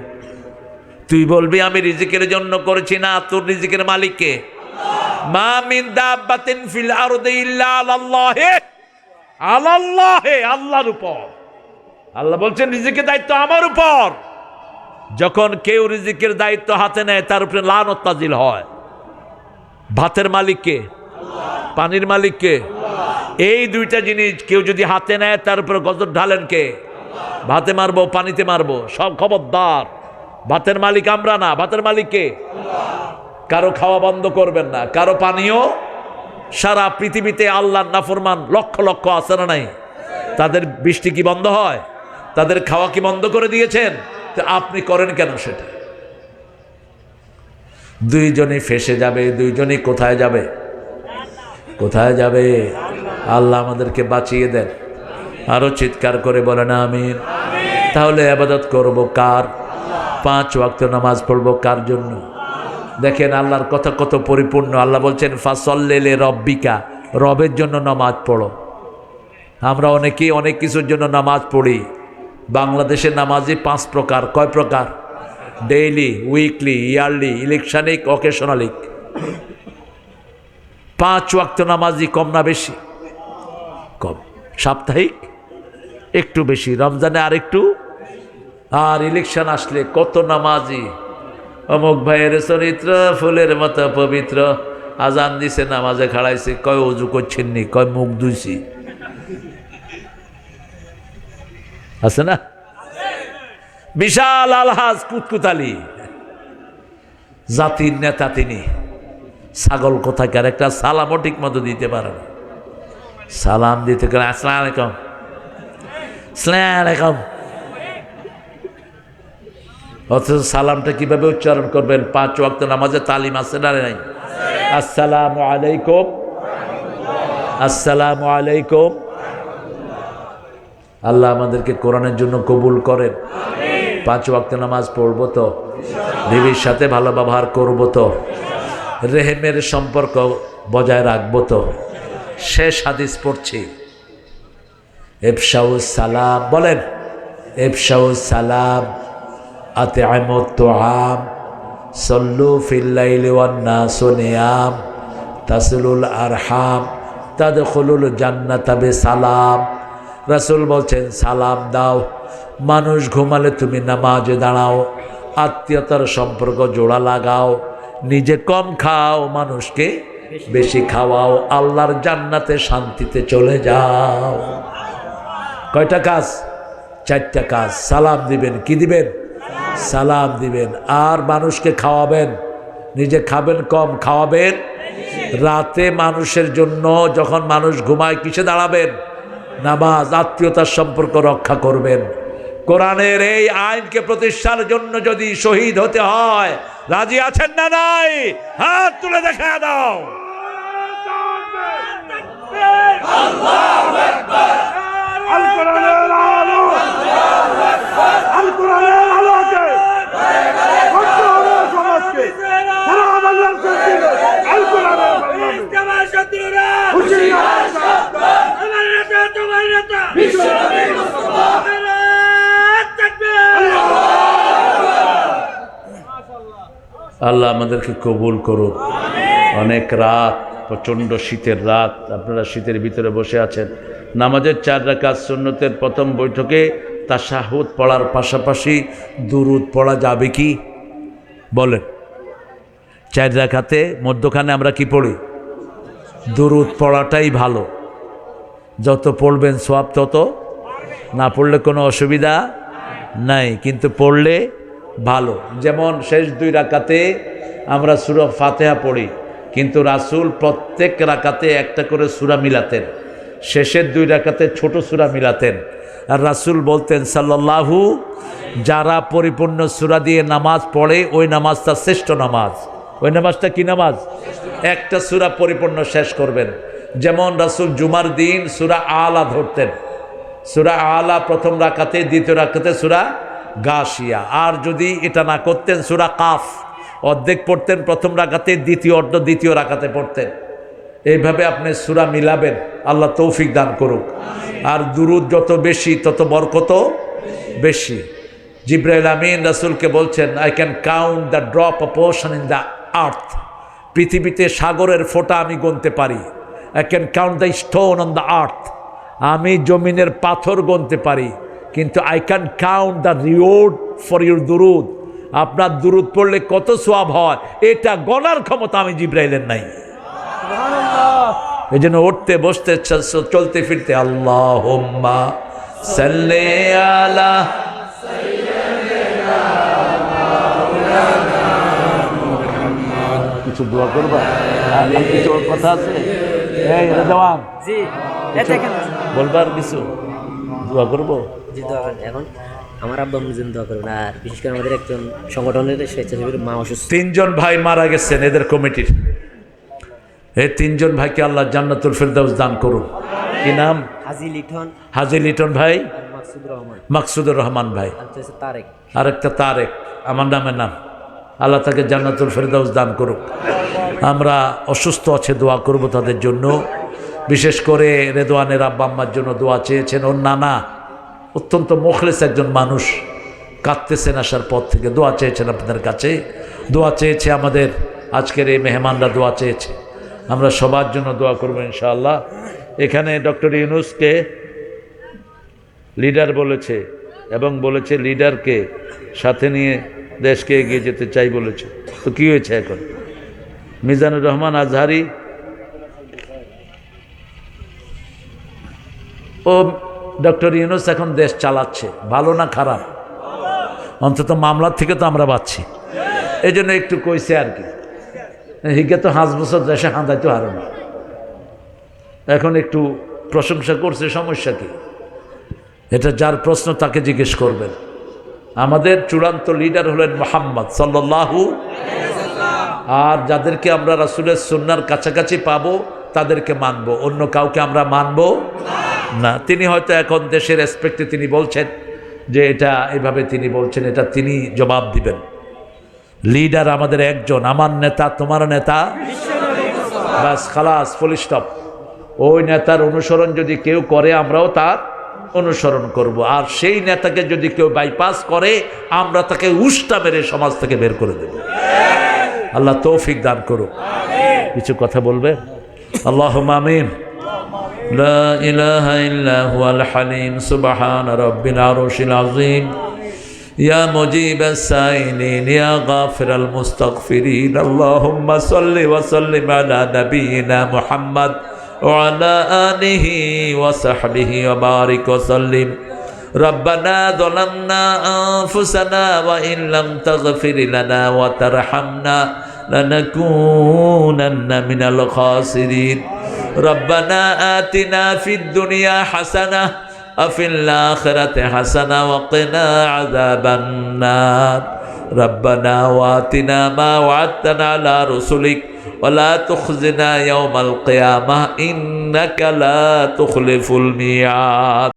তুই বলবি আমি রিজিকের জন্য করেছি। না, তোর রিজিকের মালিক কে? মা মিন দাব্বাতিন ফিল আরদি ইল্লা আলাল্লাহি, আলাল্লাহি, আল্লাহর উপর। আল্লাহ বলছেন রিজিকের দায়িত্ব আমার উপর। যখন কেউ রিজিকের দায়িত্ব হাতে নেয় তার উপরে লানত নাজিল হয়। ভাতের মালিক কে? পানির মালিক কে? এই 2টা জিনিস কেউ যদি হাতে নেয় তার উপরে গজব ঢালেন কে? ভাতে মারবো, পানিতে মারবো, সব খবরদার। ভাতের মালিক আমরা না, ভাতের মালিক কে? কারো খাওয়া বন্ধ করবেন না, কারো পানীয়। সারা পৃথিবীতে আল্লাহর নাফরমান লক্ষ লক্ষ আছে না নাই? তাদের বৃষ্টি কি বন্ধ হয়? তাদের খাওয়া কি বন্ধ করে দিয়েছেন? তো আপনি করেন কেন সেটা? 2 জনই ফেসে যাবে। 2 জনই কোথায় যাবে? কোথায় যাবে? আল্লাহ আমাদেরকে বাঁচিয়ে দেন। আরো চিৎকার করে বলেন আমিন। তাহলে ইবাদত করব কার? 5 ওয়াক্ত নামাজ পড়ব কার জন্য? দেখেন আল্লাহর কথা কত পরিপূর্ণ। আল্লাহ বলছেন ফাসল্লি লিরাব্বিকা, রবের জন্য নামাজ পড়ো। আমরা অনেকেই অনেক কিছুর জন্য নামাজ পড়ি। বাংলাদেশের নামাজই 5 প্রকার। কয় প্রকার? ডেইলি, উইকলি, ইয়ারলি, ইলেকশনিক, অকেশনালিক। 5 ওয়াক্ত নামাজই কম না বেশি? কম। সাপ্তাহিক একটু বেশি, রমজানে আর একটু। আর ইলেকশন আসলে কত নামাজি। অমুক ভাইয়ের চরিত্র ফুলের মতো পবিত্র, আজান দিছে নামাজে খাড়াইছে, কয় উজু করছেননি, কয় মুখ ধুইছি। আছে না? বিশাল আলহাজ কুতকুতালি, জাতির নেতা তিনি। ছাগল কোথাকার, একটা সালামও ঠিক মতো দিতে পারে না। সালাম দিতে গেলে আসসালামু আলাইকুম, আসসালামু আলাইকুম। অথচ সালামটা কিভাবে উচ্চারণ করবেন? 5 ওয়াক্ত নামাজে তালিম আছে না নাই? আসসালামু আলাইকুম, আসসালামু আলাইকুম। আল্লাহ আমাদেরকে কোরআনের জন্য কবুল করেন। 5 ওয়াক্ত নামাজ পড়বো তো, বিবির সাথে ভালো ব্যবহার করবো তো, রেহেমের সম্পর্ক বজায় রাখবো তো। শেষ হাদিস পড়ছি, ইফশাউস সালাম। বলেন ইফশাউস সালাম, আতি'মুত তুআম, সাল্লু ফিল লাইলি ওয়ান নাসু নিয়াম, তাসিলুল আরহাম, তাদখুলুল জান্নাতা বিসালাম। রাসূল বলছেন সালাম দাও। মানুষ ঘুমালে তুমি নামাজে দাঁড়াও, আত্মীয়তার সম্পর্ক জোড়া লাগাও, নিজে কম খাও, মানুষকে বেশি খাওয়াও, আল্লাহর জান্নাতে শান্তিতে চলে যাও। কয়টা কাজ? 4টা কাজ। সালাম দিবেন। কি দিবেন? সালাম দিবেন। আর মানুষকে খাওয়াবেন। নিজে খাবেন কম, খাওয়াবেন। রাতে মানুষের জন্য যখন মানুষ ঘুমায় কিসে দাঁড়াবেন? নামাজ। আত্মীয়তার সম্পর্ক রক্ষা করবেন। কোরআনের এই আইনকে প্রতিষ্ঠার জন্য যদি শহীদ হতে হয় রাজি আছেন না নাই? হাত তুলে দেখা দাও। আল কোরআনের আলো, আল কোরআনের আলোকে বন্ধ হবে সমাজকে, সারা বাংলার শত্রুরা আল কোরআনের বাংলাদেশ হুঁশিয়ার সাবধান, আমার নেতা তোমার নেতা বিশ্বনবী মুস্তাফা আল্লাহ আমাদেরকে কবুল করুন। অনেক রাত, প্রচণ্ড শীতের রাত, আপনারা শীতের ভিতরে বসে আছেন। নামাজের 4 রাকাত সুন্নতের প্রথম বৈঠকে তাশাহুদ পড়ার পাশাপাশি দুরুদ পড়া যাবে কি বলেন? 4 রাকাতে মধ্যখানে আমরা কি পড়ি? দুরুদ পড়াটাই ভালো। যত পড়বেন সওয়াব তত, না পড়লে কোনো অসুবিধা নাই, কিন্তু পড়লে ভালো। যেমন শেষ 2 রাকাতে আমরা সূরা ফাতিহা পড়ি, কিন্তু রাসূল প্রত্যেক রাকাতে একটা করে সূরা মিলাতেন, শেষের 2 রাকাতে ছোট সূরা মিলাতেন। আর রাসূল বলতেন সাল্লাল্লাহু, যারা পরিপূর্ণ সূরা দিয়ে নামাজ পড়ে ওই নামাজটা শ্রেষ্ঠ নামাজ। ওই নামাজটা কি নামাজ? একটা সূরা পরিপূর্ণ শেষ করবেন। যেমন রাসূল জুমার দিন সূরা আলা ধরতেন, সূরা আলা প্রথম রাকাতে, দ্বিতীয় রাকাতে সূরা গাশিয়া। আর যদি এটা না করতেন সূরা কাফ অর্ধেক পড়তেন প্রথম রাকাতে, দ্বিতীয় অর্ধ দ্বিতীয় রাকাতে পড়তেন। এইভাবে আপনি সূরা মিলাবেন, আল্লাহ তৌফিক দান করুক। আর দুরুদ যত বেশি তত বরকত বেশি। জিবরাইল আমিন রাসূলকে বলছেন, I can count the drop of ocean in the earth, পৃথিবীতে সাগরের ফোঁটা আমি গুনতে পারি। I can count the stone on the earth, আমি জমিনের পাথর গুনতে পারি, কিন্তু I can count the reward for your দুরুদ, আপনার দুরুদ পড়লে কত সওয়াব হয় এটা গণার ক্ষমতা আমি জিবরাইলের নাই। এই জন্য উঠতে বসতে চলতে ফিরতে আল্লাহুম্মা সাল্লি আলা কিছু দোয়া করবা, কিছু কথা আছে এই রেজওয়ান জি এটা কেন বলবার কিছু দোয়া করবো? জি দোয়া করেন। এখন আমার আব্বা আম্মুর জন্য দোয়া করবেন। আর বিশেষ করে আমাদের একজন সংগঠনের স্বেচ্ছাসেবীর মা অসুস্থ। 3 জন ভাই মারা গেছেন এদের কমিটির। এই 3 জন ভাইকে আল্লাহ জান্নাতুল ফেরদাউস দান করুন। কি নাম? হাজি লিটন, হাজি লিটন ভাই, আর মাকসুদুর রহমান, মাকসুদুর রহমান ভাই, আর হচ্ছে তারেক। আরেকটা তারেক, আমার নামের নাম। আল্লাহ তাকে জান্নাতুল ফেরদাউস দান করুক। আমরা অসুস্থ আছে দোয়া করব তাদের জন্য। বিশেষ করে রেদওয়ানের আব্বা আম্মার জন্য দোয়া চেয়েছেন। ওর নানা অত্যন্ত মুখলেস একজন মানুষ, কাঁদতেছেন আসার পর থেকে, দোয়া চেয়েছেন আপনাদের কাছে, দোয়া চেয়েছে আমাদের আজকের এই মেহমানরা দোয়া চেয়েছে। আমরা সবার জন্য দোয়া করবো ইনশাআল্লাহ। এখানে ডক্টর ইউনূসকে লিডার বলেছে এবং বলেছে লিডারকে সাথে নিয়ে দেশকে এগিয়ে যেতে চাই বলেছে। তো কি হয়েছে এখন? মিজানুর রহমান আজহারি ও ডক্টর ইউনূস এখন দেশ চালাচ্ছে, ভালো না খারাপ? অন্তত মামলার থেকে তো আমরা পাচ্ছি, এই জন্য একটু কইছে আর কি। হিগে তো 5 বছর দেশে হাঁদাইতে হারো না, এখন একটু প্রশংসা করছে, সমস্যা কি? এটা যার প্রশ্ন তাকে জিজ্ঞেস করবেন। আমাদের চূড়ান্ত লিডার হলেন মুহাম্মদ সাল্লাল্লাহু, আর যাদেরকে আমরা রাসূলের সুন্নাহর কাছাকাছি পাবো তাদেরকে মানব, অন্য কাউকে আমরা মানব না। তিনি হয়তো এখন দেশের রেসপেক্টে তিনি বলছেন যে এটা এভাবে তিনি বলছেন, এটা তিনি জবাব দিবেন। লিডার আমাদের একজন, আমার নেতা তোমার নেতা, বাস খালাস, ফুল স্টপ। ওই নেতার অনুসরণ যদি কেউ করে আমরাও তার অনুসরণ করব, আর সেই নেতাকে যদি কেউ বাইপাস করে আমরা তাকে উষ্টা মেরে সমাজ থেকে বের করে দেব। আল্লাহ তৌফিক দান করুক। কিছু কথা বলবে? আল্লাহুম্মা আমিন। লা ইলাহা ইল্লা হুয়াল হালিম সুবহান রাব্বিল আরশিল আযীম ইয়া মুজিবাস সাইলিন ইয়া গাফিরাল মুস্তাগফিরিন আল্লাহুম্মা সাল্লি ওয়া সাল্লিম আলা নাবিয়িনা মুহাম্মদ ওয়া আলা আলিহি ওয়া সাহবিহি ওয়া বারিক ওয়া সাল্লিম। ربنا ظلمنا أنفسنا وإن لم تغفر لنا وترحمنا لنكونن من الخاسرين ربنا آتنا في الدنيا حسنة وفي الآخرة حسنة وقنا عذاب النار ربنا وآتنا ما وعدتنا على رسلك ওয়ালা তুখজিনা ইয়াউমাল কিয়ামাহ ইন্নাকা লা তুখলিফুল মিয়াদ।